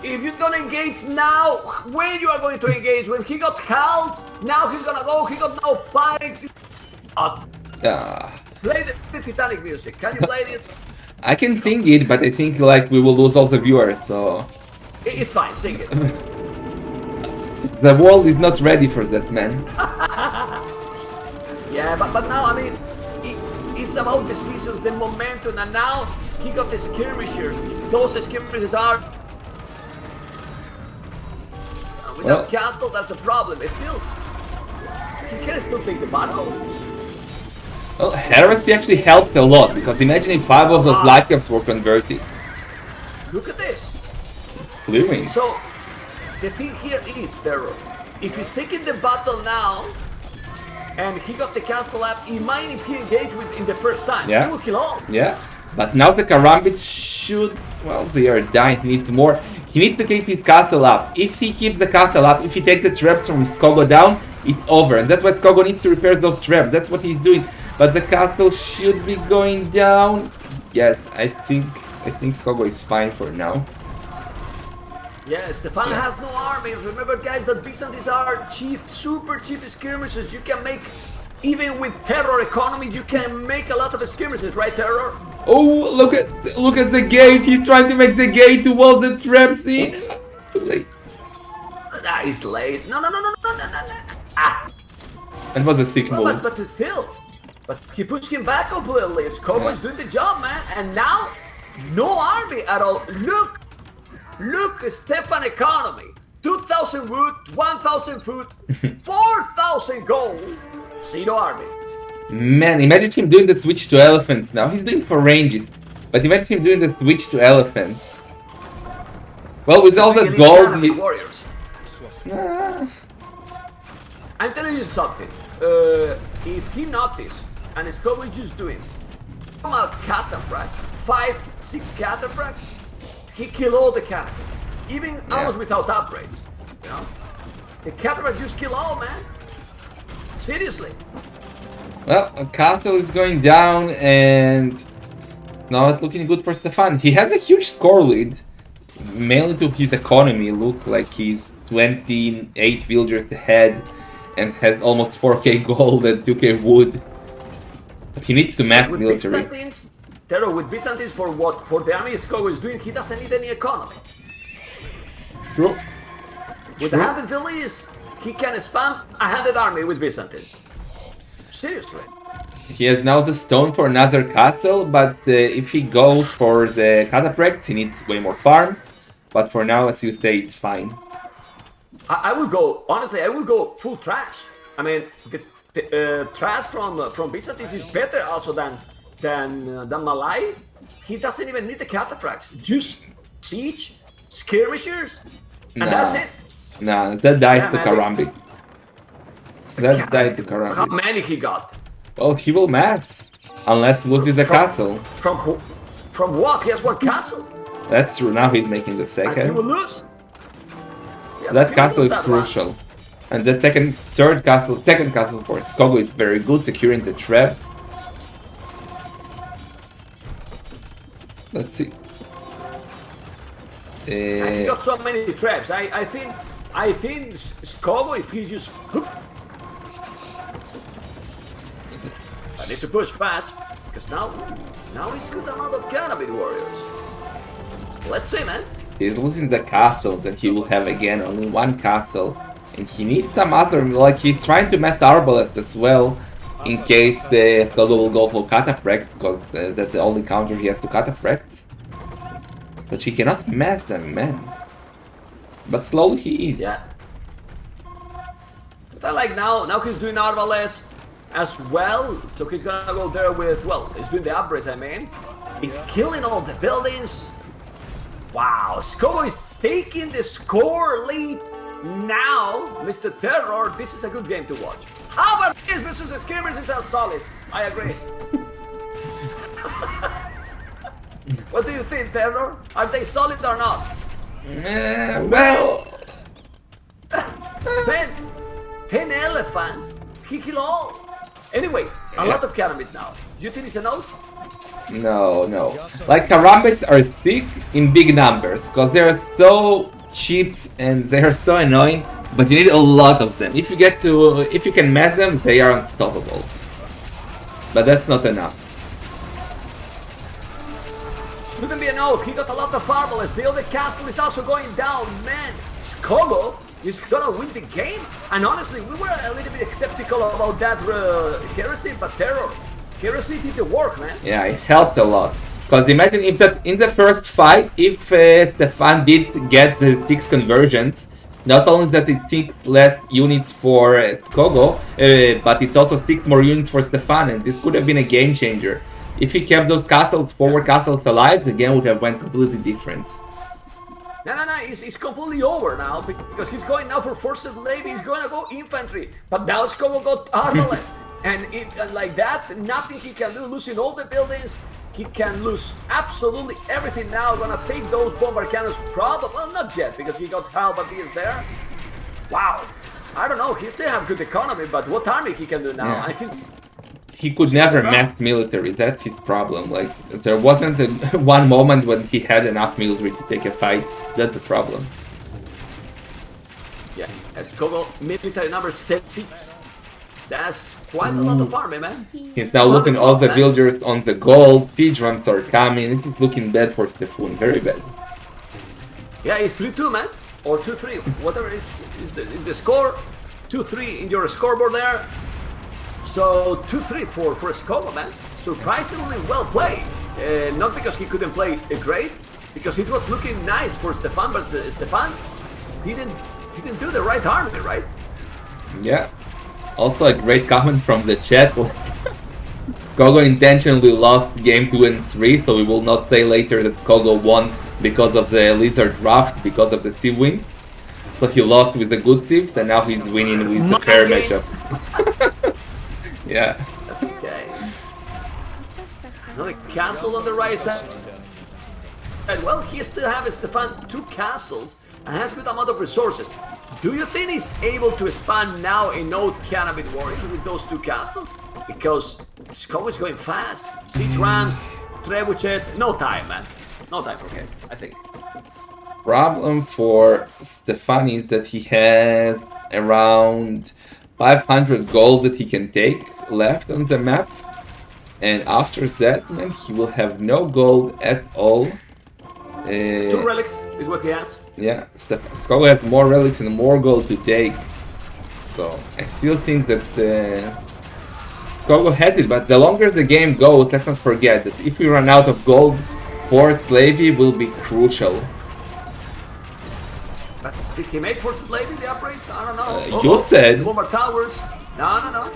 If you're gonna engage now, when you are going to engage? When he got held, now he's gonna go, he got no pikes. Play the Titanic music. Can you play this? I can sing it, but I think like we will lose all the viewers, so It's fine, sing it. the world is not ready for that, man. Yeah, but now, I mean, it's about decisions, the momentum, and now he got the skirmishers. Those skirmishers are... Without castle, that's a problem. It's still... He can still take the battle. Well, Heresy actually helped a lot, because imagine if 5 of those life caps were converted. Look at this. It's clearing. So, the thing here is, Terror, if he's taking the battle now, and he got the castle up, he might if he engaged with in the first time. Yeah. He will kill all. Yeah, but now the Karambits should... Well, they are dying, he needs more. He needs to keep his castle up. If he keeps the castle up, if he takes the traps from Scogo down, it's over. And that's why Scogo needs to repair those traps. That's what he's doing. But the castle should be going down. Yes, I think Scogo is fine for now. Yeah, Stefan has no army. Remember, guys, that Byzantines are cheap, super cheap skirmishes. You can make, even with Terror economy, you can make a lot of skirmishes, right, Terror? Oh, look at the gate. He's trying to make the gate to wall the traps in. Too late. That is late. No. Ah. That was a sick move. But still, but he pushed him back completely. Scogo is doing the job, man. And now, no army at all. Look, Stefan economy. 2,000 wood, 1,000 food, 4,000 gold. Zero army. Man, imagine him doing the switch to elephants now. He's doing for ranges. But imagine him doing the switch to elephants. Well, with all that gold, he... Warriors. I'm telling you something. If he noticed, and Scogo is just doing cataphracts, 5-6 cataphracts, he killed all the cataphracts, even almost without upgrades. You know, the cataphracts just kill all, man. Seriously. Well, a castle is going down and not looking good for Stefan. He has a huge score lead, mainly to his economy. Look like he's 28 villagers ahead and has almost 4k gold and 2k wood. But he needs to mass with military. Byzantines, Terror, with Byzantines for what? For the army Scogo is doing, he doesn't need any economy. True. With 100 villages, he can spam 100 army with Byzantines. Seriously. He has now the stone for another castle, but if he goes for the cataphracts, he needs way more farms. But for now, as you say, it's fine. I will go, honestly, I will go full trash. I mean, the trash from Byzantines is better also than Malai. He doesn't even need the cataphracts. Just siege, skirmishers, and that's it. Nah, that died to Karambit. That's died to Karambit. How many he got? Well, he will mass, unless he loses the castle. From what? He has one castle. That's true, now he's making the And he will second. lose. Yeah, That he will castle lose is that crucial. one. And the second castle for Scogo is very good, securing the traps. Let's see. And he got so many traps. I think Scogo, if he just... I need to push fast, because now he's good amount of cannabis warriors. Let's see, man. He's losing the castles and he will have again only one castle. And he needs some other, like he's trying to mess Arbalest as well, in case the Scogo will go for cataphracts, because that's the only counter he has to cataphracts. But he cannot mess them, man. But slowly he is. Yeah. But I like now he's doing Arbalest as well, so he's gonna go there with, well, he's doing the upgrades, I mean. He's killing all the buildings. Wow, Scogo is taking the score lead now. Mr. Terror, this is a good game to watch. How about this versus skirmishes are solid? I agree. What do you think, Terror? Are they solid or not? Well... 10 elephants, he killed all. Anyway, A lot of cannabis now. You think it's a node? No, no. Like karambits are thick in big numbers because they're so cheap and they're so annoying. But you need a lot of them. If you can mass them, they are unstoppable. But that's not enough. Shouldn't be a node. He got a lot of marbles. The other castle is also going down. Man, Scogo is gonna win the game. And honestly, we were a little bit skeptical about that heresy, but heresy did the work, man. Yeah, it helped a lot. Because imagine if that in the first fight, if Stefan did get the 6 conversions, not only that it 6 less units for Scogo, but it's also 6 more units for Stefan, and this could have been a game changer. If he kept those castles, forward castles alive, the game would have went completely different. No, it's completely over now because he's going now for forced labor. He's going to go infantry, but now Scogo got armless, and like that, nothing he can do. Losing all the buildings, he can lose absolutely everything now. Gonna take those bomber cannons, probably. Well, not yet because he got halberdiers there. Wow, I don't know. He still have good economy, but what army he can do now? Yeah. I think He could never mass military, that's his problem. Like, there wasn't one moment when he had enough military to take a fight. That's the problem. yeah, Scogo military number 6. That's quite a lot of army, man. He's now looting all the villagers on the gold. Siege runs are coming. It is looking bad for Stefan, very bad. Yeah, it's 3-2, man, or 2-3, whatever is the score. 2-3 in your scoreboard there. So 2-3 for Scogo, man. Surprisingly well played. Not because he couldn't play great, because it was looking nice for Stefan, but Stefan didn't do the right army, right? Yeah. Also a great comment from the chat. Scogo intentionally lost game 2 and 3, so we will not say later that Scogo won because of the lizard draft, because of the sieve wins. So he lost with the good sieves, and now he's winning with the fair matchups. Yeah. That's okay. Another castle on the right side. And well, he still has Stefan 2 castles and has good amount of resources. Do you think he's able to expand now in North Cannabis Warriors with those 2 castles? Because Scogo is going fast. Siege rams, trebuchets, no time, man. No time for him, I think. Problem for Stefan is that he has around 500 gold that he can take left on the map, and after that, man, he will have no gold at all. 2 relics is what he has. Yeah, Scogo has more relics and more gold to take, so I still think that Scogo has it, but the longer the game goes, let's not forget that if we run out of gold, forced slavey will be crucial. But did he make forced labor the upgrade? I don't know. You said. Bomber towers. No.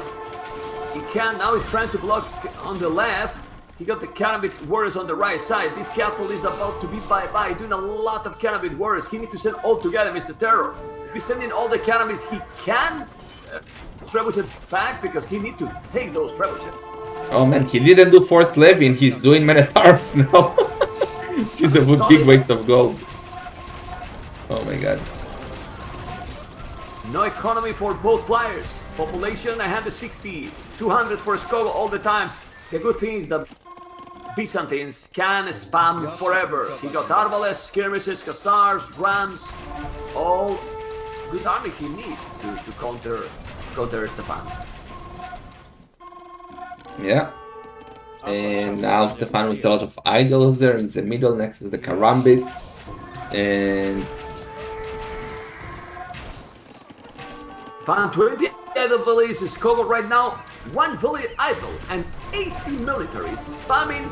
He can. Now he's trying to block on the left. He got the cannabis warriors on the right side. This castle is about to be bye-bye, doing a lot of cannabis warriors. He needs to send all together, Mr. Terror. If he's sending all the cannabis, he can trebuchet back because he needs to take those trebuchets. Oh man, he didn't do forced levy and he's doing men-at-arms now. Which is a big waste of gold. Oh my god. No economy for both players. Population 160, 200 for Scogo all the time. The good thing is that Byzantines can spam forever. He got arbalest, skirmishes, hussars, rams, all good army he needs to counter Stefan. Yeah. And now Stefan with a lot of idols there in the middle next to the karambit. And Fan 20 idle valleys is Scogo right now. 1 valley idle and 80 military spamming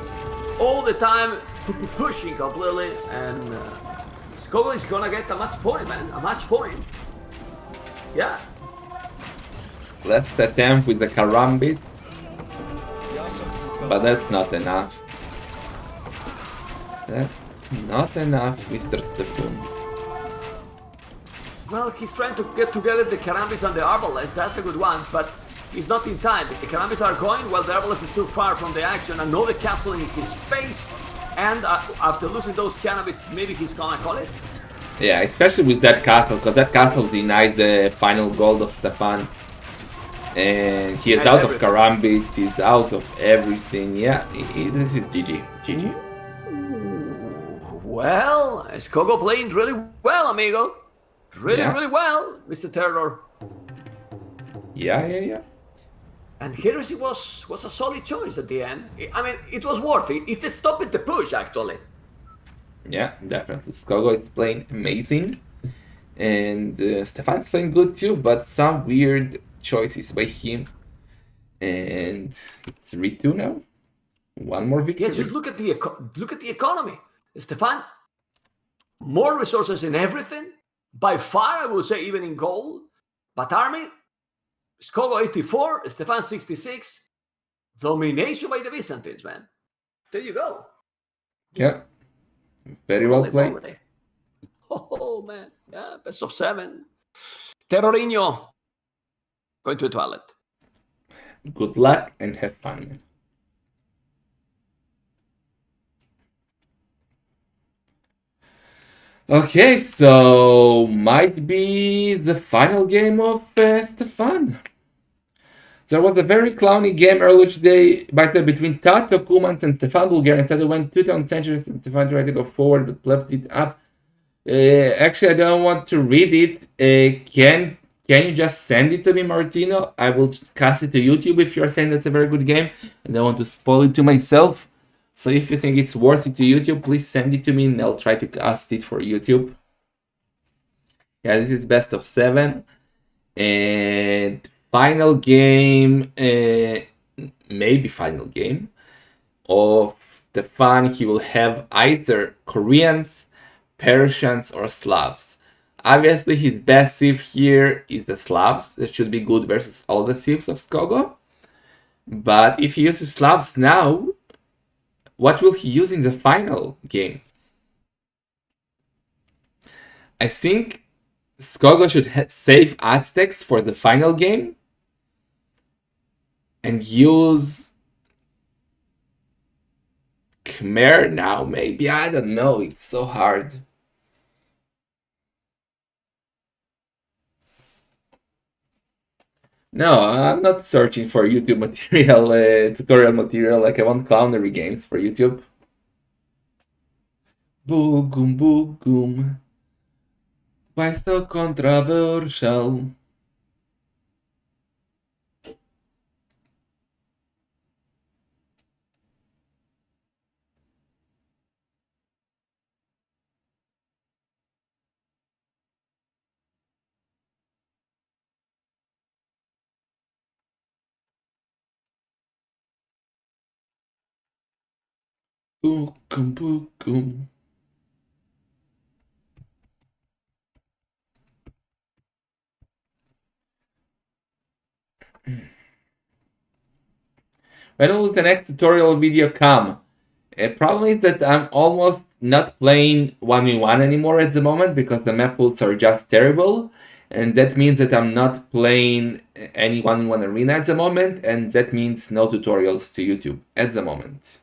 all the time, pushing completely, and Scogo is gonna get a match point, man. A match point. Yeah. last attempt with the karambit. But that's not enough. That's not enough, Mr. Stefan. Well, he's trying to get together the Karambits and the Arbalest, that's a good one, but he's not in time. The Karambits are going while the Arbalest is too far from the action. Another castle in his face, and after losing those Karambits, maybe he's gonna call it. Yeah, especially with that castle, because that castle denies the final gold of Stefan. And he is And out of everything. Karambit, he's out of everything. Yeah, this is GG. GG. Well, Scogo playing really well, amigo. Really, Yeah. really well, Mr. Terror. Yeah. And Heresy was a solid choice at the end. I mean, it was worth it. It stopped the push, actually. Yeah, definitely. Scogo is playing amazing. And Stefan's playing good too, but some weird choices by him. And it's 3-2 now. One more Yeah, victory. just look at the economy. Stefan, more resources in everything. By far, I would say even in gold. But army, Scogo 84, Stefan 66. Domination by the Byzantines, man. There you go. Yeah. Very well Holy played. moly. Oh, man. Yeah, best of 7. Terrorinho. Going to the toilet. Good luck and have fun. Okay, so might be the final game of Stefan. There was a very clowny game earlier today between Tato Kumans and Stefan Bulgarian. Tato went 2 down centuries and Stefan tried to go forward but left it up. Actually, I don't want to read it. Can you just send it to me, Martino? I will cast it to YouTube if you're saying that's a very good game. I don't want to spoil it to myself. So if you think it's worth it to YouTube, please send it to me and I'll try to cast it for YouTube. Yeah, this is best of 7. And final game, maybe final game of Stefan. He will have either Koreans, Persians, or Slavs. Obviously, his best civ here is the Slavs. That should be good versus all the civs of Scogo. But if he uses Slavs now, what will he use in the final game? I think Scogo should save Aztecs for the final game and use Khmer now, maybe. I don't know. It's so hard. No, I'm not searching for YouTube material, tutorial material, like I want clownery games for YouTube. Boogum, boogum. Why so controversial? Boogum, boogum. When will the next tutorial video come? Problem is that I'm almost not playing 1v1 anymore at the moment because the map pools are just terrible. And that means that I'm not playing any 1v1 arena at the moment. And that means no tutorials to YouTube at the moment.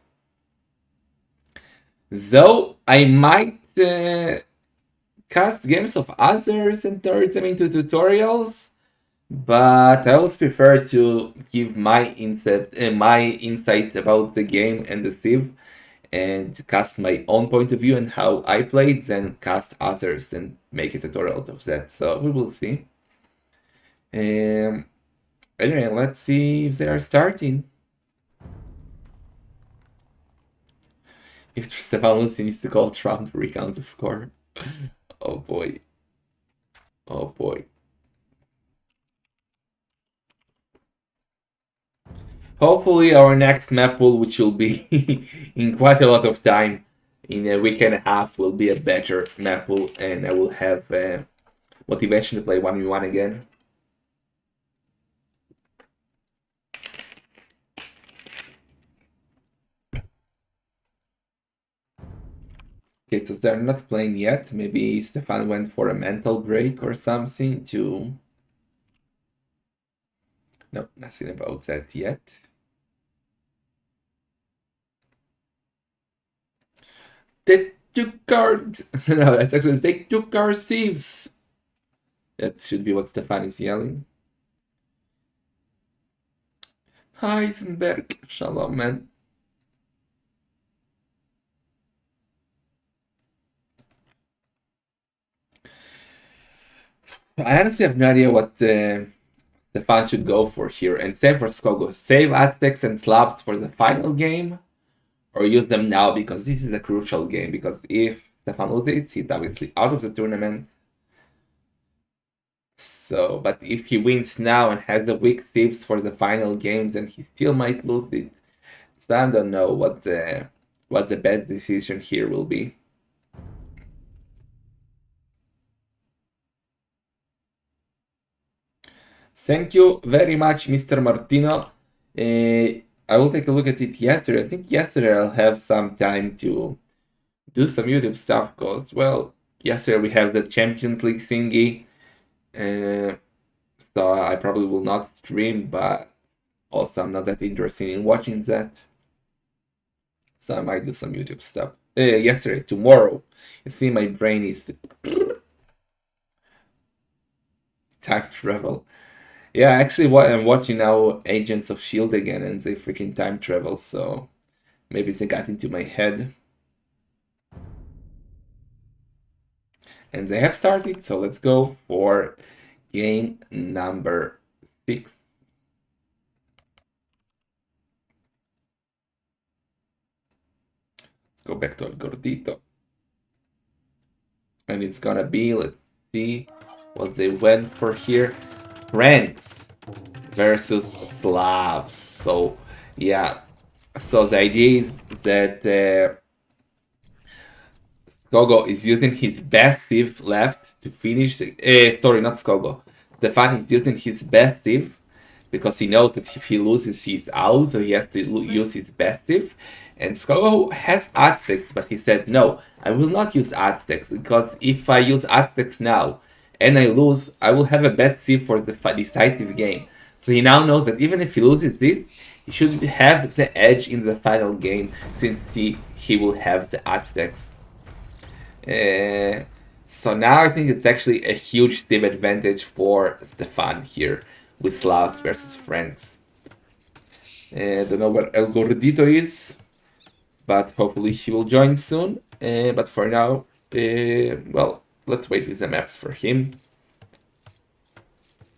Though I might cast games of others and turn them into tutorials. But I always prefer to give my insight about the game and the Steve and cast my own point of view and how I played, then cast others and make a tutorial out of that. So we will see. Anyway, let's see if they are starting. If Stefan Lucy needs to call Trump to recount the score. Oh boy. Oh boy. Hopefully our next map pool, which will be in quite a lot of time, in a week and a half, will be a better map pool, and I will have motivation to play 1v1 again. Okay, so they're not playing yet. Maybe Stefan went for a mental break or something to... No, nothing about that yet. They took our... No, that's actually... They took our sieves! That should be what Stefan is yelling. Heisenberg. Shalom, man. I honestly have no idea what Stefan should go for here. And save for Scogo. Save Aztecs and Slavs for the final game, or use them now because this is a crucial game. Because if Stefan loses, he's obviously out of the tournament. So, but if he wins now and has the weak tips for the final games, then he still might lose it. So I don't know what the best decision here will be. Thank you very much, Mr. Martino. I will take a look at it yesterday. I think yesterday I'll have some time to do some YouTube stuff because, well, yesterday we have the Champions League thingy. So I probably will not stream, but also I'm not that interested in watching that. So I might do some YouTube stuff. Yesterday, tomorrow. You see, my brain is time travel. Yeah, actually, what I'm watching now, Agents of Shield again, and they freaking time travel. So maybe they got into my head. And they have started, so let's go for game number 6. Let's go back to El Gordito. And it's gonna be, let's see what they went for here. Franks versus Slavs. So, yeah. So the idea is that Scogo is using his best sieve left to finish. Sorry, not Scogo. Stefan is using his best sieve because he knows that if he loses, he's out, so he has to use his best sieve. And Scogo has Aztecs, but he said, no, I will not use Aztecs because if I use Aztecs now and I lose, I will have a bad sieve for the decisive game. So he now knows that even if he loses this, he should have the edge in the final game since he will have the Aztecs. So now I think it's actually a huge sieve advantage for Stefan here with Slavs versus Franks. Don't know where El Gordito is, but hopefully he will join soon. But for now, well, let's wait with the maps for him.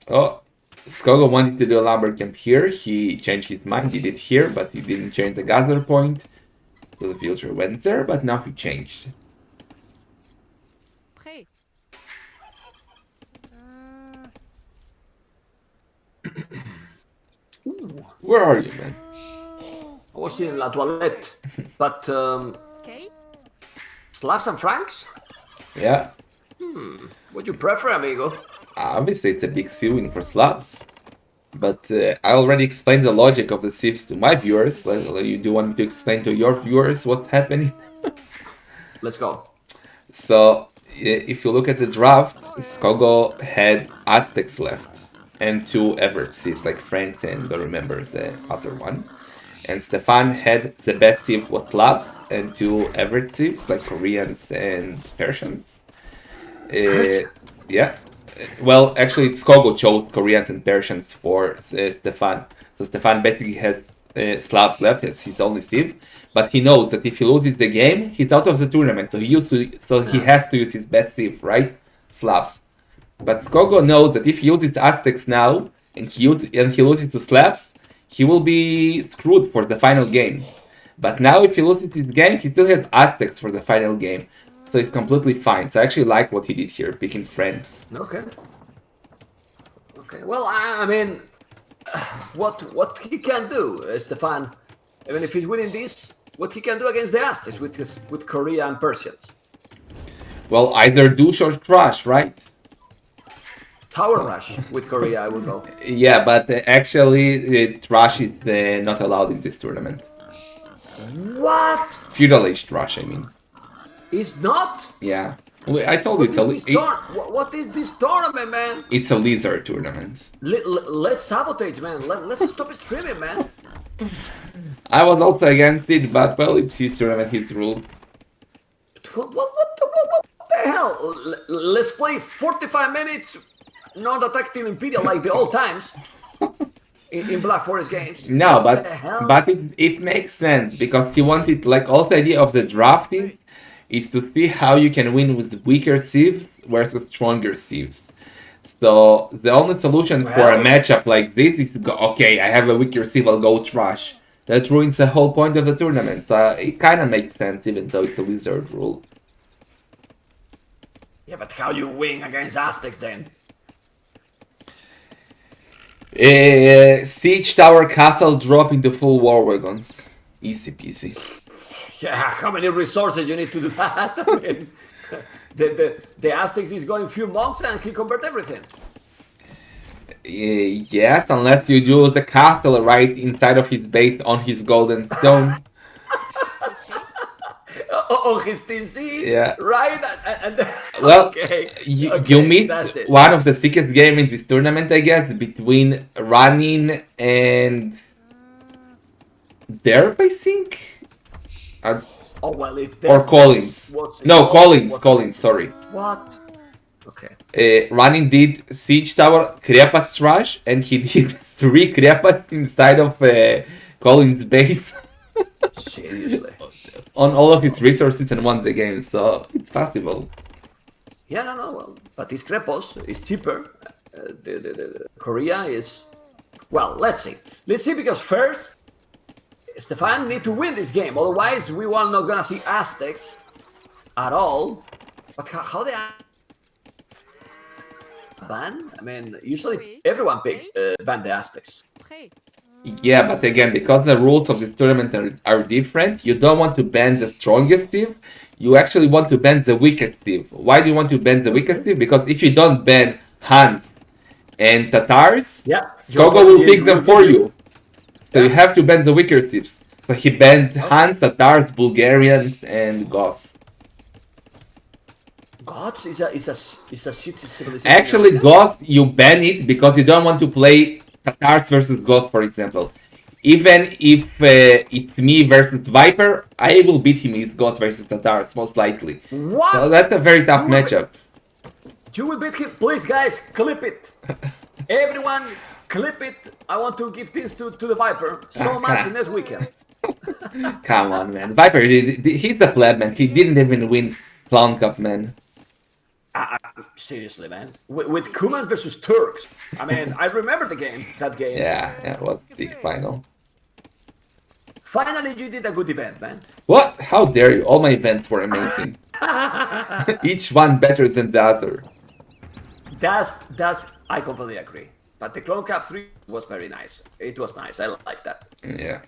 Oh, Scogo wanted to do a lumber camp here. He changed his mind. He did here, but he didn't change the gather point. So the future went there, but now he changed. Hey. Where are you, man? I was in La Toilette, but Okay. Slavs and Franks? Yeah, What you prefer, amigo? obviously it's a big ceiling for Slavs. But I already explained the logic of the sieves to my viewers. You do want me to explain to your viewers what's happening? Let's go. So, if you look at the draft, Scogo had Aztecs left and 2 Everett sieves, like Franks and don't remember the other one. And Stefan had the best sieve was Slavs and 2 Everett sieves, like Koreans and Persians. Yeah. Well, actually, Scogo chose Koreans and Persians for Stefan. So Stefan basically has Slavs left as his only sieve, but he knows that if he loses the game, he's out of the tournament. So he has to use his best sieve, right? Slavs. But Scogo knows that if he uses Aztecs now and he loses to Slavs, he will be screwed for the final game. But now, if he loses this game, he still has Aztecs for the final game. So it's completely fine. So I actually like what he did here, picking Franks. Okay. Okay. Well, I mean, what he can do, Stefan, even if he's winning this, what he can do against the Aztecs with Korea and Persians. Well, either douche or crush, right? Tower Rush with Korea, I would go. Yeah, but actually, trash is not allowed in this tournament. What? Feudal Age trash, I mean. It's not? Yeah. I told you What is this tournament, man? it's a lizard tournament. Let's sabotage, man. Let's stop streaming, man. I was also against it, but well, it's his tournament, his rule. What the hell? Let's play 45 minutes, not attacking Imperial like the old times. in Black Forest games. No, What the hell? but it makes sense because he wanted, like, all the idea of the drafting is to see how you can win with weaker civs versus stronger civs. So the only solution for a Well- matchup like this is go, okay, I have a weaker civ, I'll go trash. That ruins the whole point of the tournament. So it kind of makes sense, even though it's a wizard rule. Yeah, but how you win against Aztecs then? Siege tower castle drop into full war wagons. Easy peasy. Yeah, how many resources you need to do that? I mean, the Aztecs is going few monks and he convert everything. Yes, unless you do the castle right inside of his base on his golden stone. On his TC, Yeah. right? Well, okay. you Okay, missed that's it. one of the sickest games in this tournament, I guess, between Running and Derp, I think? Oh well, if Or that Collins. was No, involved, Collins, sorry. What? Okay. Running did Siege Tower, Kriapas Trash, and he did 3 Kriapas inside of Collins' base Seriously. on all of his resources and won the game, so it's possible. Yeah, no, well, but this Krepos is cheaper. The Korea is... Well, let's see. Let's see, because first, Stefan need to win this game. Otherwise, we are not gonna see Aztecs at all. But how they ban? I mean, usually everyone ban the Aztecs. Yeah, but again, because the rules of this tournament are different, you don't want to ban the strongest team, you actually want to ban the weakest team. Why do you want to ban the weakest team? Because if you don't ban Hans and Tatars, Yeah, Scogo will pick them for you. So you have to ban the weaker teams. So he banned Hans, Tatars, Bulgarians, and Goths. Gods is a city civilization. Actually, Goths, you ban it because you don't want to play Tatars versus Ghost, for example. Even if it's me versus Viper, I will beat him with Ghost versus Tatars, most likely. What? So that's a very tough matchup. You will beat him. Please, guys, clip it. Everyone, clip it. I want to give this to the Viper so much in this weekend. Come on, man. Viper, he's a pleb, man. He didn't even win Clown Cup, man. Seriously, man. With Kumans versus Turks. I mean, I remember that game. Yeah, it was the final. Finally, you did a good event, man. What? How dare you? All my events were amazing. Each one better than the other. That's I completely agree. But the Clone Cup 3 was very nice. It was nice. I like that. Yeah.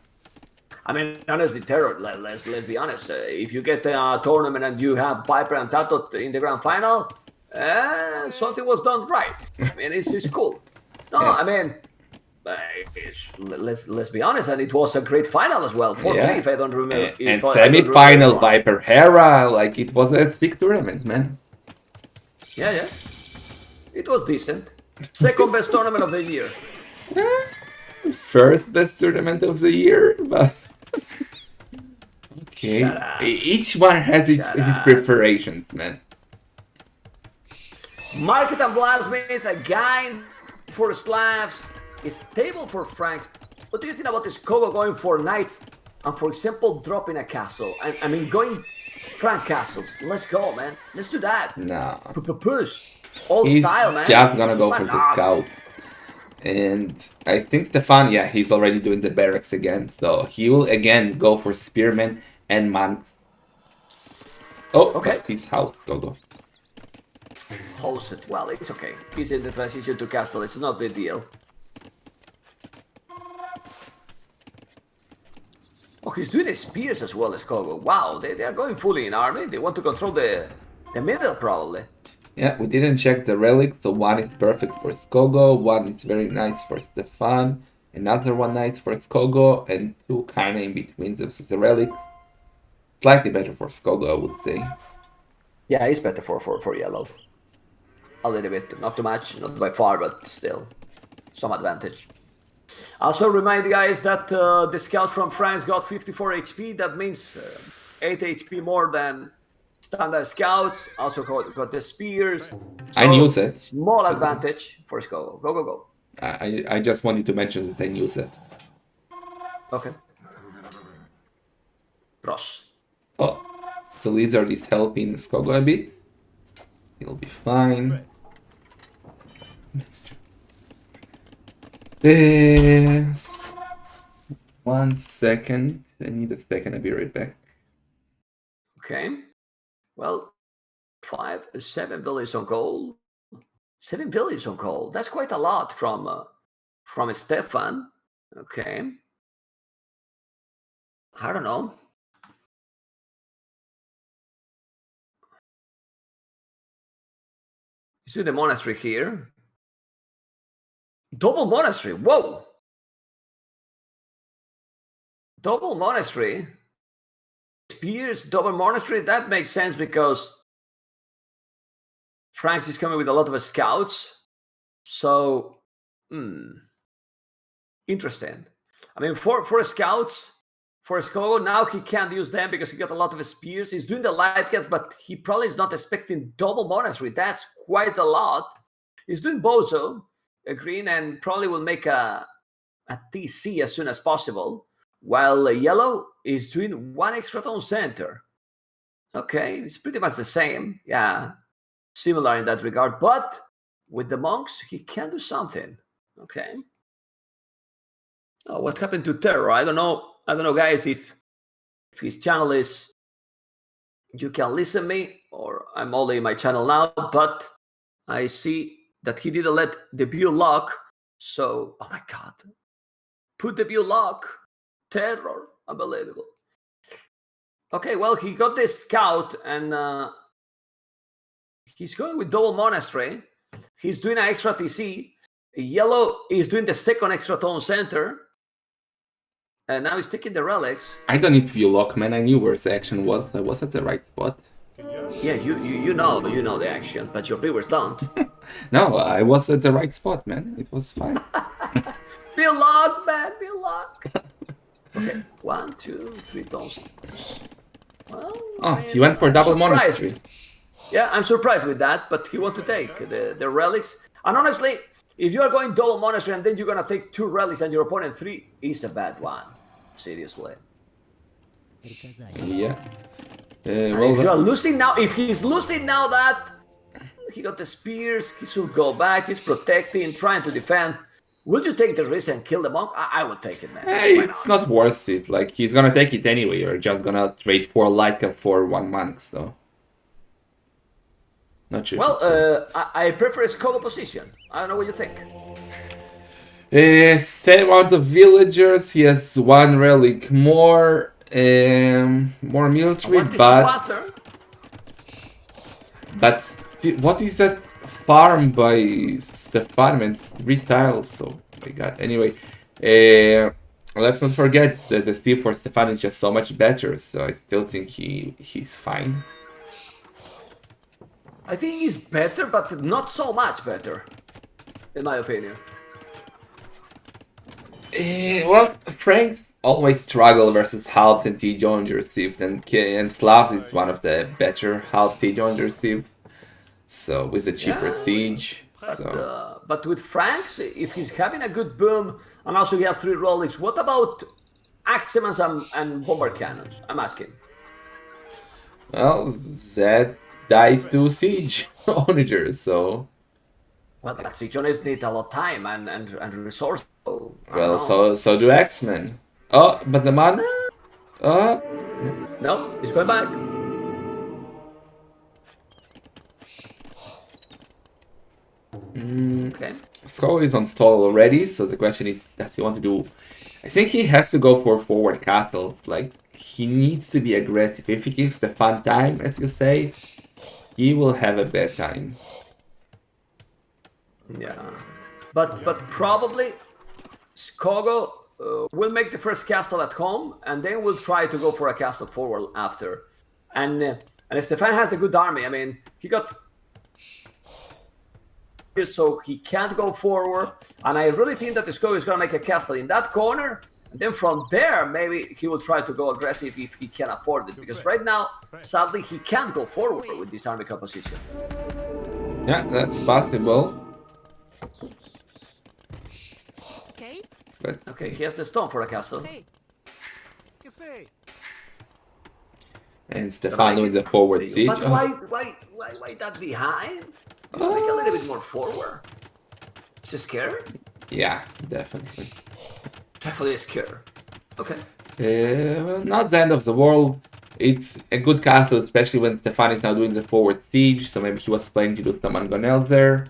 I mean, honestly, Terror, let's be honest. If you get a tournament and you have Viper and Tato in the grand final, something was done right. I mean, it's cool. No, Yeah. I mean, let's be honest, and it was a great final as well. 4-3, Yeah. if I don't remember. And if I don't semi-final remember wrong. Viper Hera, like it was a sick tournament, man. Yeah. It was decent. Second best tournament of the year. First best tournament of the year, but okay. Shut up. Each one has his preparations, man. Market and Blacksmith, a guy for Slavs, is table for Franks. What do you think about this Scogo going for knights and, for example, dropping a castle? I mean, going Frank castles. Let's go, man. Let's do that. No. Push. Old He's style, man. just gonna go Why for the not? scout. And I think Stefan, yeah, he's already doing the barracks again. So he will again go for spearmen and monks. Oh, Okay. but his house, Scogo. Host it. Well, it's okay. He's in the transition to castle. It's not a big deal. Oh, he's doing the spears as well as Scogo. Wow, they are going fully in army. They want to control the middle, probably. Yeah, we didn't check the relics, so one is perfect for Scogo, one is very nice for Stefan, another one nice for Scogo, and two kinda in between them. So the relics, slightly better for Scogo, I would say. Yeah, he's better for yellow. A little bit, not too much, not by far, but still some advantage. Also remind you guys that the scouts from France got 54 HP. That means 8 HP more than standard scouts. Also got the spears. I knew that. Small advantage for Scogo. Go. I just wanted to mention that I knew that. Okay. Pros. Oh, the lizard is helping Scogo a bit. He'll be fine. Yes. 1 second. I need a second. I'll be right back. Okay. Well, 7 billions on gold. 7 billions on gold. That's quite a lot from Stefan. Okay. I don't know. Let's do the monastery here. Double monastery. Whoa. Double monastery. Spears, double monastery. That makes sense because Franks is coming with a lot of scouts. So, interesting. I mean, for scouts, for Scogo, now he can't use them because he got a lot of spears. He's doing the light cats, but he probably is not expecting double monastery. That's quite a lot. He's doing Bozo, a green, and probably will make a TC as soon as possible. While yellow is doing 1 extra tone center. Okay, it's pretty much the same. Yeah, similar in that regard. But with the monks, he can do something. Okay. Oh, what happened to Terror? I don't know, guys, if his channel is, you can listen me, or I'm only in my channel now, but I see that he didn't let the view lock. So, oh my God. Put the view lock. Terror. Unbelievable. Okay, well, he got this scout, and he's going with double monastery. He's doing an extra TC. Yellow is doing the second extra tone center. And now he's taking the relics. I don't need view lock, man. I knew where the action was. I was at the right spot. Yeah, you know the action, but your viewers don't. No, I was at the right spot, man. It was fine. View lock, man, view lock. Okay, 1, 2, 3 tones. Well, oh, he went for double monastery. Yeah, I'm surprised with that, but he wants to take the relics. And honestly, if you are going double monastery and then you're gonna take 2 relics and your opponent 3, is a bad one. Seriously. Yeah. Well, if you are losing now, if he's losing now that he got the spears, he should go back. He's protecting, trying to defend. Would you take the risk and kill the monk? I would take it, man. It's not worth it. Like, he's gonna take it anyway. You're just gonna trade 4 light cap for 1 monk, so. Not sure. Well, I prefer Scogo position. I don't know what you think. Same amount of villagers. He has 1 relic more. More military, but what is that farm by Stefan? It's 3 tiles, so my God. Anyway, let's not forget that the steal for Stefan is just so much better, so I still think he's fine. I think he's better, but not so much better, in my opinion. Well, Franks always struggle versus halved and T-Jonger thieves, and Slavs is one of the better halved T-Jonger thieves. So with the cheaper siege. But with Franks, if he's having a good boom and also he has 3 relics, what about Axemans and bomber cannons? I'm asking. Well, that dies to siege onagers, so. Well, but siege owners need a lot of time and resources. So well, so do X-Men. Oh, but the man. No, he's going back. Okay. Scogo is on stall already, so the question is, does he want to do? I think he has to go for forward castle. Like, he needs to be aggressive. If he gives the fun time, as you say, he will have a bad time. Yeah, but probably Scogo will make the first castle at home, and then we'll try to go for a castle forward after. And Stefan has a good army. I mean, he got so he can't go forward, and I really think that the Scogo is going to make a castle in that corner, and then from there maybe he will try to go aggressive if he can afford it, because right now sadly he can't go forward with this army composition. Yeah, that's possible. Let's Okay, see. he has the stone for a castle. And Stefano Like in the it. forward siege. But Oh. why that behind? Make a little bit more forward. Is scared? Yeah, definitely. Definitely scared. Okay. Well, not the end of the world. It's a good castle, especially when Stefan is now doing the forward siege, so maybe he was planning to do some mangonels there.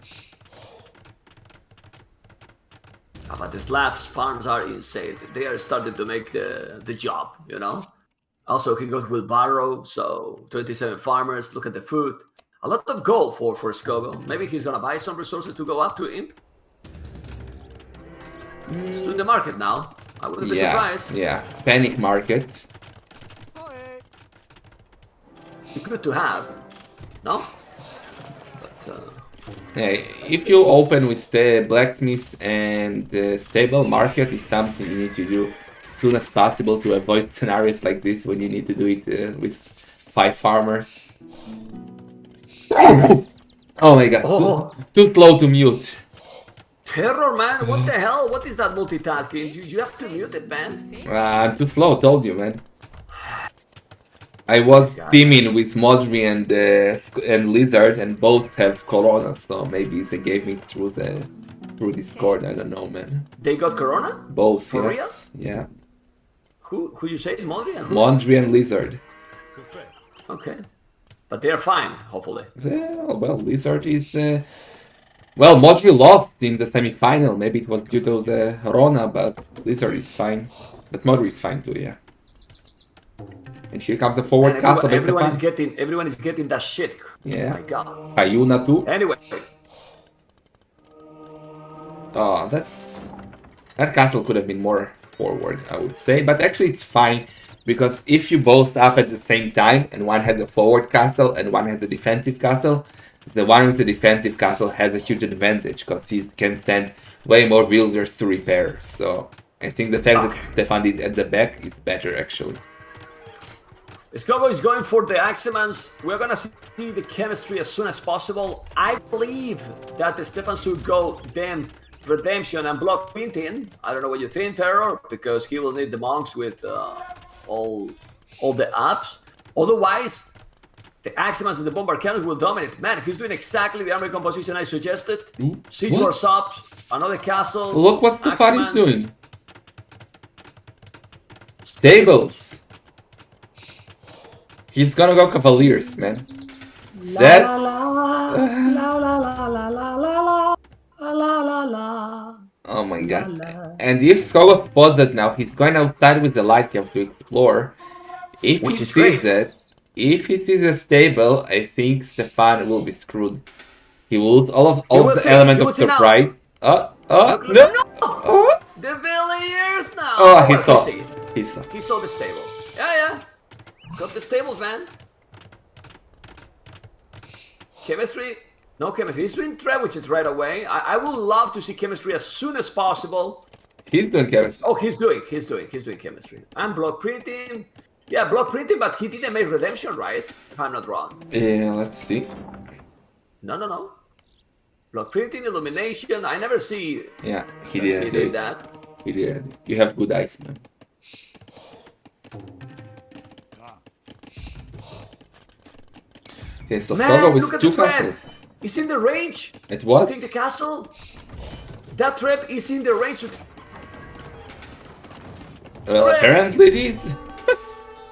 But the Slavs farms are insane. They are starting to make the job, you know? Also, he goes with Barrow, so 27 farmers, look at the food. A lot of gold for Scogo. Maybe he's gonna buy some resources to go up to him. It's to the market now. I wouldn't be surprised. Yeah, panic market. Good to have, no? But Hey, if you open with the blacksmith and the stable, market is something you need to do as soon as possible to avoid scenarios like this when you need to do it with 5 farmers. Oh my god, too slow to mute. Terror, man, what the hell? What is that multitasking? You have to mute it, man. I'm too slow, told you, man. I was teaming with Modri and Lizard, and both have Corona, so maybe they gave me through Discord. I don't know, man. They got Corona? Both, For yes, real? yeah. Who you say? Mondri and who? Mondri and Lizard. Okay, but they're fine, hopefully. Well, Lizard is. Well, Modri lost in the semi-final. Maybe it was due to the Corona, but Lizard is fine. But Modri is fine too, yeah. And here comes the forward cast of everyone is getting that shit. Yeah. Oh my god. Ayuna too. Anyway. Oh, that castle could have been more forward, I would say. But actually it's fine, because if you both up at the same time, and one has a forward castle and one has a defensive castle, the one with the defensive castle has a huge advantage, because he can send way more villagers to repair. So I think the fact that Stefan did at the back is better, actually. Scogo is going for the Axemans. We're gonna see the chemistry as soon as possible. I believe that Stefan should go then Redemption and block printing. I don't know what you think, Terror, because he will need the monks with all the ups. Otherwise, the Axemans and the Bombard Cannons will dominate. Man, he's doing exactly the army composition I suggested. Siege more subs, another castle. Look what Stefan is doing. Stables. He's gonna go Cavaliers, man. That's... Oh my god. And if Scogo spots that now, he's going outside with the light cave to explore. If he sees that, if he sees a stable, I think Stefan will be screwed. He will lose all of the element of surprise. No! The Villiers now! Oh, he saw. He saw the stable. Yeah. Got the stables, man. Chemistry? No chemistry. He's doing trebuchets right away. I would love to see chemistry as soon as possible. He's doing chemistry. Oh, he's doing chemistry. And block printing. Yeah, block printing, but he didn't make redemption, right? If I'm not wrong. Yeah, let's see. No. Block printing, illumination. I never see. Yeah, he didn't do that. He didn't. You have good eyes, man. Okay, so Scogo with 2 castles. It's in the range. At what? I think the castle. That trap is in the range. Well, apparently it is.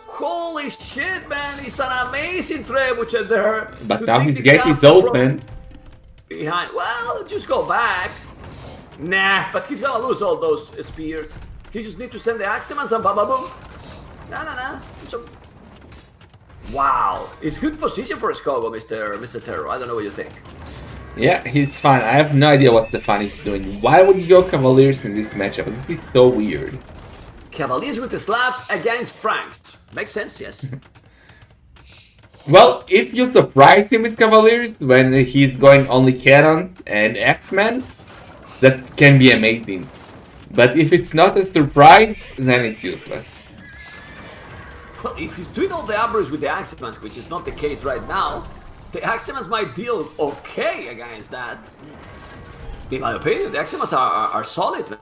Holy shit, man! It's an amazing trebuchet there. But now his gate is open. Behind. Well, just go back. Nah, but he's gonna lose all those spears. He just need to send the Axemans and boom. Nah. Wow, it's good position for Scogo, Mr. Terror. I don't know what you think. Yeah, he's fine. I have no idea what Stefan is doing. Why would you go Cavaliers in this matchup? This is so weird. Cavaliers with the Slavs against Franks. Makes sense, yes. Well, if you surprise him with Cavaliers when he's going only Cannon and X-Men, that can be amazing. But if it's not a surprise, then it's useless. Well, if he's doing all the armories with the Axemans, which is not the case right now, the Axemans might deal okay against that. In my opinion, the Axemans are solid.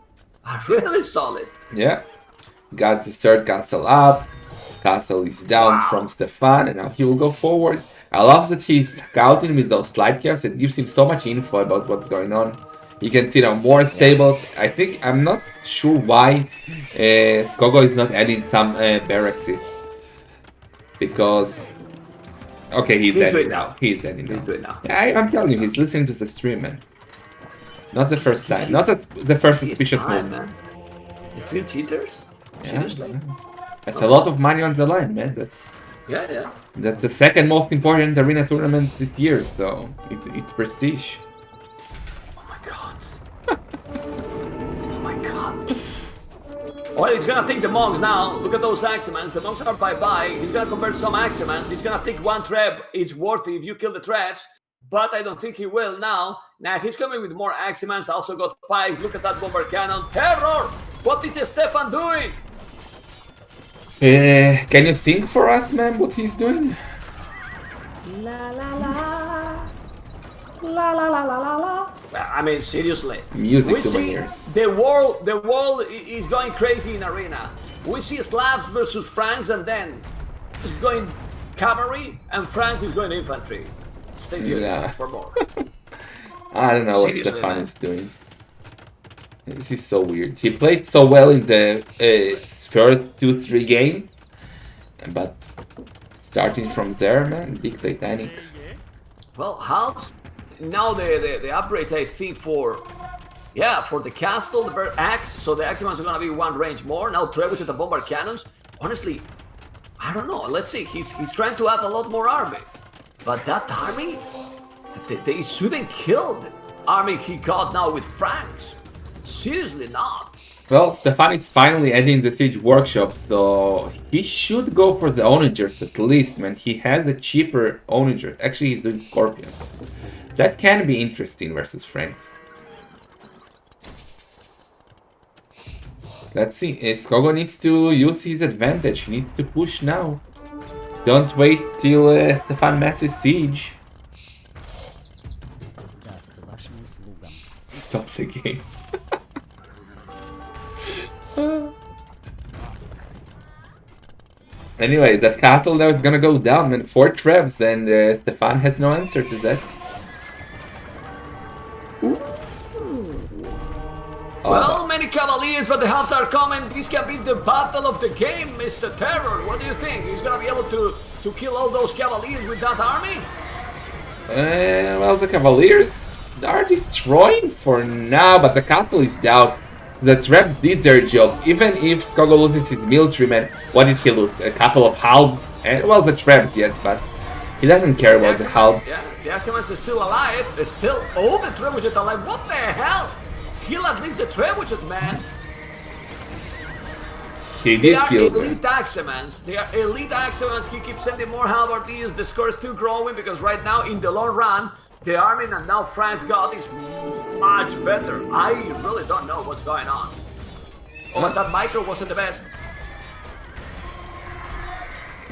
are really solid. Yeah. Got the third castle up. Castle is down Wow. from Stefan, and now he will go forward. I love that he's scouting with those light caps. It gives him so much info about what's going on. He can see now more stable. I'm not sure why Scogo is not adding some barracks. Because okay, he's doing adding it now. now. He's adding He's now. doing it now. Yeah, I'm telling you, he's listening to the stream, man. Not the first time. Not the first suspicious move. Man. It's 3 cheaters? Seriously? That's a lot of money on the line, man. That's Yeah. the second most important arena tournament this year, so it's prestige. Oh my god. Oh my god. Well, he's gonna take the monks now. Look at those aximans. The monks are bye-bye. He's gonna convert some aximans. He's gonna take 1 trap. It's worth it if you kill the traps. But I don't think he will now. Now he's coming with more aximans. Also got pikes. Look at that bomber cannon. Terror! What is Stefan doing? Can you sing for us, man, what he's doing? La la la. La la la la la la. I mean, seriously. Music we to my see ears. the world is going crazy in arena. We see Slavs versus Franks, and then it's going cavalry, and Franks is going infantry. Stay tuned for more. I don't know what Seriously, Stefan man. is doing. This is so weird. He played so well in the first 2-3 games, but starting from there, man, big Titanic. Well, halves now the upgrades I think for the castle, the axe. So the aximans are gonna be 1 range more. Now trebuchet and bomber cannons. Honestly, I don't know. Let's see. He's trying to add a lot more army, but that army, they shouldn't kill the army he got now with Franks. Seriously not. Well, Stefan is finally adding the siege workshop, so he should go for the onagers at least, man. He has a cheaper onager. Actually, he's doing scorpions. That can be interesting versus Franks. Let's see. Scogo needs to use his advantage. He needs to push now. Don't wait till Stefan matches siege. Stop the games. Anyway, that castle now is gonna go down, and 4 traps, and Stefan has no answer to that. Well, many cavaliers, but the halves are coming. This can be the battle of the game, Mr. Terror. What do you think? He's gonna be able to kill all those cavaliers with that army? Well, the cavaliers are destroying for now, but the castle is down. The traps did their job. Even if Scogo loses his military men, what did he lose? A couple of halves? And, well, the traps, yes, but he doesn't care about the halves. Yeah, the Aximans is still alive. It's still all the trebuchet alive. What the hell? Kill at least the trebuchet, man. He They did are kill them. elite Aximans. They are elite Aximans. He keeps sending more halberdiers. The score is still growing because right now, in the long run, the army that now France got is much better. I really don't know what's going on. Oh, but that micro wasn't the best.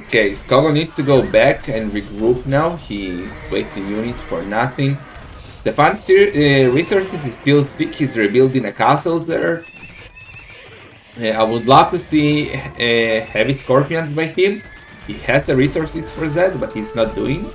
Okay, Scogo needs to go back and regroup now. He's wasting units for nothing. Stefan resources is still sick. He's rebuilding a castle there. I would love to see heavy scorpions by him. He has the resources for that, but he's not doing.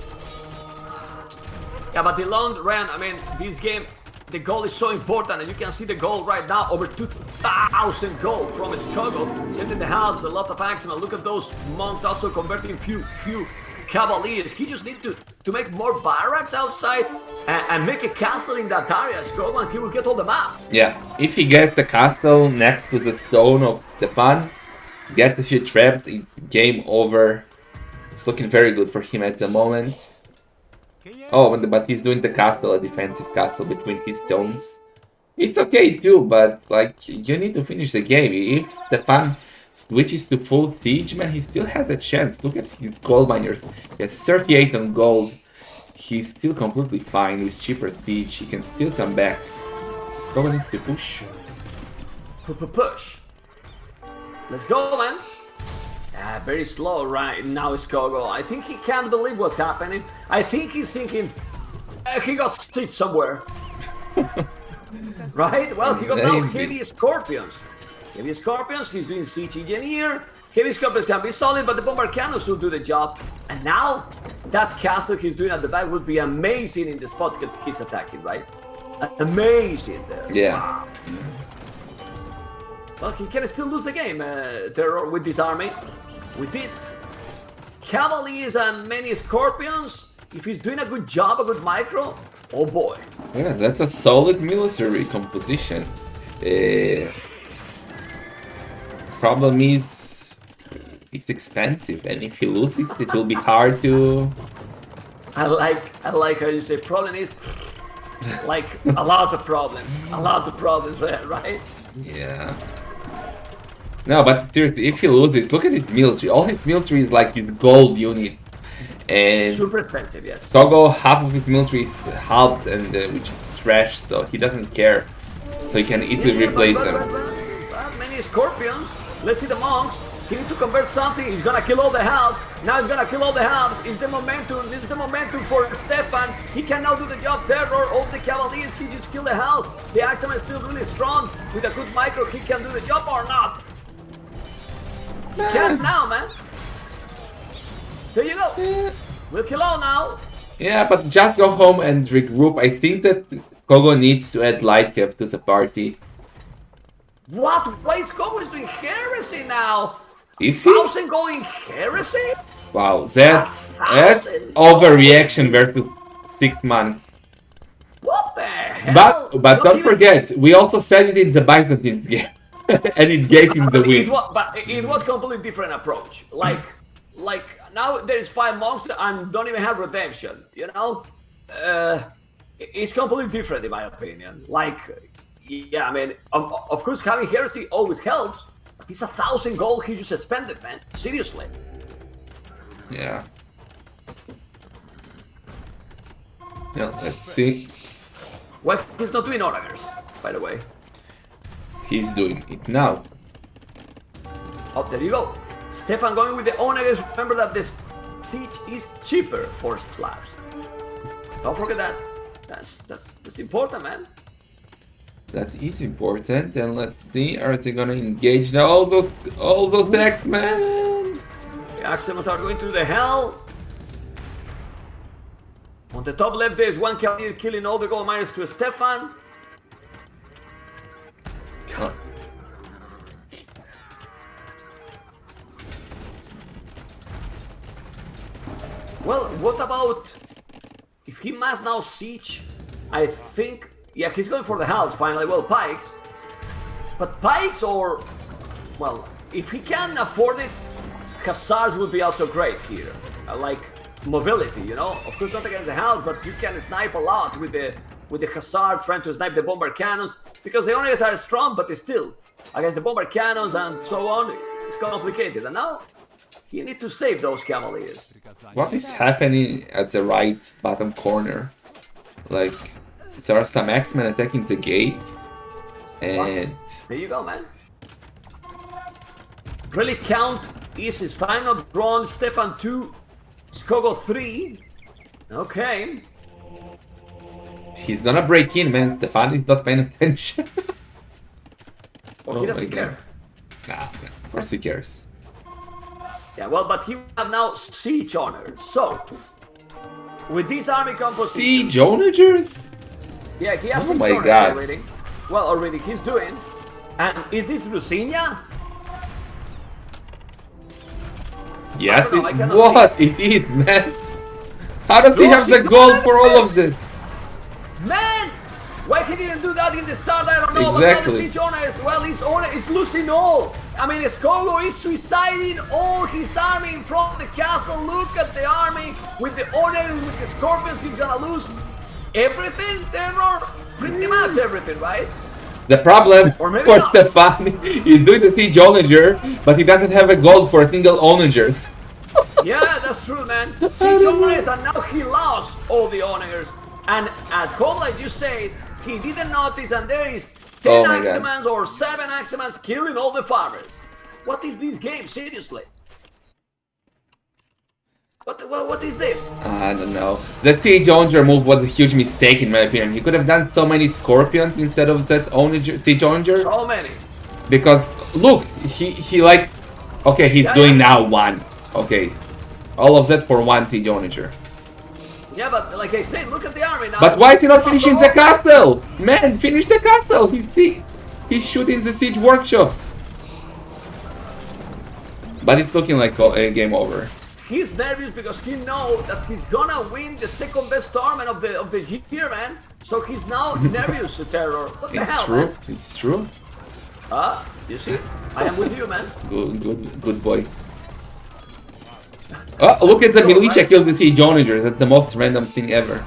Yeah, but the long run, I mean, this game, the goal is so important, and you can see the goal right now, over 2,000 gold from Scogo, sending the halves, a lot of Axima. Look at those monks also converting few cavaliers. He just needs to make more barracks outside and make a castle in that area, Scogo, and he will get all the map. Yeah, if he gets the castle next to the stone of Stefan, gets a few traps, it's game over. It's looking very good for him at the moment. Oh, but he's doing the castle, a defensive castle between his stones. It's okay too, but like, you need to finish the game. If Stefan switches to full siege, man, he still has a chance. Look at his gold miners. He has 38 on gold. He's still completely fine with cheaper siege. He can still come back. Scogo needs to push. Push. Let's go, man. Very slow right now, Scogo. I think he can't believe what's happening. I think he's thinking he got siege somewhere. Right? Well, he got now Maybe. heavy scorpions. Heavy scorpions, he's doing siege engineer. Heavy scorpions can be solid, but the bomber cannons will do the job. And now, that castle he's doing at the back would be amazing in the spot that he's attacking, right? Amazing there. Yeah. Well, he can still lose the game, Terror, with this army. With this cavaliers and many scorpions, if he's doing a good job, a good micro, oh boy. Yeah, that's a solid military composition. Problem is, it's expensive, and if he loses, it will be hard to. I like how you say problem is like a lot of problems there, right? Yeah. No, but seriously, if he loses, look at his military. All his military is like his gold unit. And Super expensive, yes. Scogo, half of his military is halved, and which is trash, so he doesn't care. So he can easily replace them. But many scorpions. Let's see the monks. He needs to convert something. He's gonna kill all the halves. Now he's gonna kill all the halves. It's the momentum. This is the momentum for Stefan. He can now do the job. Terror. All the cavaliers. He just killed the half. The Axeman is still really strong. With a good micro, he can do the job or not. He can now, man. There you go. We'll kill all now. Yeah, but just go home and regroup. I think that Scogo needs to add Lightcap to the party. What? Why is Scogo doing heresy now? Is he? 1,000 going heresy? Wow, that's overreaction versus 6 months. What the hell? But don't forget, we also said it in the Byzantine game, and it gave him the win. It was completely different approach. Like now there is 5 monks and don't even have redemption. You know, it's completely different in my opinion. Like, yeah, I mean, of course having heresy always helps. But it's 1,000 gold he just spent it, man. Seriously. Yeah. Yeah, let's see. Well, he's not doing honors, by the way. He's doing it now. Oh, there you go. Stefan going with the Onagers. Remember that this siege is cheaper for Slavs. Don't forget that. That's important, man. That is important. And let's see, are they gonna engage now? All those decks, man. The Axemans are going to the hell. On the top left, there is one cavalier killing all the gold miners to Stefan. Oh. Well, what about if he must now siege? I think, yeah, he's going for the house finally. Well, pikes, but pikes or, well, if he can afford it, hussars would be also great here. Like mobility, you know. Of course, not against the house, but you can snipe a lot with the hussars trying to snipe the bomber cannons because the Onagers are strong, but still against the bomber cannons and so on, it's complicated. And now he needs to save those cavaliers. What is happening at the right bottom corner? Like, there are some X-Men attacking the gate. And What? There you go, man. Relic count is his final drawn. Stefan 2, Scogo 3. Okay. he's gonna break in, man. Stefan is not paying attention. Or he doesn't care. Nah, of course he cares. Yeah, well, but he will have now siege honors. So, with this army composition... Siege onagers? Yeah, he has Oh siege my honors God. already. Well, already he's doing. And is this Lucinia? Yes, I don't know, I cannot what? It is, man. How does he have the Lucy, gold for all of this? Man! Why he didn't do that in the start, I don't know. But now Exactly. the siege honors, well, he's losing all. I mean, Scogo is suiciding all his army in front of the castle. Look at the army with the honors, with the scorpions. He's gonna lose everything, Terror. Pretty much everything, right? The problem Or maybe for not. Stefan, he's doing the siege onager, but he doesn't have a gold for a single onagers. Yeah, that's true, man. Siege honors, and now he lost all the honors. And at home, like you said, he didn't notice, and there is 10 Oh my God. Axemans or 7 Axemans killing all the farmers. What is this game, seriously? What is this? I don't know. That Siege Onager move was a huge mistake in my opinion. He could have done so many Scorpions instead of that Siege Onager. So many. Because look, he like, okay, he's doing now one. Okay, all of that for one Siege Onager. Yeah, but like I said, look at the army now. But why is he not finishing the castle? Man, finish the castle. He's shooting the siege workshops. But it's looking like a game over. He's nervous because he knows that he's gonna win the second best tournament of the year, man. So he's now nervous, Terror. What the hell, True. man? It's true. You see? I am with you, man. Good boy. Oh, look at the militia kill the siege onager. That's the most random thing ever.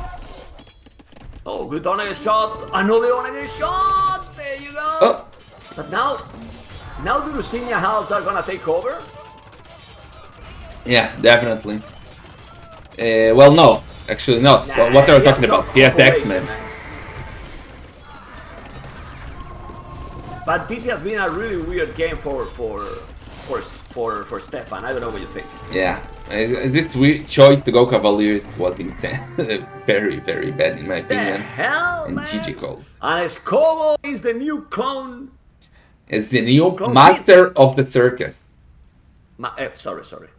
Oh, good Onager shot. Another Onager shot. There you go. Oh. But now the Rusinia House are gonna take over. Yeah, definitely. Well, no. Actually, not. Nah, What are you he has talking no about? He has the cooperation, X-Men. man. But this has been a really weird game for Stefan. I don't know what you think. Yeah. This choice to go Cavaliers was insane. Very, very bad in my The opinion. hell, And man? GG call. And Scogo is the new clone. It's the new Clone master of the circus. Sorry.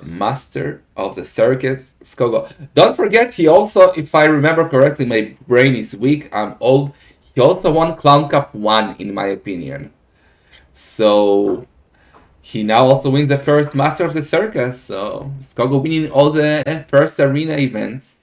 Master of the circus, Scogo. Don't forget, he also, if I remember correctly, my brain is weak, I'm old. He also won Clown Cup 1, in my opinion. So, he now also wins the first Master of the Circus. So, Scogo winning all the first arena events.